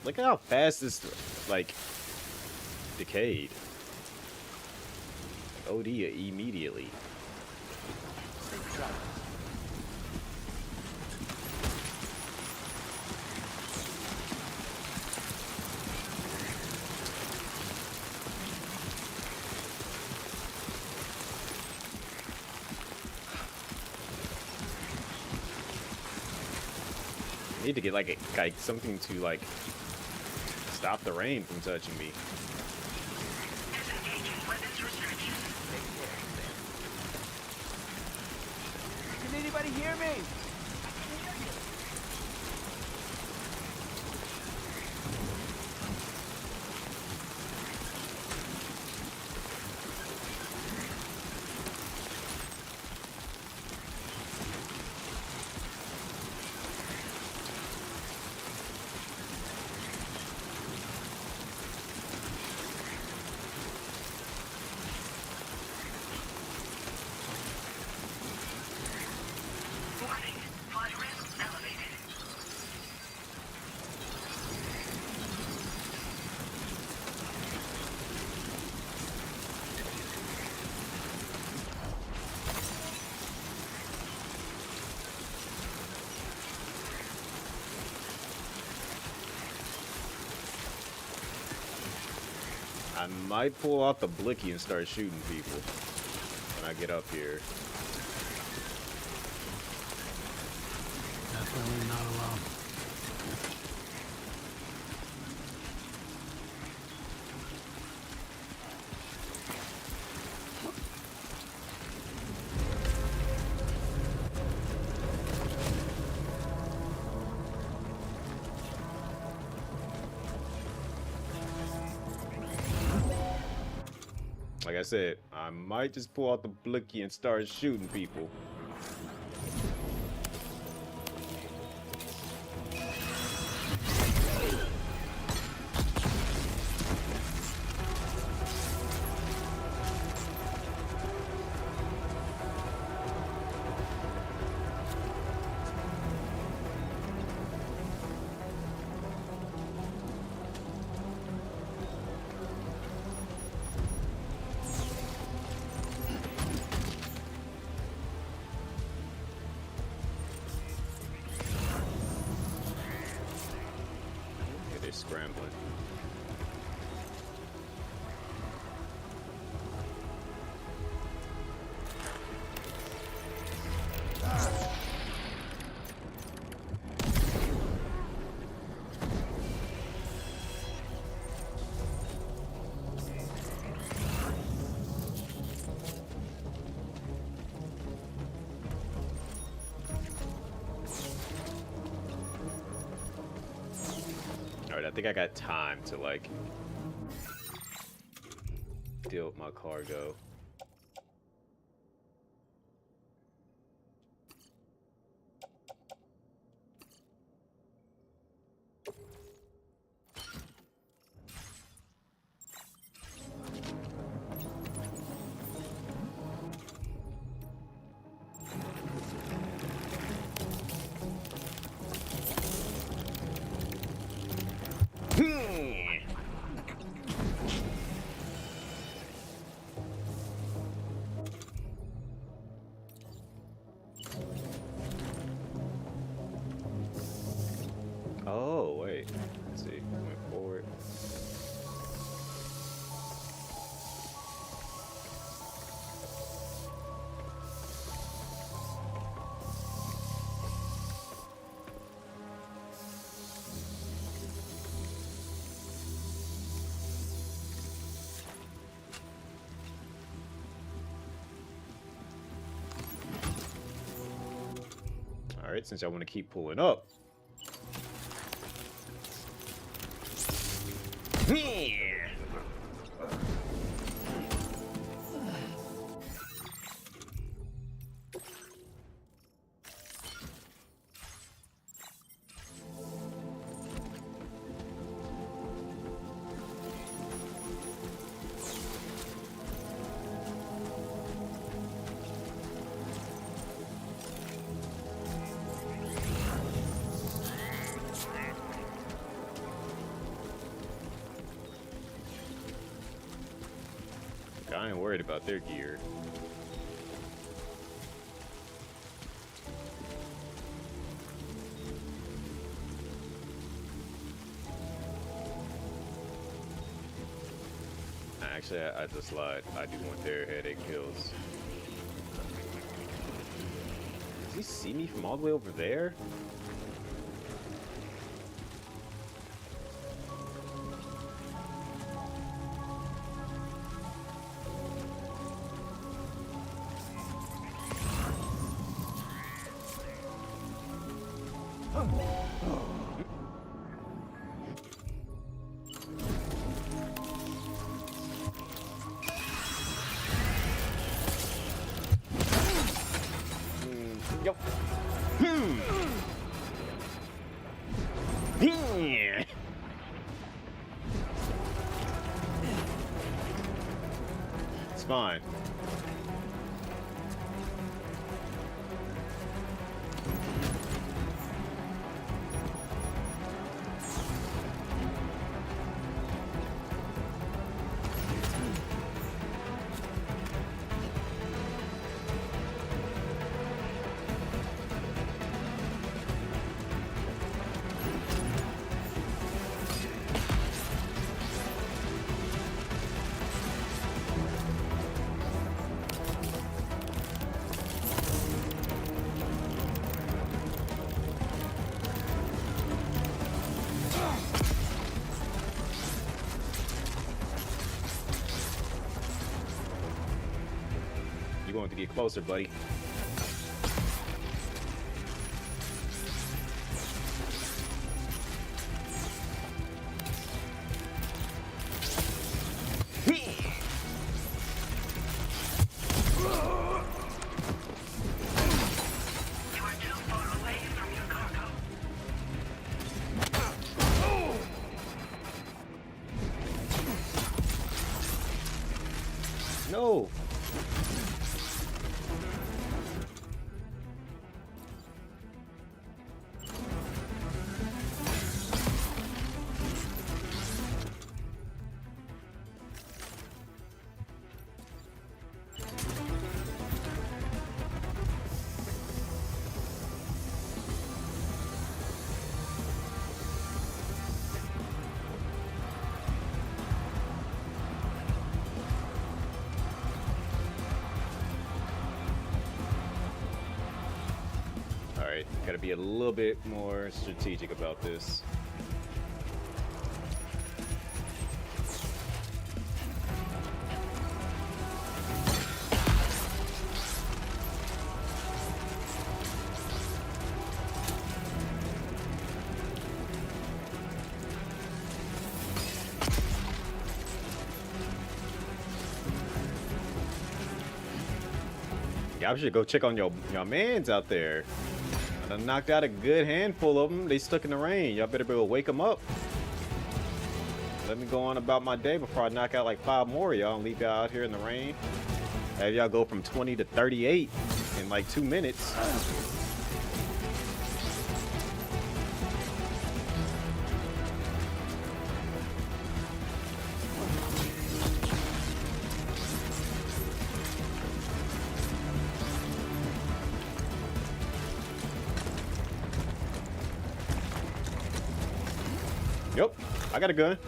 [SPEAKER 2] Look at how fast this, like, decayed. OD immediately. Need to get like something to like stop the rain from touching me.
[SPEAKER 6] Can anybody hear me?
[SPEAKER 2] I might pull out the blicky and start shooting people when I get up here.
[SPEAKER 5] Definitely not alone.
[SPEAKER 2] Like I said, I might just pull out the blicky and start shooting people. Scrambling. Alright, I think I got time to like deal with my cargo. Oh, wait. Let's see. Going forward. All right, since I want to keep pulling up. I ain't worried about their gear. Actually, I just lied. I do want their headache pills. Does he see me from all the way over there? Yep. It's fine. You're going to get closer, buddy. No. Alright, gotta be a little bit more strategic about this. Y'all should go check on your mans out there. I done knocked out a good handful of them. They stuck in the rain. Y'all better be able to wake them up. Let me go on about my day before I knock out like 5 more of y'all and leave y'all out here in the rain. Have y'all go from 20 to 38 in like 2 minutes. Yep, I got a gun.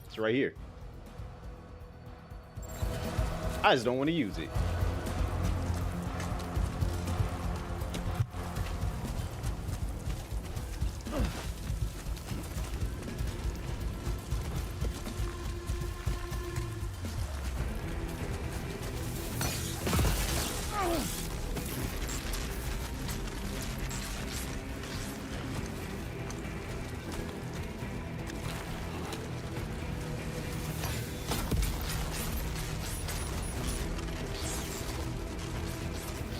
[SPEAKER 2] It's right here. I just don't want to use it.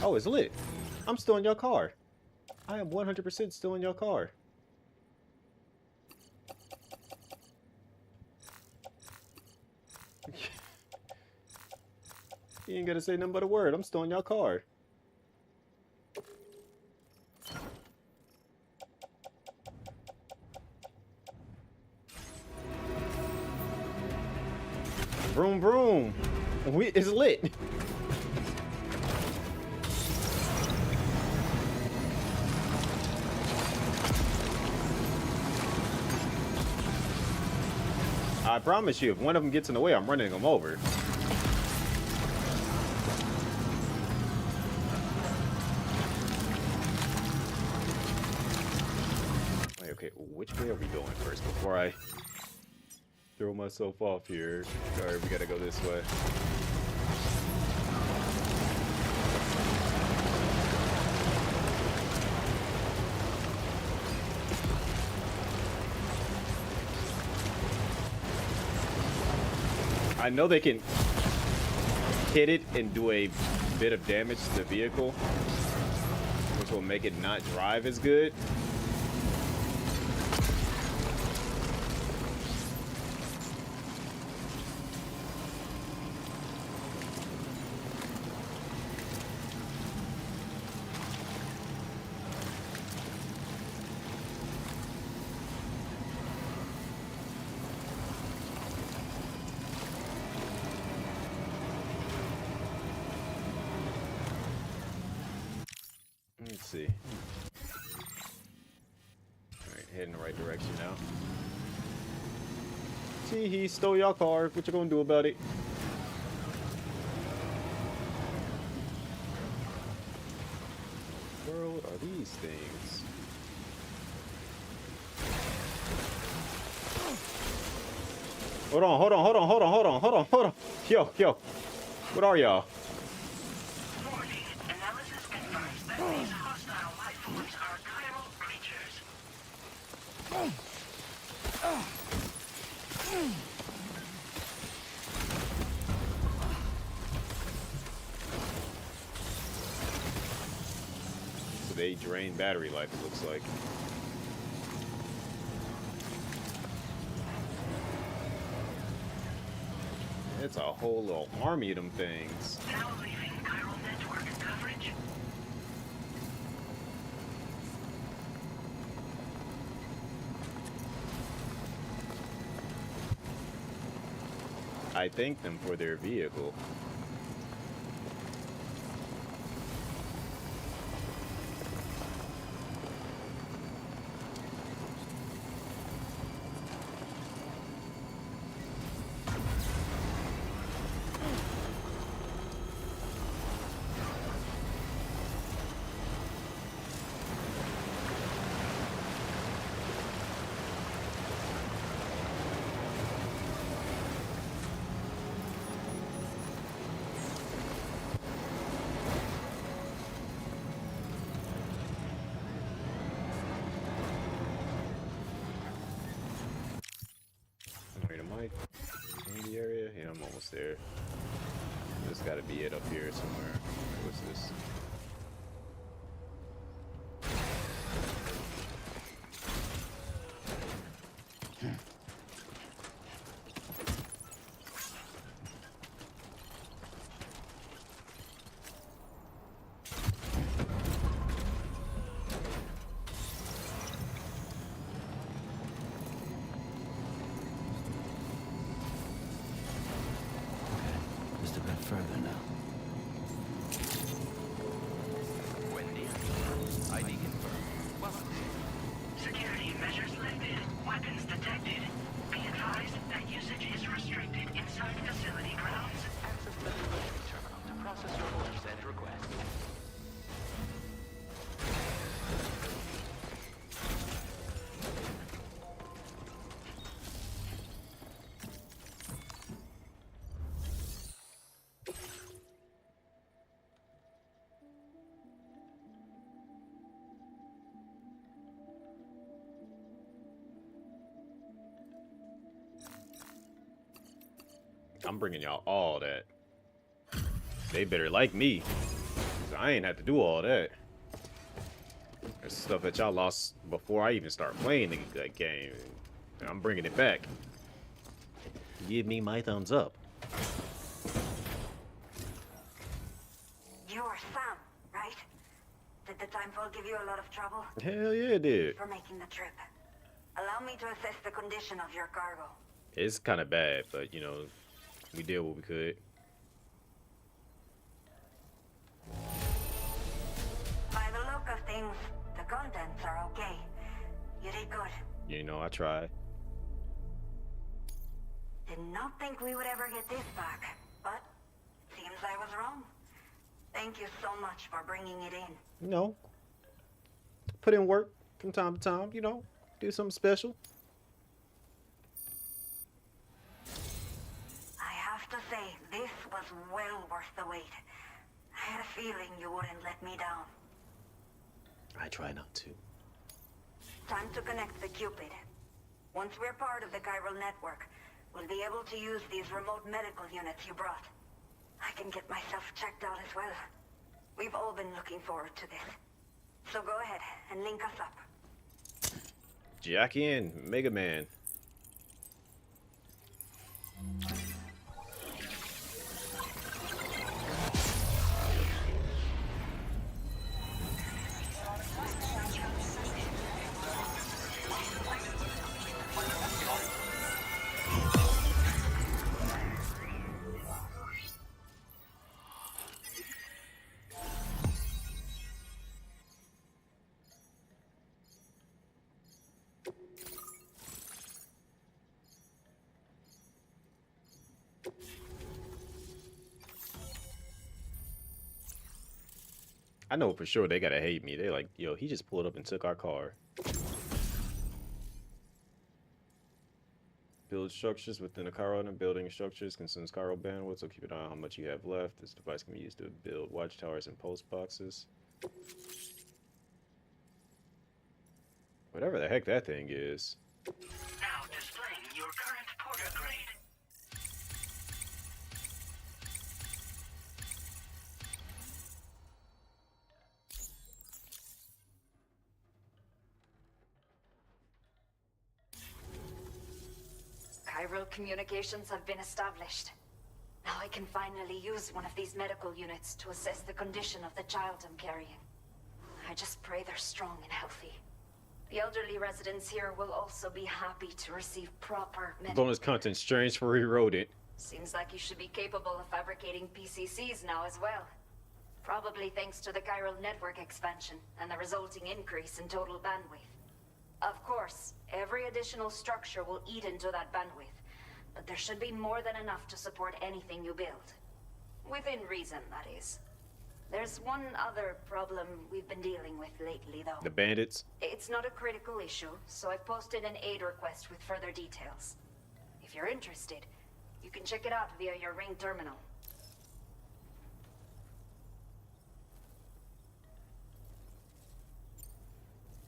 [SPEAKER 2] Oh, it's lit. I'm still in your car. I am 100% still in your car. You ain't gotta say nothing but a word. I'm still in your car. Vroom vroom. It's lit. I promise you, if one of them gets in the way, I'm running them over. Wait, okay, which way are we going first before I throw myself off here? Alright, we gotta go this way. I know they can hit it and do a bit of damage to the vehicle, which will make it not drive as good. Let's see. Alright, heading the right direction now. See, he stole your car. What you gonna do about it? What world are these things? Hold on. Yo. What are y'all?
[SPEAKER 7] These hostile life forms are chiral creatures.
[SPEAKER 2] So they drain battery life, it looks like. It's a whole little army of them things.
[SPEAKER 7] Now leaving chiral network coverage.
[SPEAKER 2] I thank them for their vehicle. Wait, am I in the area? Yeah, I'm almost there. There's gotta be it up here somewhere. What's this?
[SPEAKER 5] Just a bit further now.
[SPEAKER 8] Wendy, ID confirmed. Welcome.
[SPEAKER 7] Security measures lifted. Weapons detected. Be advised that usage is restricted inside facility grounds.
[SPEAKER 8] Access the delivery terminal to process your orders and requests.
[SPEAKER 2] I'm bringing y'all all that. They better like me, 'cause I ain't have to do all that. There's stuff that y'all lost before I even start playing the game. I'm bringing it back. Give me my thumbs up.
[SPEAKER 10] You are Sam, right? Did the timefall give you a lot of trouble?
[SPEAKER 2] Hell yeah, it did.
[SPEAKER 10] For making the trip. Allow me to assess the condition of your cargo.
[SPEAKER 2] It's kind of bad, but you know, We did what we could.
[SPEAKER 10] By the look of things, the contents are okay. You did good.
[SPEAKER 2] You know, I tried.
[SPEAKER 10] Did not think we would ever get this back, but seems I was wrong. Thank you so much for bringing it in.
[SPEAKER 2] You know, put in work from time to time, you know, do something special.
[SPEAKER 10] I have to say, this was well worth the wait. I had a feeling you wouldn't let me down.
[SPEAKER 2] I try not to.
[SPEAKER 10] Time to connect the Cupid. Once we're part of the chiral network, we'll be able to use these remote medical units you brought. I can get myself checked out as well. We've all been looking forward to this. So go ahead and link us up.
[SPEAKER 2] Jackie and Mega Man. I know for sure they gotta hate me. They're like, yo, he just pulled up and took our car. Build structures within a car and building structures consumes chiral bandwidth, so keep an eye on how much you have left. This device can be used to build watchtowers and post boxes. Whatever the heck that thing is.
[SPEAKER 7] Now displaying your current porter grade.
[SPEAKER 10] Chiral communications have been established. Now I can finally use one of these medical units to assess the condition of the child I'm carrying. I just pray they're strong and healthy. The elderly residents here will also be happy to receive proper medical
[SPEAKER 2] Bonus content strange for rerodent.
[SPEAKER 10] Seems like you should be capable of fabricating PCCs now as well. Probably thanks to the chiral network expansion and the resulting increase in total bandwidth. Of course, every additional structure will eat into that bandwidth, but there should be more than enough to support anything you build. Within reason, that is. There's one other problem we've been dealing with lately, though.
[SPEAKER 2] The bandits?
[SPEAKER 10] It's not a critical issue, so I've posted an aid request with further details. If you're interested, you can check it out via your ring terminal.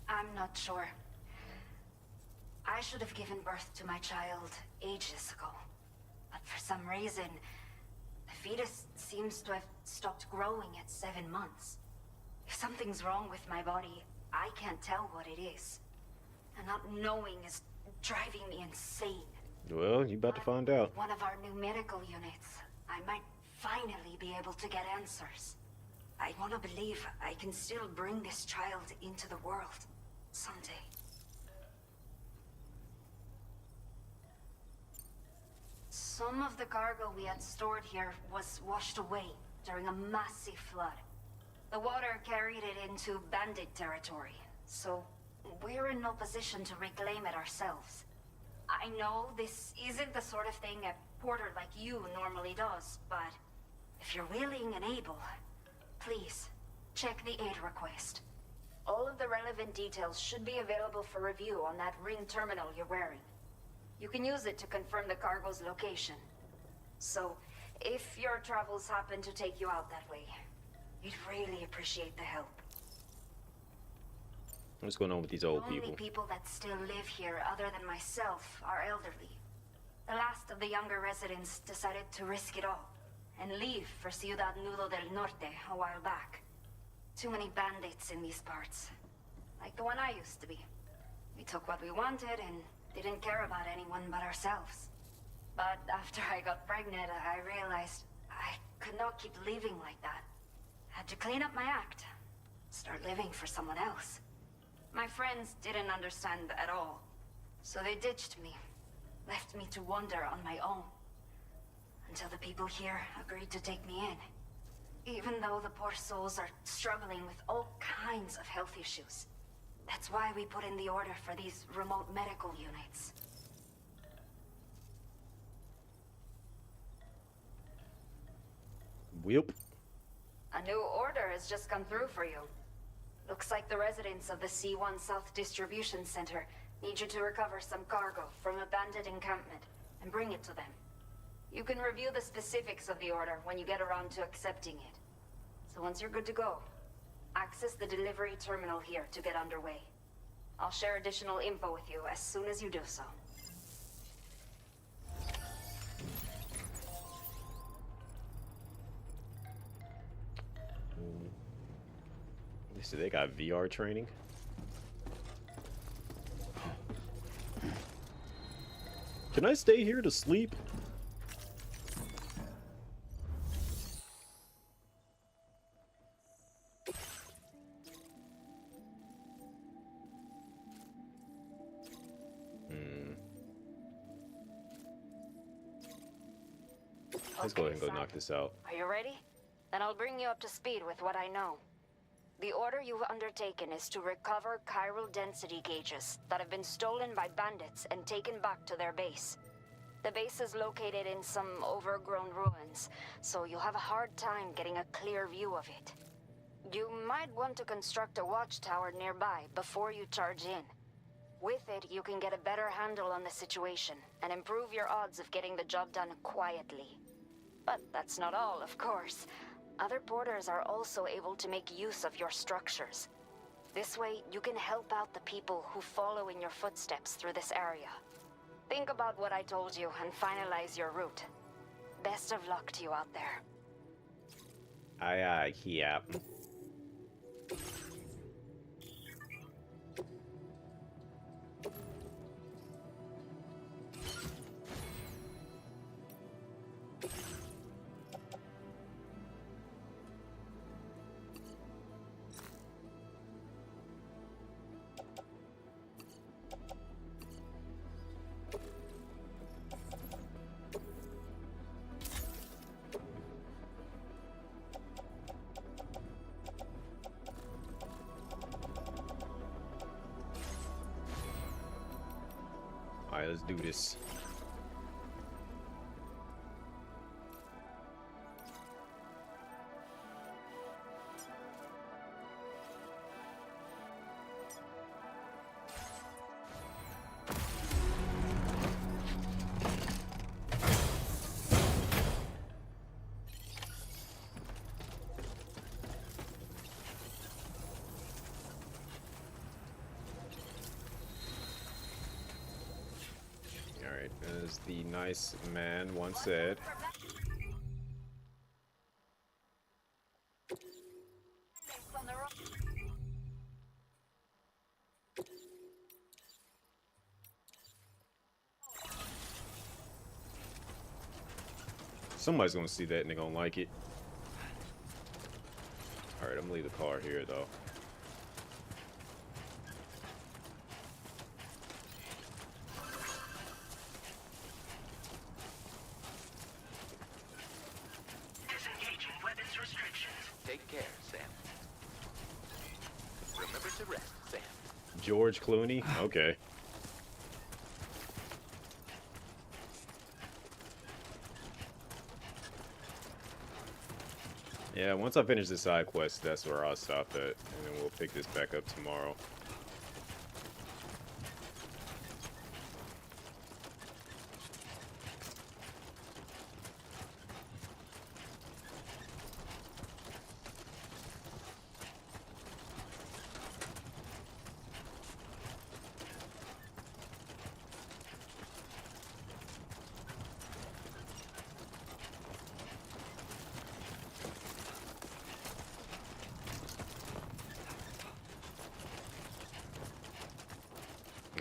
[SPEAKER 10] I'm not sure. I should have given birth to my child ages ago. But for some reason, the fetus seems to have stopped growing at 7 months. If something's wrong with my body, I can't tell what it is. And not knowing is driving me insane.
[SPEAKER 2] Well, you about to find out.
[SPEAKER 10] One of our new medical units, I might finally be able to get answers. I want to believe I can still bring this child into the world someday. Some of the cargo we had stored here was washed away during a massive flood. The water carried it into bandit territory, so we're in no position to reclaim it ourselves. I know this isn't the sort of thing a porter like you normally does, but if you're willing and able, please check the aid request. All of the relevant details should be available for review on that ring terminal you're wearing. You can use it to confirm the cargo's location. So, if your travels happen to take you out that way, we'd really appreciate the help.
[SPEAKER 2] What's going on with these old
[SPEAKER 10] The only
[SPEAKER 2] people?
[SPEAKER 10] people that still live here, other than myself, are elderly. The last of the younger residents decided to risk it all and leave for Ciudad Nudo del Norte a while back. Too many bandits in these parts, like the one I used to be. We took what we wanted and didn't care about anyone but ourselves. But after I got pregnant, I realized I could not keep living like that. Had to clean up my act, start living for someone else. My friends didn't understand at all, so they ditched me, left me to wander on my own. until the people here agreed to take me in. Even though the poor souls are struggling with all kinds of health issues. That's why we put in the order for these remote medical units.
[SPEAKER 2] Whip.
[SPEAKER 10] A new order has just come through for you. Looks like the residents of the C1 South Distribution Center need you to recover some cargo from a bandit encampment and bring it to them. You can review the specifics of the order when you get around to accepting it. So once you're good to go, access the delivery terminal here to get underway. I'll share additional info with you as soon as you do so.
[SPEAKER 2] So they got VR training. Can I stay here to sleep? Let's go ahead and go knock this out.
[SPEAKER 10] Are you ready? Then I'll bring you up to speed with what I know. The order you've undertaken is to recover chiral density gauges that have been stolen by bandits and taken back to their base. The base is located in some overgrown ruins, so you'll have a hard time getting a clear view of it. You might want to construct a watchtower nearby before you charge in. With it, you can get a better handle on the situation and improve your odds of getting the job done quietly. But that's not all, of course. Other porters are also able to make use of your structures. This way, you can help out the people who follow in your footsteps through this area. Think about what I told you and finalize your route. Best of luck to you out there.
[SPEAKER 2] Aye, yeah. Alright, let's do this. Alright, as the nice man once said. Somebody's gonna see that and they're gonna like it. Alright, I'm gonna leave the car here though.
[SPEAKER 7] Disengaging weapons restrictions.
[SPEAKER 8] Take care, Sam. Remember to rest, Sam.
[SPEAKER 2] George Clooney? Okay. Yeah, once I finish the side quest, that's where I'll stop at, and then we'll pick this back up tomorrow.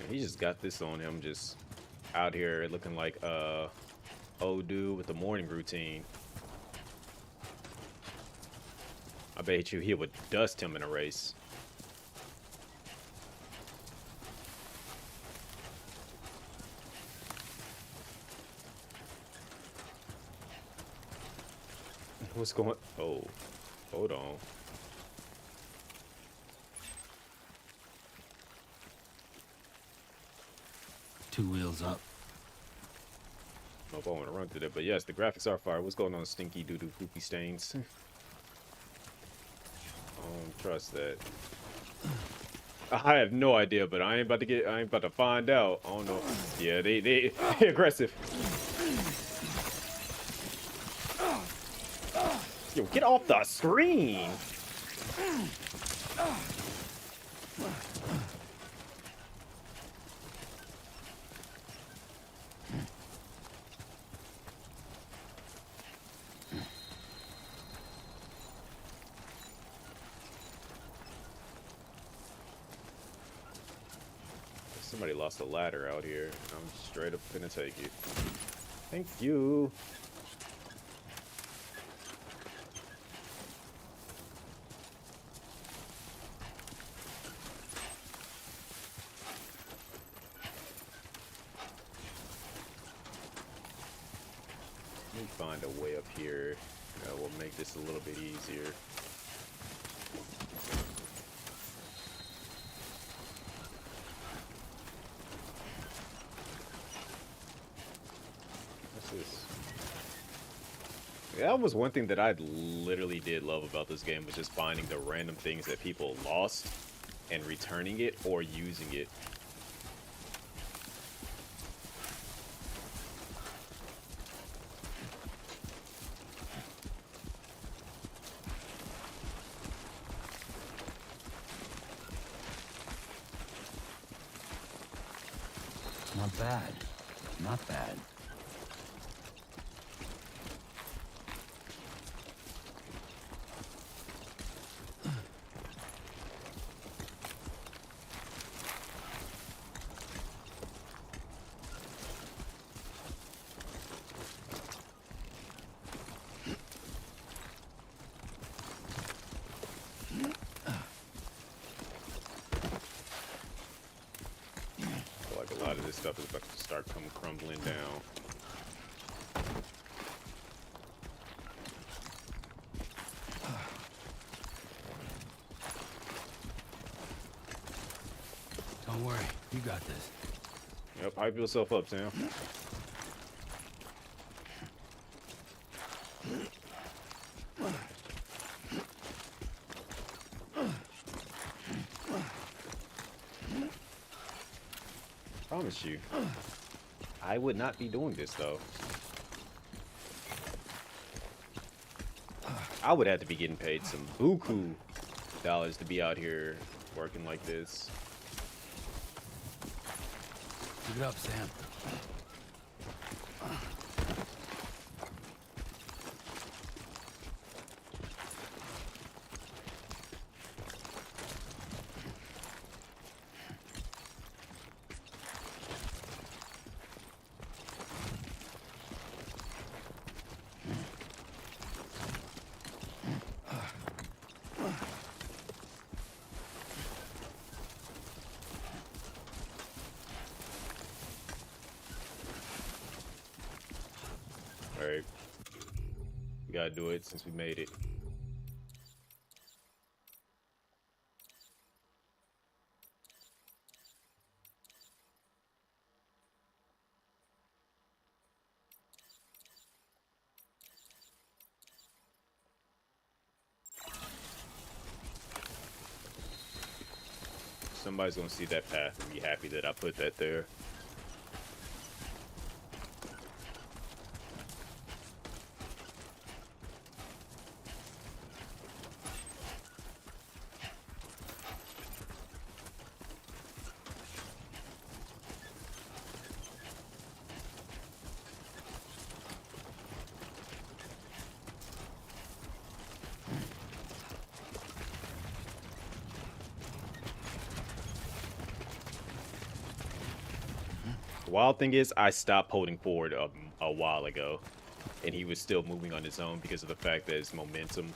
[SPEAKER 2] He just got this on him, just out here looking like old dude with the morning routine. I bet you he would dust him in a race. What's going? Oh, hold on.
[SPEAKER 5] Two wheels up.
[SPEAKER 2] I don't know if I want to run through that, but yes, the graphics are fire. What's going on, stinky doo-doo poopy stains? I don't trust that. I have no idea, but I ain't about to find out. I don't know. Yeah, they aggressive. Yo, get off the screen. Somebody lost a ladder out here. I'm straight up gonna take it. Thank you. Let me find a way up here that will make this a little bit easier. That was one thing that I literally did love about this game, was just finding the random things that people lost and returning it or using it.
[SPEAKER 5] Not bad. Not bad.
[SPEAKER 2] A lot of this stuff is about to start crumbling down.
[SPEAKER 5] Don't worry, you got this.
[SPEAKER 2] Yep, hype yourself up, Sam. Promise you, I would not be doing this though. I would have to be getting paid some buku dollars to be out here working like this.
[SPEAKER 5] Keep it up, Sam.
[SPEAKER 2] Alright. We gotta do it since we made it. Somebody's gonna see that path and be happy that I put that there. The wild thing is, I stopped holding forward a while ago, and he was still moving on his own because of the fact that his momentum.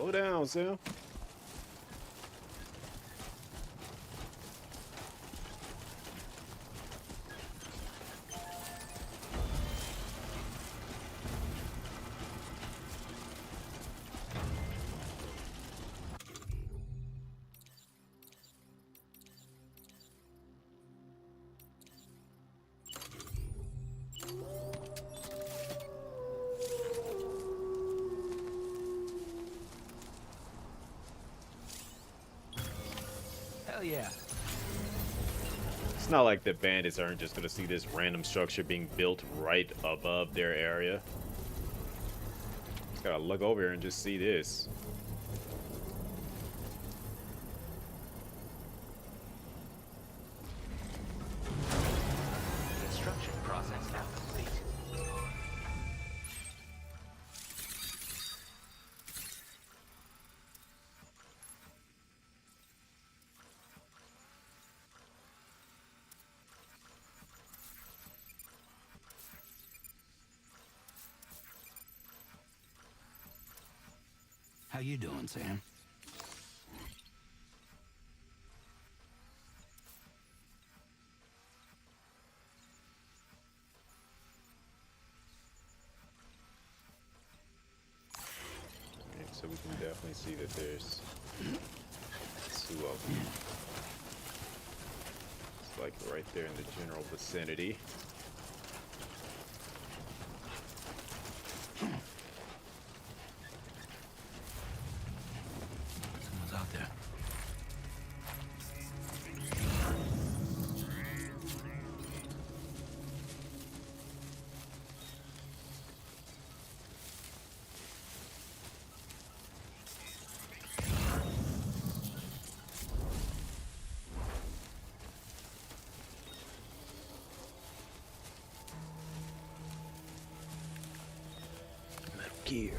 [SPEAKER 2] Slow down, Sam.
[SPEAKER 6] Hell yeah.
[SPEAKER 2] It's not like the bandits aren't just gonna see this random structure being built right above their area. Just gotta look over here and just see this.
[SPEAKER 8] Construction process now complete.
[SPEAKER 5] How you doing, Sam?
[SPEAKER 2] Okay, so we can definitely see that there's 2 of them. It's like right there in the general vicinity.
[SPEAKER 5] Someone's out there.
[SPEAKER 2] Metal Gear.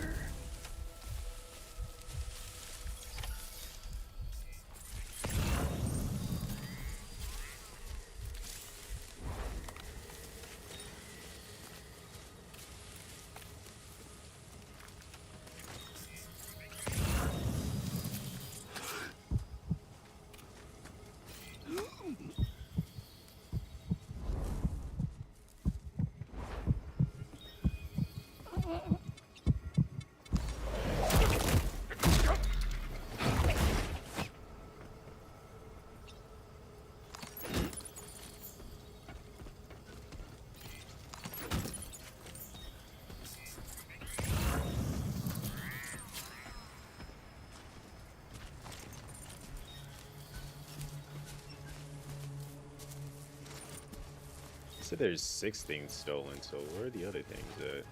[SPEAKER 2] So there's 6 things stolen, so where are the other things at?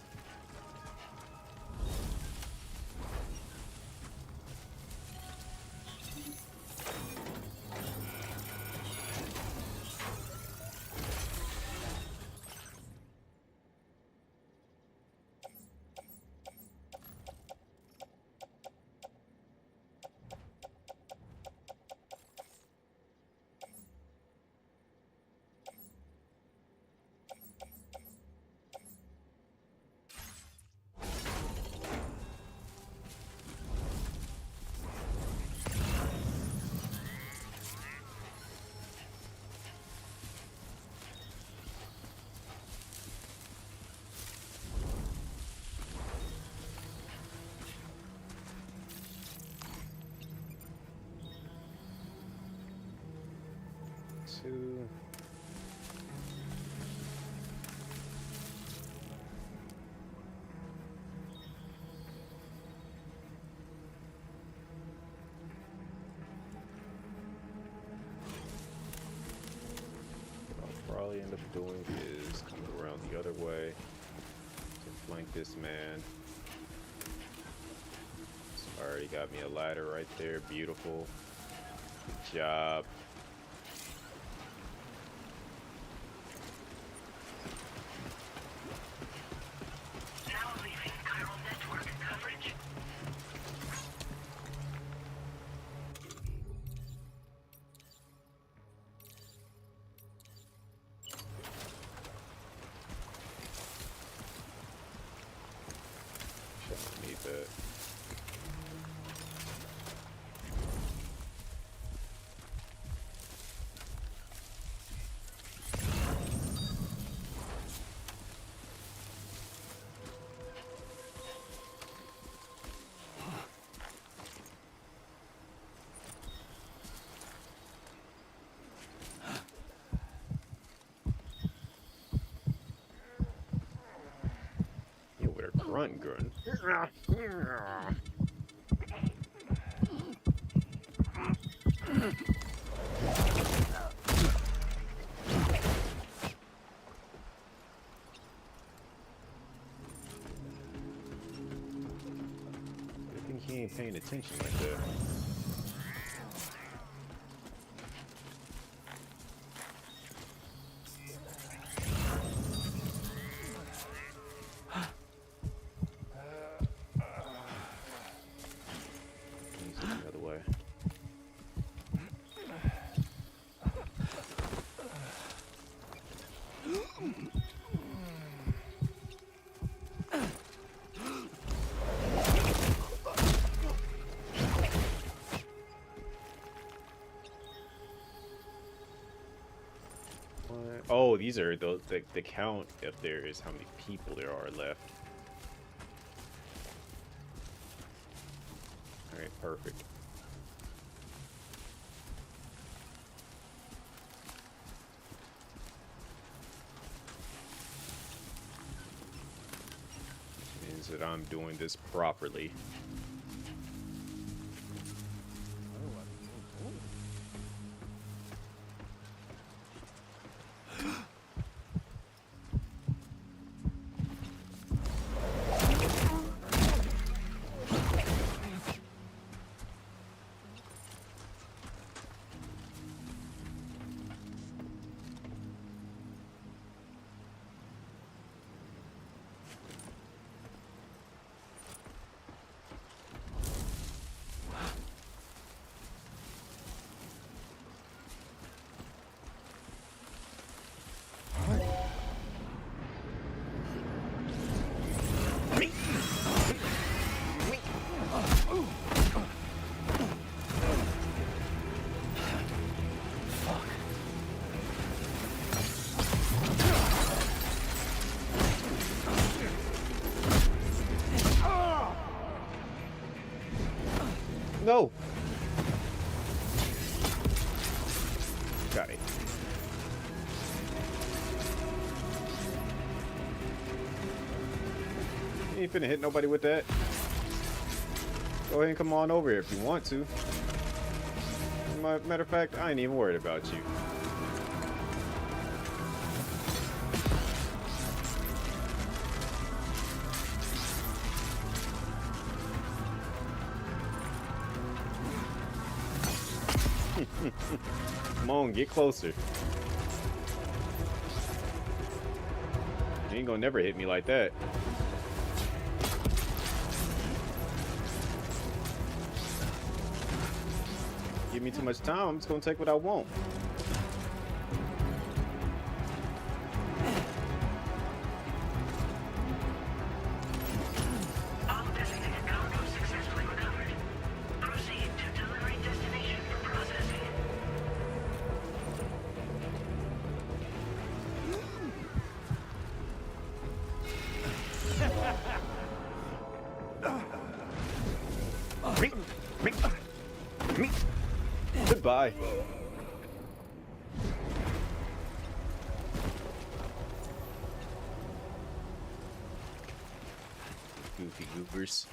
[SPEAKER 2] Two. What I'll probably end up doing is coming around the other way to flank this man. So already got me a ladder right there. Beautiful. Good job. Need that. grunt grunt. I think he ain't paying attention like that. He's looking the other way. Oh, these are the count up there is how many people there are left. Alright, perfect. Which means that I'm doing this properly. No! Got it. You ain't finna hit nobody with that. Go ahead and come on over here if you want to. Matter of fact, I ain't even worried about you. Come on, get closer. You ain't gonna never hit me like that. Give me too much time, I'm just gonna take what I want.
[SPEAKER 7] All designated cargo successfully recovered. Proceed to delivery destination for processing.
[SPEAKER 2] Goodbye. Goofy goofers.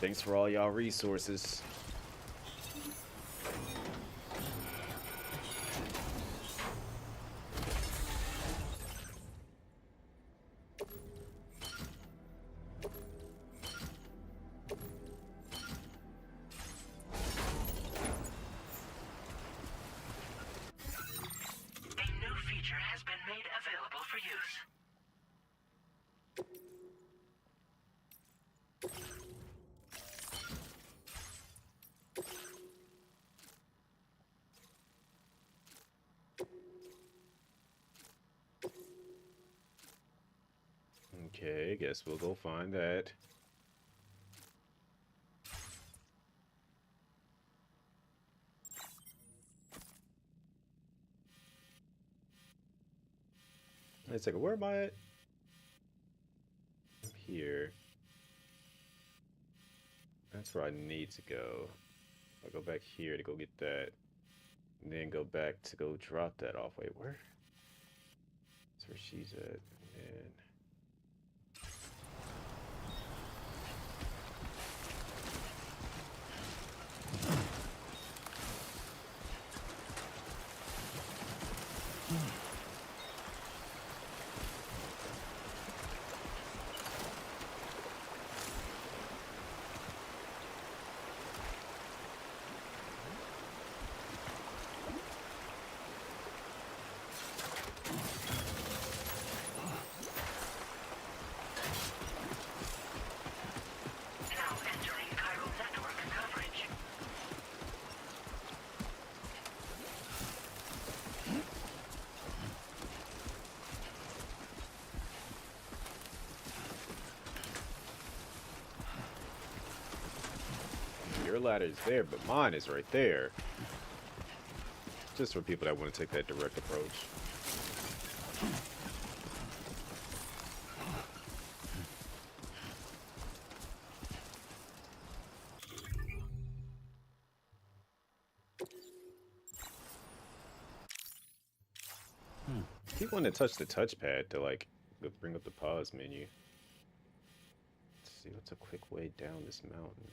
[SPEAKER 2] Thanks for all y'all resources.
[SPEAKER 7] A new feature has been made available for use.
[SPEAKER 2] Okay, guess we'll go find that. Wait a second, where am I at? I'm here. That's where I need to go. I'll go back here to go get that. And then go back to go drop that off. Wait, where? That's where she's at. And
[SPEAKER 7] Now entering chiral network coverage.
[SPEAKER 2] your ladder is there, but mine is right there. Just for people that want to take that direct approach. Keep wanting to touch the touchpad to like bring up the pause menu. Let's see what's a quick way down this mountain.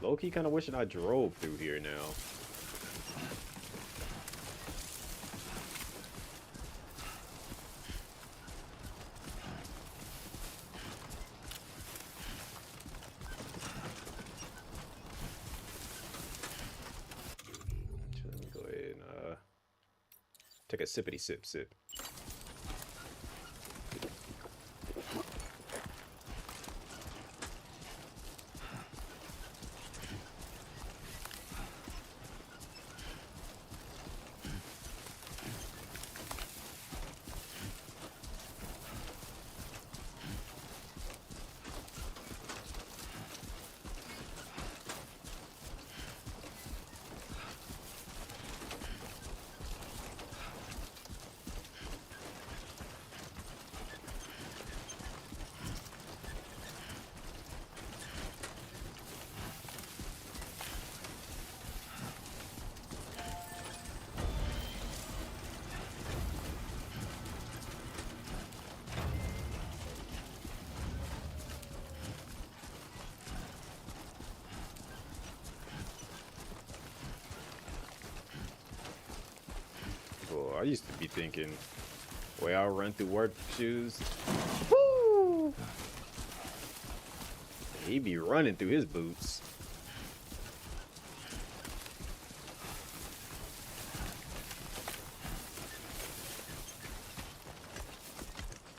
[SPEAKER 2] Low-key kind of wishing I drove through here now. Let me go ahead and take a sippity sip sip. I used to be thinking, way I run through work shoes. Woo! He be running through his boots.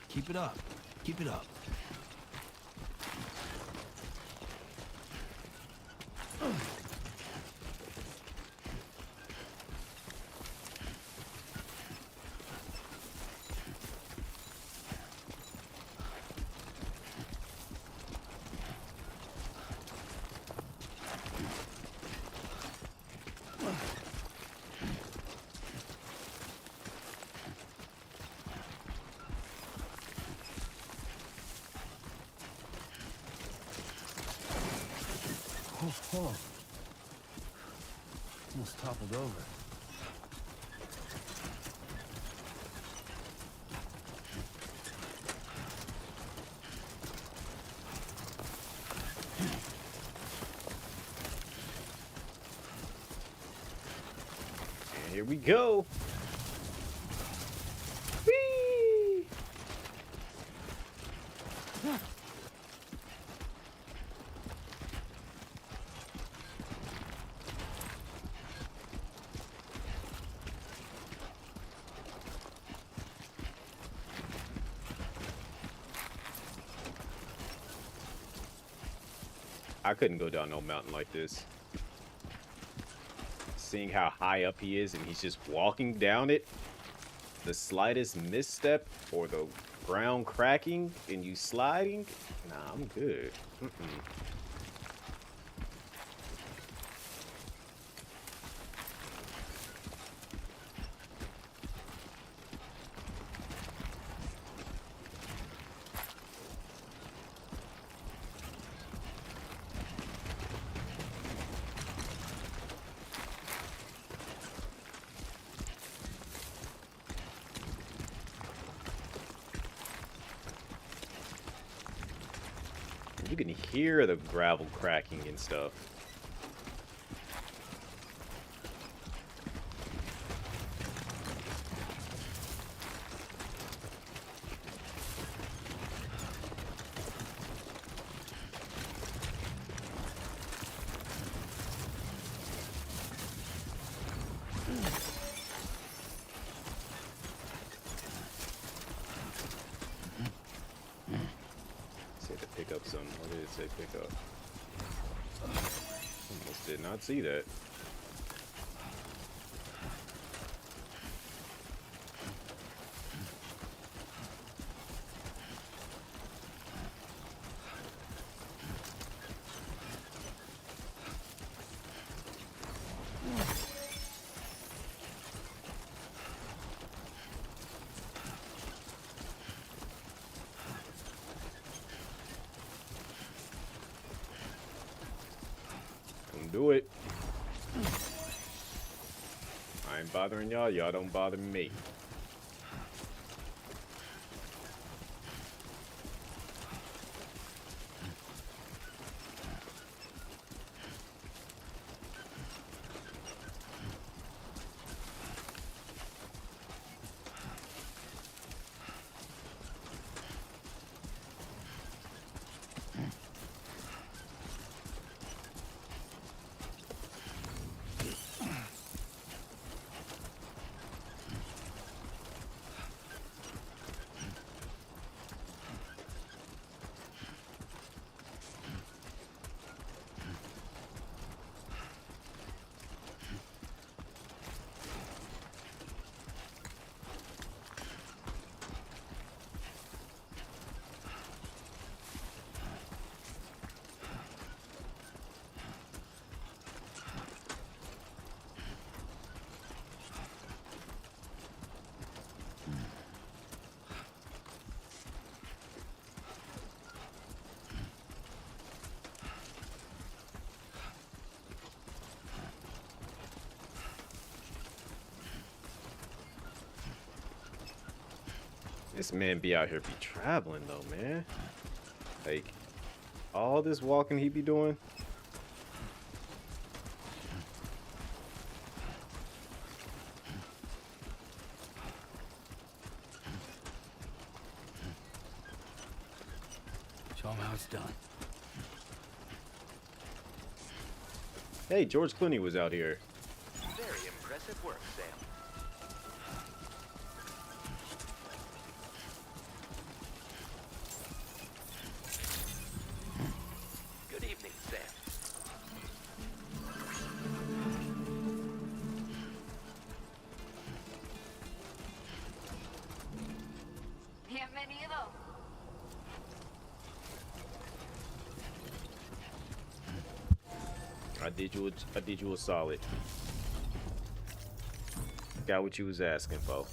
[SPEAKER 5] Keep it up. Keep it up.
[SPEAKER 1] Oh. Almost toppled over.
[SPEAKER 2] And here we go. Whee! I couldn't go down no mountain like this. Seeing how high up he is and he's just walking down it, the slightest misstep or the ground cracking and you sliding, nah, I'm good. You can hear the gravel cracking and stuff. Pick up some. What did it say pick up? Almost did not see that. Do it. I ain't bothering y'all. Y'all don't bother me. This man be out here be traveling though, man. Like, all this walking he be doing.
[SPEAKER 5] Show him how it's done.
[SPEAKER 2] Hey, George Clooney was out here.
[SPEAKER 8] Very impressive work, Sam. Good evening, Sam.
[SPEAKER 10] Bienvenido.
[SPEAKER 2] I did you a solid. Got what you was asking for.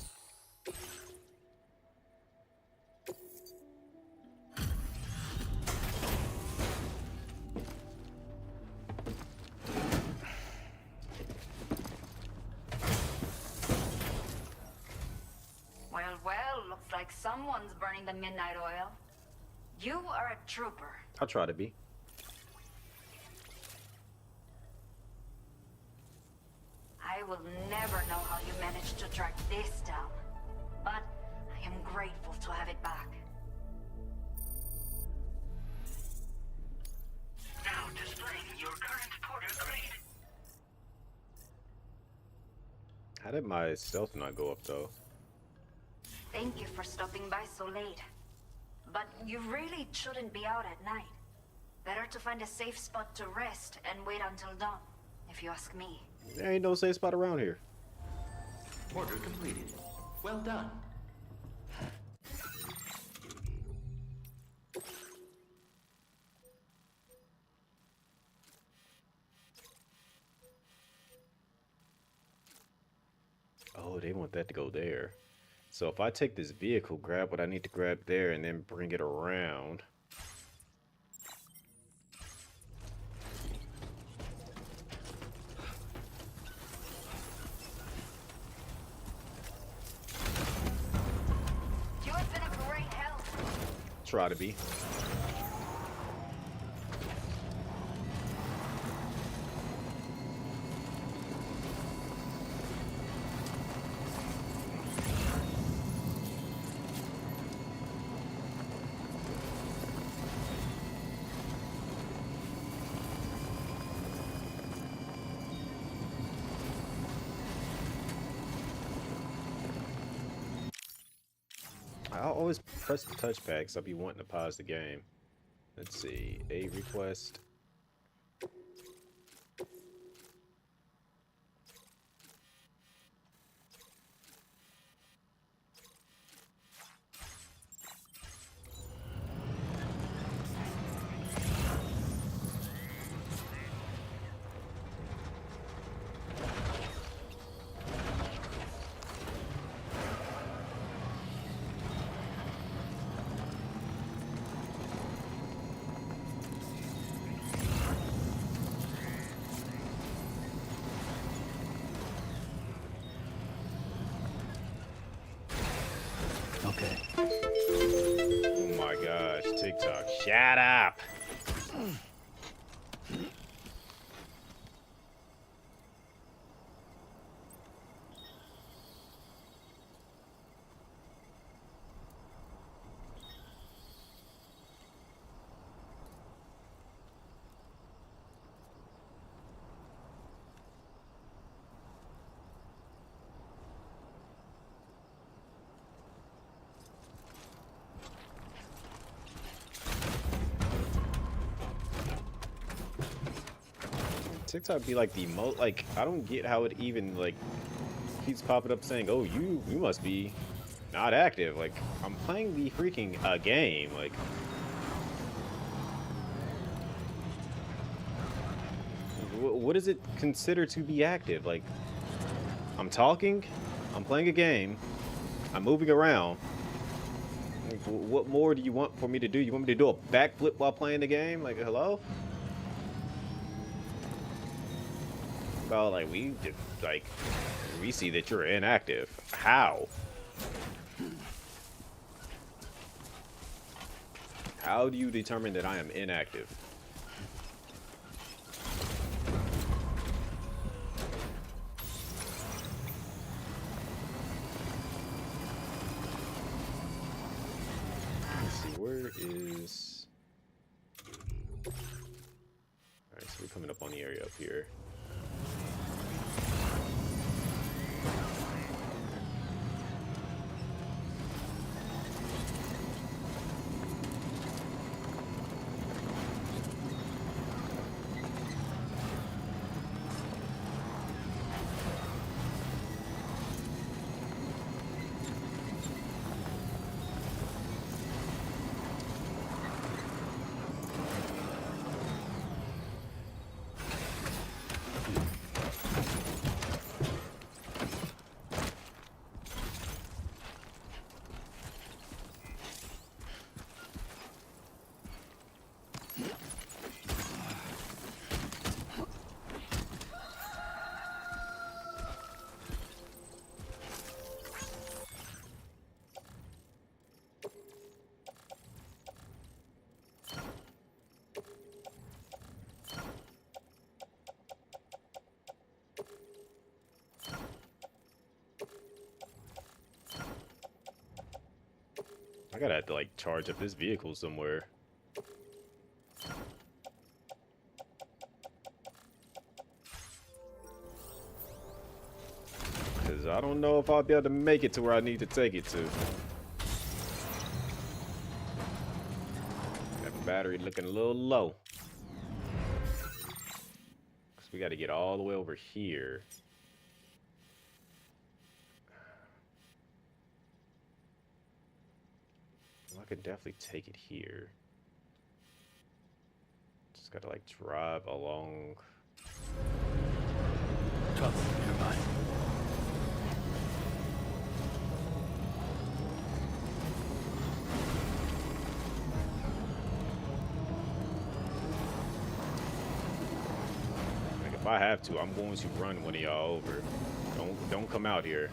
[SPEAKER 10] Well, looks like someone's burning the midnight oil. You are a trooper.
[SPEAKER 2] I'll try to be.
[SPEAKER 10] I will never know how you managed to track this down, but I am grateful to have it back.
[SPEAKER 7] Now displaying your current porter grade.
[SPEAKER 2] How did my stealth not go up though?
[SPEAKER 10] Thank you for stopping by so late. But you really shouldn't be out at night. Better to find a safe spot to rest and wait until dawn, if you ask me.
[SPEAKER 2] There ain't no safe spot around here.
[SPEAKER 8] Order completed. Well done.
[SPEAKER 2] Oh, they want that to go there. So if I take this vehicle, grab what I need to grab there, and then bring it around.
[SPEAKER 10] You have been a great help.
[SPEAKER 2] Try to be. always press the touchpad because I'll be wanting to pause the game. Let's see. A request.
[SPEAKER 5] Okay.
[SPEAKER 2] Oh my gosh, TikTok. Shut up. TikTok be like the most, like, I don't get how it even, like, keeps popping up saying, oh, you must be not active. Like, I'm playing the freaking game. Like, what is it considered to be active? Like, I'm talking, I'm playing a game, I'm moving around. Like, what more do you want for me to do? You want me to do a backflip while playing the game? Like, hello? Well, like, we see that you're inactive. How? How do you determine that I am inactive? Let's see, where is... Alright, so we're coming up on the area up here. I gotta have to, like, charge up this vehicle somewhere. Because I don't know if I'll be able to make it to where I need to take it to. That battery looking a little low. Because we gotta get all the way over here. I could definitely take it here. Just gotta, like, drive along.
[SPEAKER 5] Trouble nearby.
[SPEAKER 2] Like, if I have to, I'm going to run one of y'all over. Don't come out here.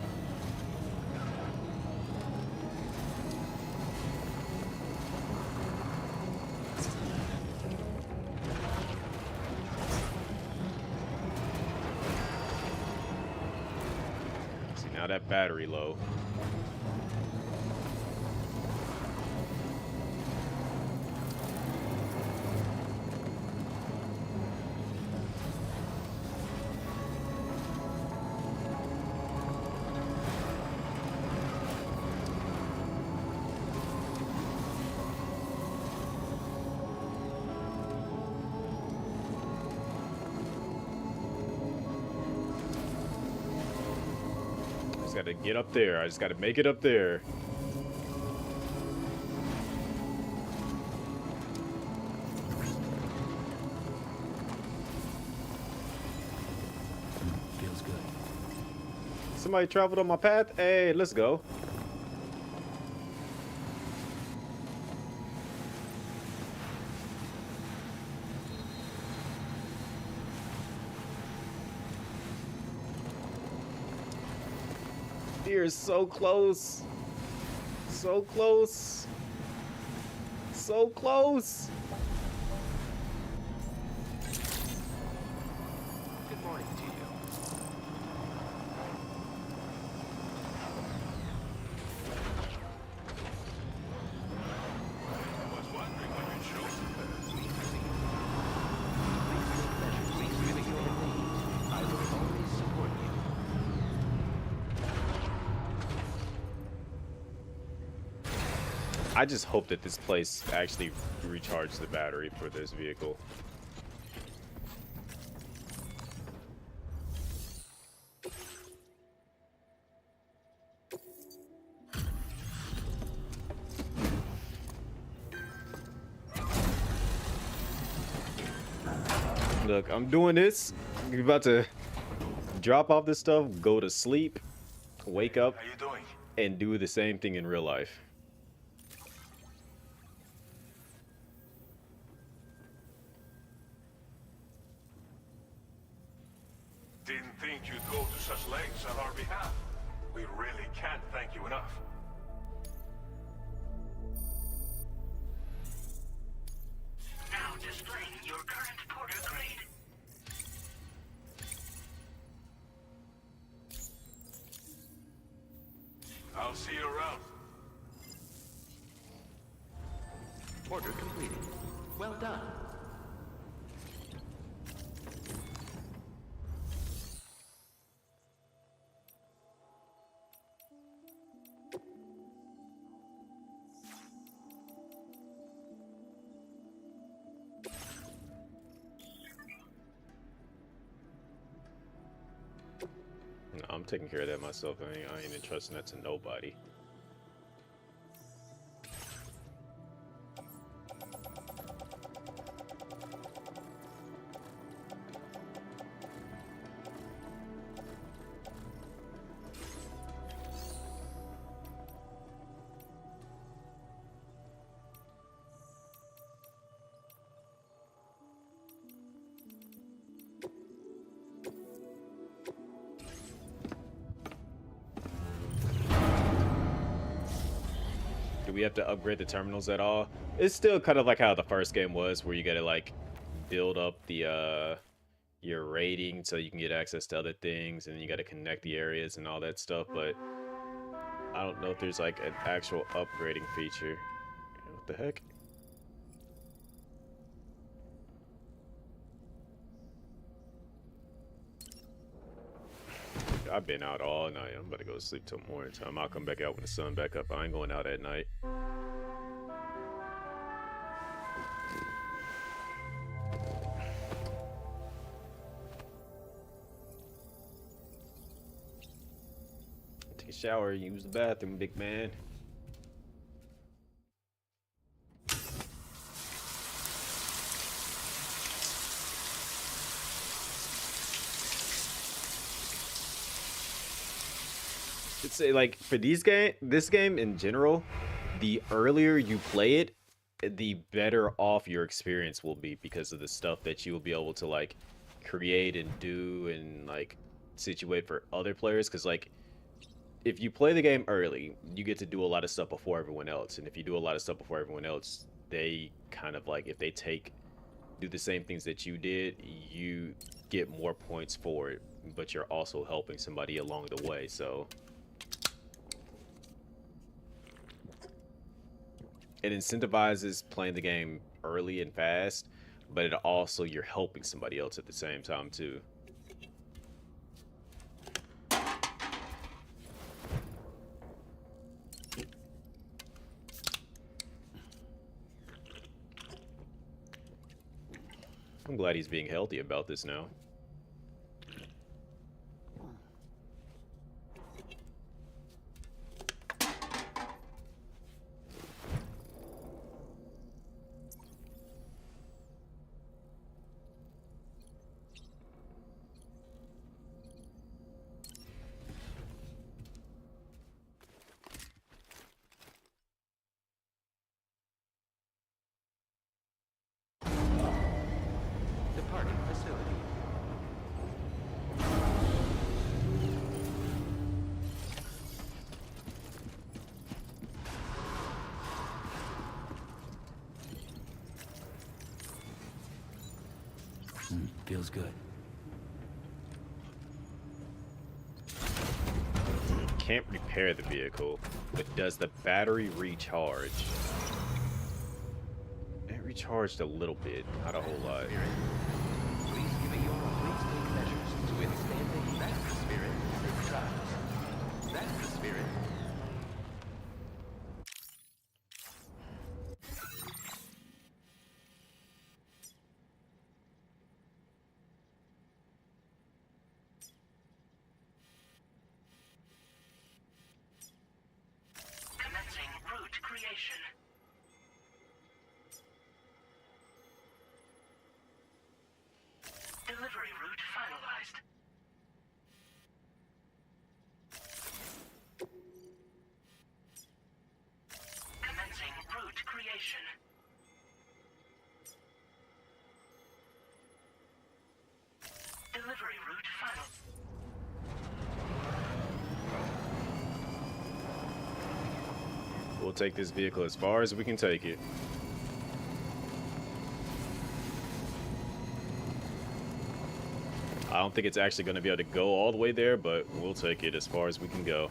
[SPEAKER 2] Now that battery low. just gotta get up there. I just gotta make it up there.
[SPEAKER 5] Feels good.
[SPEAKER 2] Somebody traveled on my path. Hey, let's go. You're so close. So close. So close.
[SPEAKER 8] Good morning to you.
[SPEAKER 9] I was wondering when you'd show us.
[SPEAKER 8] Please do that you're in need. I will always support you.
[SPEAKER 2] I just hope that this place actually recharges the battery for this vehicle. Look, I'm doing this. I'm about to drop off this stuff, go to sleep, wake up,
[SPEAKER 9] How you doing?
[SPEAKER 2] and do the same thing in real life.
[SPEAKER 9] Didn't think you'd go to such lengths on our behalf. We really can't thank you enough.
[SPEAKER 7] Now displaying your current porter grade.
[SPEAKER 9] I'll see you around.
[SPEAKER 8] Order completed. Well done.
[SPEAKER 2] No, I'm taking care of that myself. I ain't entrusting that to nobody. Do we have to upgrade the terminals at all? It's still kind of like how the first game was, where you gotta like build up the your rating so you can get access to other things, and you gotta connect the areas and all that stuff. But I don't know if there's like an actual upgrading feature. What the heck? I've been out all night. I'm about to go to sleep till morning time. I'll come back out when the sun back up. I ain't going out at night. Take a shower, use the bathroom, big man. I'd say like for this game in general, the earlier you play it, the better off your experience will be because of the stuff that you will be able to like create and do and like situate for other players. Because like if you play the game early, you get to do a lot of stuff before everyone else, and if you do a lot of stuff before everyone else, they kind of like, if they do the same things that you did, you get more points for it, but you're also helping somebody along the way. So it incentivizes playing the game early and fast, but it also, you're helping somebody else at the same time too. I'm glad he's being healthy about this now.
[SPEAKER 5] Feels good.
[SPEAKER 2] Can't repair the vehicle, but does the battery recharge? It recharged a little bit, not a whole lot.
[SPEAKER 8] Please take measures to withstand that spirit through trials. That's the spirit.
[SPEAKER 7] Commencing route creation. Delivery route finalized. Commencing route creation. Delivery route final.
[SPEAKER 2] We'll take this vehicle as far as we can take it. I don't think it's actually going to be able to go all the way there, but we'll take it as far as we can go.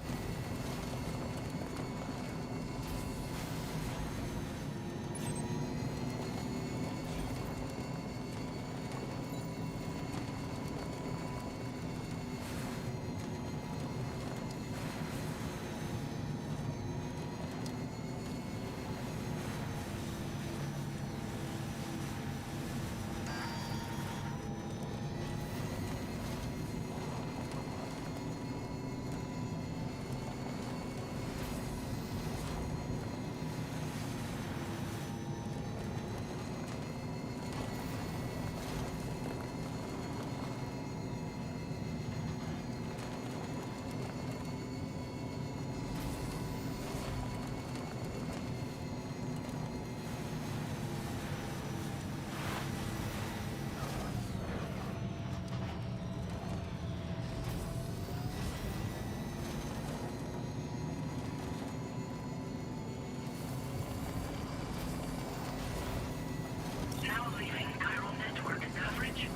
[SPEAKER 7] Now leaving chiral network coverage.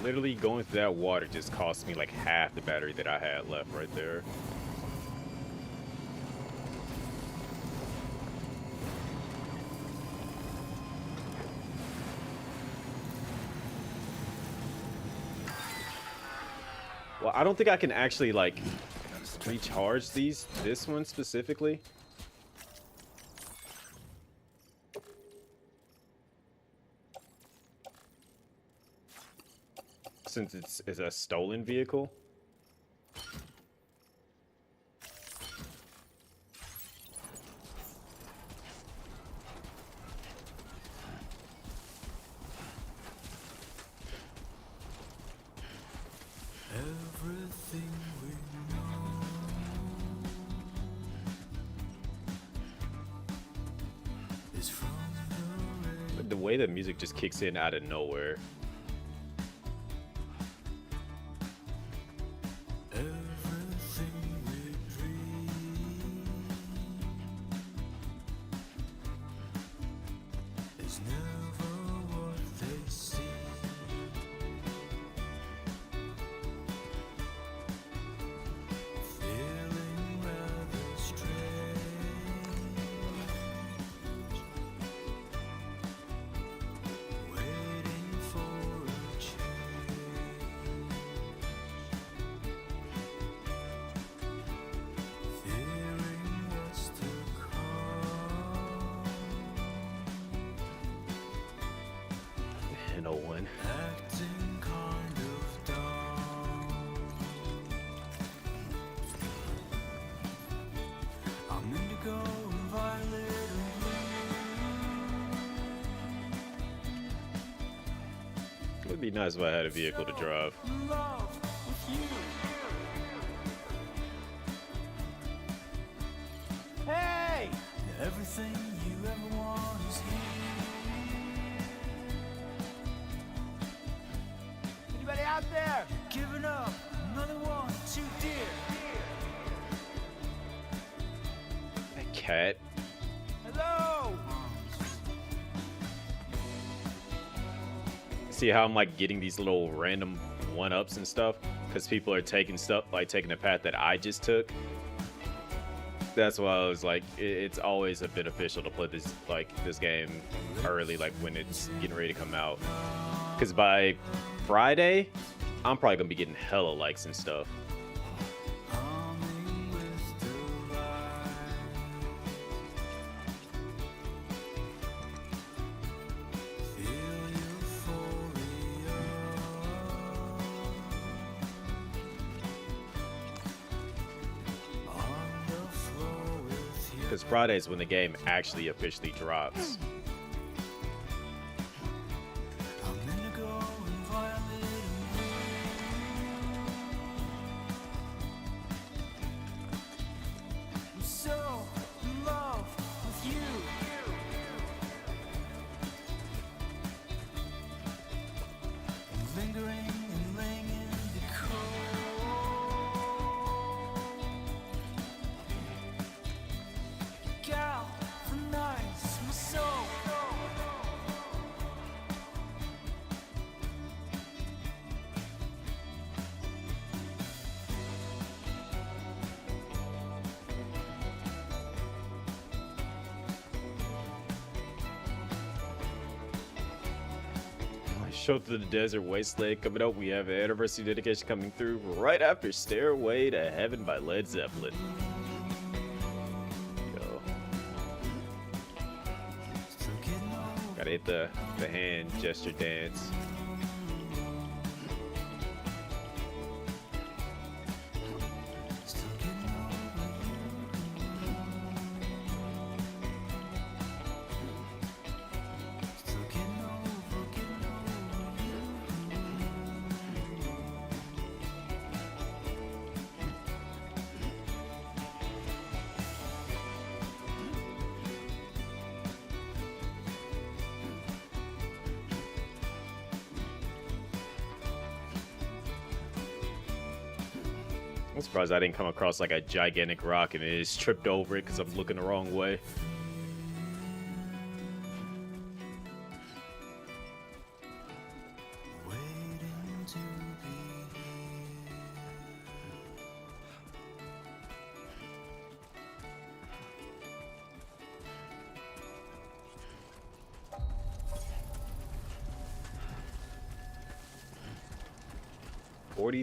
[SPEAKER 2] Literally going through that water just cost me like half the battery that I had left right there. Well, I don't think I can actually like recharge this one specifically. Since it's a stolen vehicle.
[SPEAKER 4] Everything we know is from
[SPEAKER 2] The way the music just kicks in out of nowhere.
[SPEAKER 4] everything we dream is never what they seem. Feeling rather strange, waiting for a change, fearing what's to come,
[SPEAKER 2] And 01.
[SPEAKER 4] acting kind of dumb. I'm indigo and violet and
[SPEAKER 2] It would be nice if I had a vehicle to drive.
[SPEAKER 4] blue, in love with you.
[SPEAKER 6] Hey!
[SPEAKER 4] Everything you ever want is here.
[SPEAKER 6] Anybody out there?
[SPEAKER 4] Giving up, another one too dear.
[SPEAKER 2] That cat.
[SPEAKER 6] Hello!
[SPEAKER 2] See how I'm like getting these little random one-ups and stuff because people are taking stuff like taking the path that I just took. That's why I was like, it's always beneficial to play this game early, like when it's getting ready to come out. Because by Friday, I'm probably gonna be getting hella likes and stuff. Because Friday is when the game actually officially drops. Show to the Desert Wasteland coming up. We have an anniversary dedication coming through right after Stairway to Heaven by Led Zeppelin. Go. Gotta hit the hand gesture dance. I'm surprised I didn't come across like a gigantic rock and it just tripped over it because I'm looking the wrong way.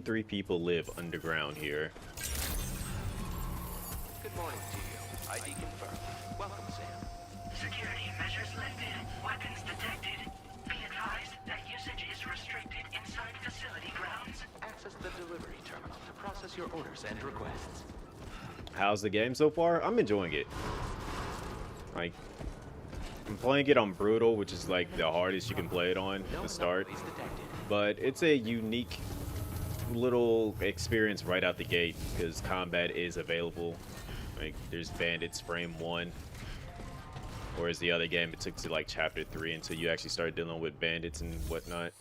[SPEAKER 2] Three people live underground here.
[SPEAKER 8] Good morning to you. ID confirmed. Welcome, Sam.
[SPEAKER 7] Security measures lifted. Weapons detected. Be advised that usage is restricted inside facility grounds.
[SPEAKER 8] Access the delivery terminal to process your orders and requests.
[SPEAKER 2] How's the game so far? I'm enjoying it. Like, I'm playing it on brutal, which is like the hardest you can play it on to start. But it's a unique little experience right out the gate because combat is available. Like, there's bandits frame 1, whereas the other game it took to like chapter 3 until you actually start dealing with bandits and whatnot.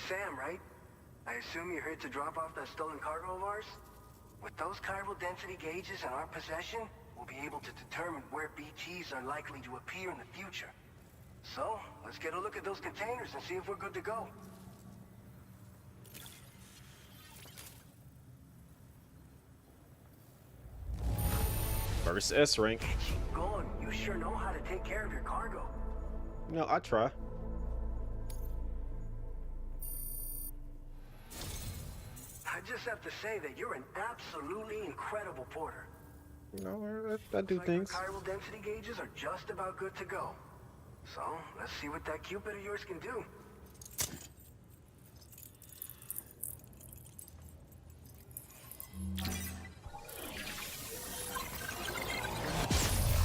[SPEAKER 11] Sam, right? I assume you're here to drop off that stolen cargo of ours? With those chiral density gauges in our possession, we'll be able to determine where BTs are likely to appear in the future. So, let's get a look at those containers and see if we're good to go.
[SPEAKER 2] First S rank.
[SPEAKER 11] Go, you sure know how to take care of your cargo.
[SPEAKER 2] No, I try.
[SPEAKER 11] I just have to say that you're an absolutely incredible porter.
[SPEAKER 2] No, I do things.
[SPEAKER 11] Our chiral density gauges are just about good to go. So, let's see what that Cupid of yours can do.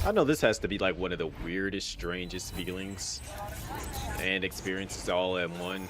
[SPEAKER 2] I know this has to be like one of the weirdest, strangest feelings and experiences all in one.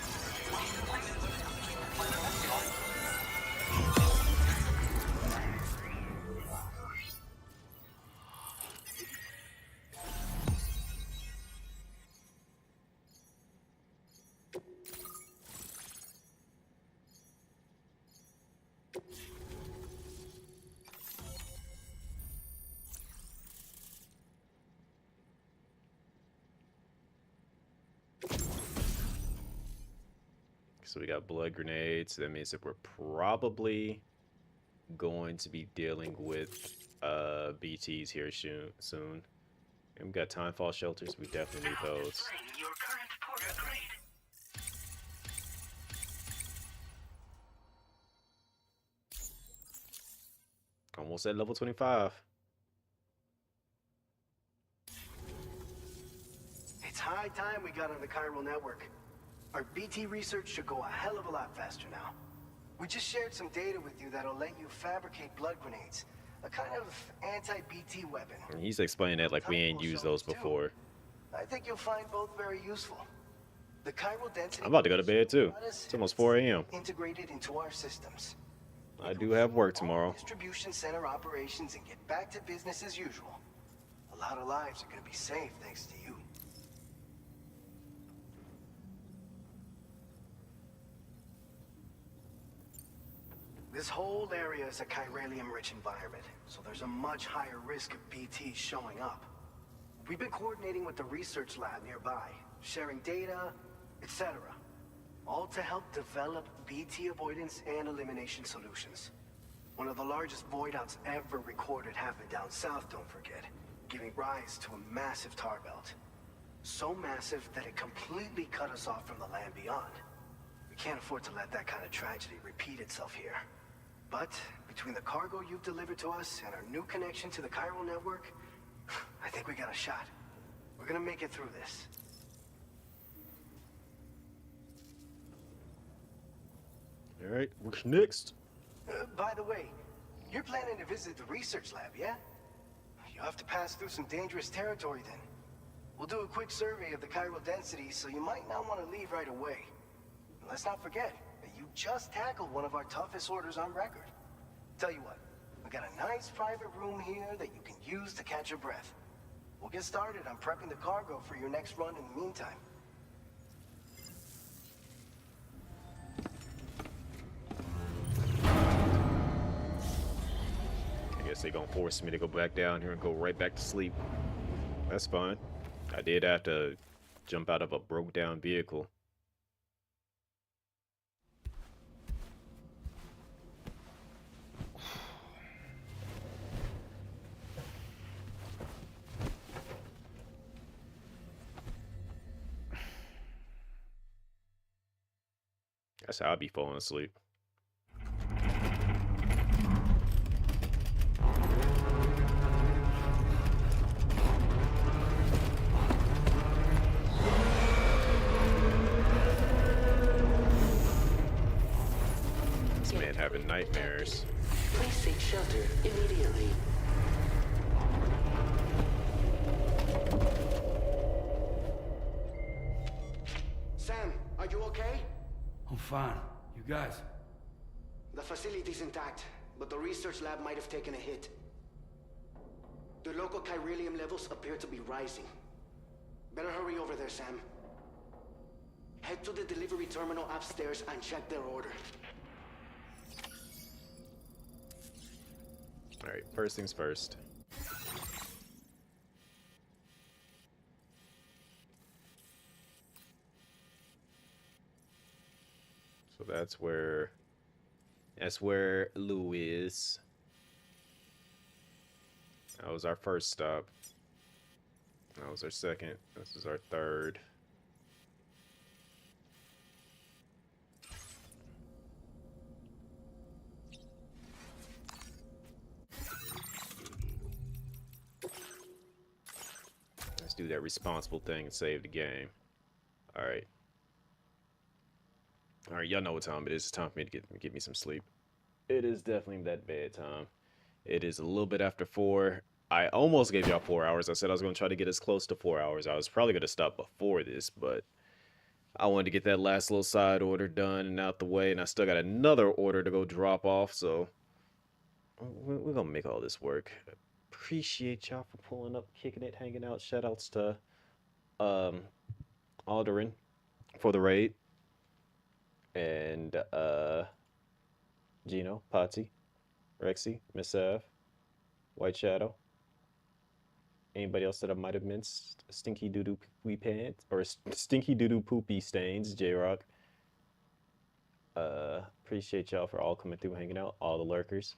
[SPEAKER 2] So we got blood grenades. That means that we're probably going to be dealing with BTs here soon. And we got timefall shelters. We definitely need
[SPEAKER 7] Now
[SPEAKER 2] those.
[SPEAKER 7] displaying your current porter grade.
[SPEAKER 2] Almost at level 25.
[SPEAKER 11] It's high time we got on the chiral network. Our BT research should go a hell of a lot faster now. We just shared some data with you that'll let you fabricate blood grenades. A kind of anti-BT weapon.
[SPEAKER 2] And he's explaining that like we ain't used those before.
[SPEAKER 11] I think you'll find both very useful. The chiral density...
[SPEAKER 2] I'm about to go to bed too. It's almost 4 a.m.
[SPEAKER 11] Integrated into our systems.
[SPEAKER 2] I do have work tomorrow.
[SPEAKER 11] Distribution center operations and get back to business as usual. A lot of lives are gonna be saved thanks to you. This whole area is a chiralium-rich environment, so there's a much higher risk of BTs showing up. We've been coordinating with the research lab nearby, sharing data, etc. All to help develop BT avoidance and elimination solutions. One of the largest void outs ever recorded happened down south, don't forget, giving rise to a massive tar belt. So massive that it completely cut us off from the land beyond. We can't afford to let that kind of tragedy repeat itself here. But between the cargo you've delivered to us and our new connection to the chiral network, I think we got a shot. We're gonna make it through this.
[SPEAKER 2] All right, what's next?
[SPEAKER 11] By the way, you're planning to visit the research lab, yeah? You'll have to pass through some dangerous territory then. We'll do a quick survey of the chiral density, so you might not want to leave right away. And let's not forget that you just tackled one of our toughest orders on record. Tell you what, we got a nice private room here that you can use to catch your breath. We'll get started on prepping the cargo for your next run in the meantime.
[SPEAKER 2] I guess they're gonna force me to go back down here and go right back to sleep. That's fine. I did have to jump out of a broke down vehicle. That's how I be falling asleep. This man having nightmares.
[SPEAKER 12] Please seek shelter immediately.
[SPEAKER 11] Sam, are you okay?
[SPEAKER 5] I'm fine. You guys?
[SPEAKER 11] The facility's intact, but the research lab might have taken a hit. The local chiralium levels appear to be rising. Better hurry over there, Sam. Head to the delivery terminal upstairs and check their order.
[SPEAKER 2] Alright, first things first. So that's where Lou is. That was our first stop. That was our second. This is our third. Let's do that responsible thing and save the game. All right. All right, y'all know what time it is. It's time for me to get me some sleep. It is definitely that bedtime. It is a little bit after 4. I almost gave y'all 4 hours. I said I was going to try to get as close to 4 hours. I was probably going to stop before this, but I wanted to get that last little side order done and out the way, and I still got another order to go drop off, so we're going to make all this work. Appreciate y'all for pulling up, kicking it, hanging out. Shoutouts to Alderin for the raid. And Gino, Patsy, Rexy, Miss F, White Shadow. Anybody else that I might have missed? Stinky Doodoo Poopy Pants or Stinky Doodoo Poopy Stains, J Rock. Appreciate y'all for all coming through, hanging out, all the lurkers.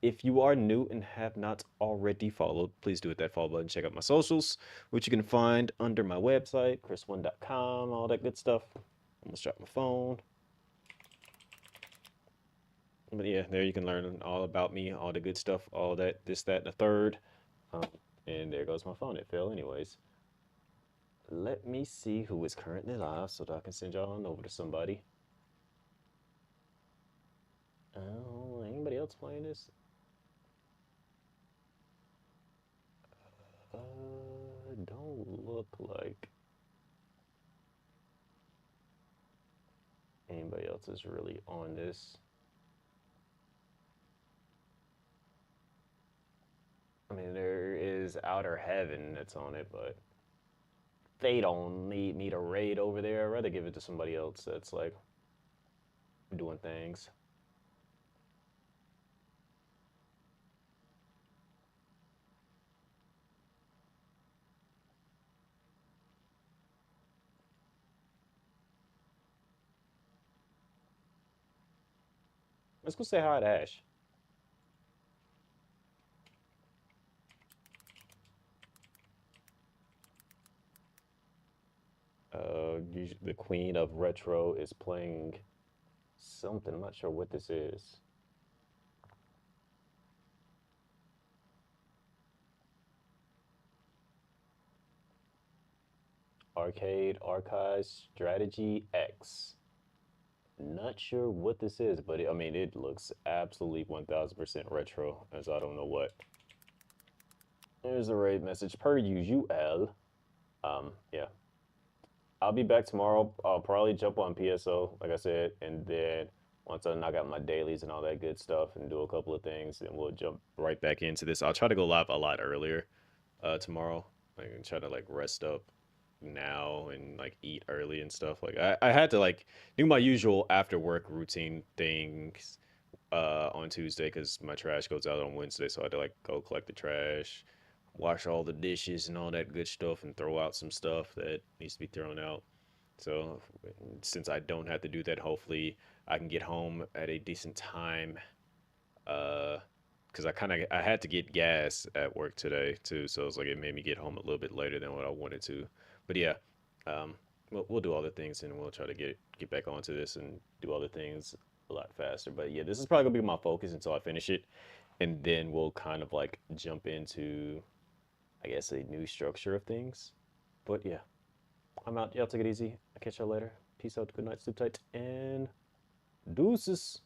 [SPEAKER 2] If you are new and have not already followed, please do hit that follow button. Check out my socials, which you can find under my website, chris1.com, all that good stuff. Almost dropped my phone. But yeah, there you can learn all about me, all the good stuff, all that, this, that, and the third. And there goes my phone. It fell anyways. Let me see who is currently live so that I can send y'all on over to somebody. Oh, anybody else playing this? Don't look like anybody else is really on this. I mean, there is Outer Heaven that's on it, but they don't need me to raid over there. I'd rather give it to somebody else that's like doing things. Let's go say hi to Ash. The Queen of Retro is playing something. I'm not sure what this is. Arcade Archives Strategy X. Not sure what this is, but I mean, it looks absolutely 1000% retro, as I don't know what. There's a raid message per usual. Yeah. I'll be back tomorrow. I'll probably jump on PSO, like I said, and then once I knock out my dailies and all that good stuff and do a couple of things, then we'll jump right back into this. I'll try to go live a lot earlier tomorrow. I can try to like rest up now and like eat early and stuff. Like I had to like do my usual after work routine things on Tuesday because my trash goes out on Wednesday, so I had to like go collect the trash, wash all the dishes and all that good stuff, and throw out some stuff that needs to be thrown out. So since I don't have to do that, hopefully I can get home at a decent time. Because I had to get gas at work today too, so it's like it made me get home a little bit later than what I wanted to. But yeah, we'll do all the things and we'll try to get back onto this and do all the things a lot faster. But yeah, this is probably gonna be my focus until I finish it, and then we'll kind of like jump into, I guess, a new structure of things. But yeah, I'm out. Y'all take it easy. I'll catch y'all later. Peace out. Good night. Sleep tight and deuces.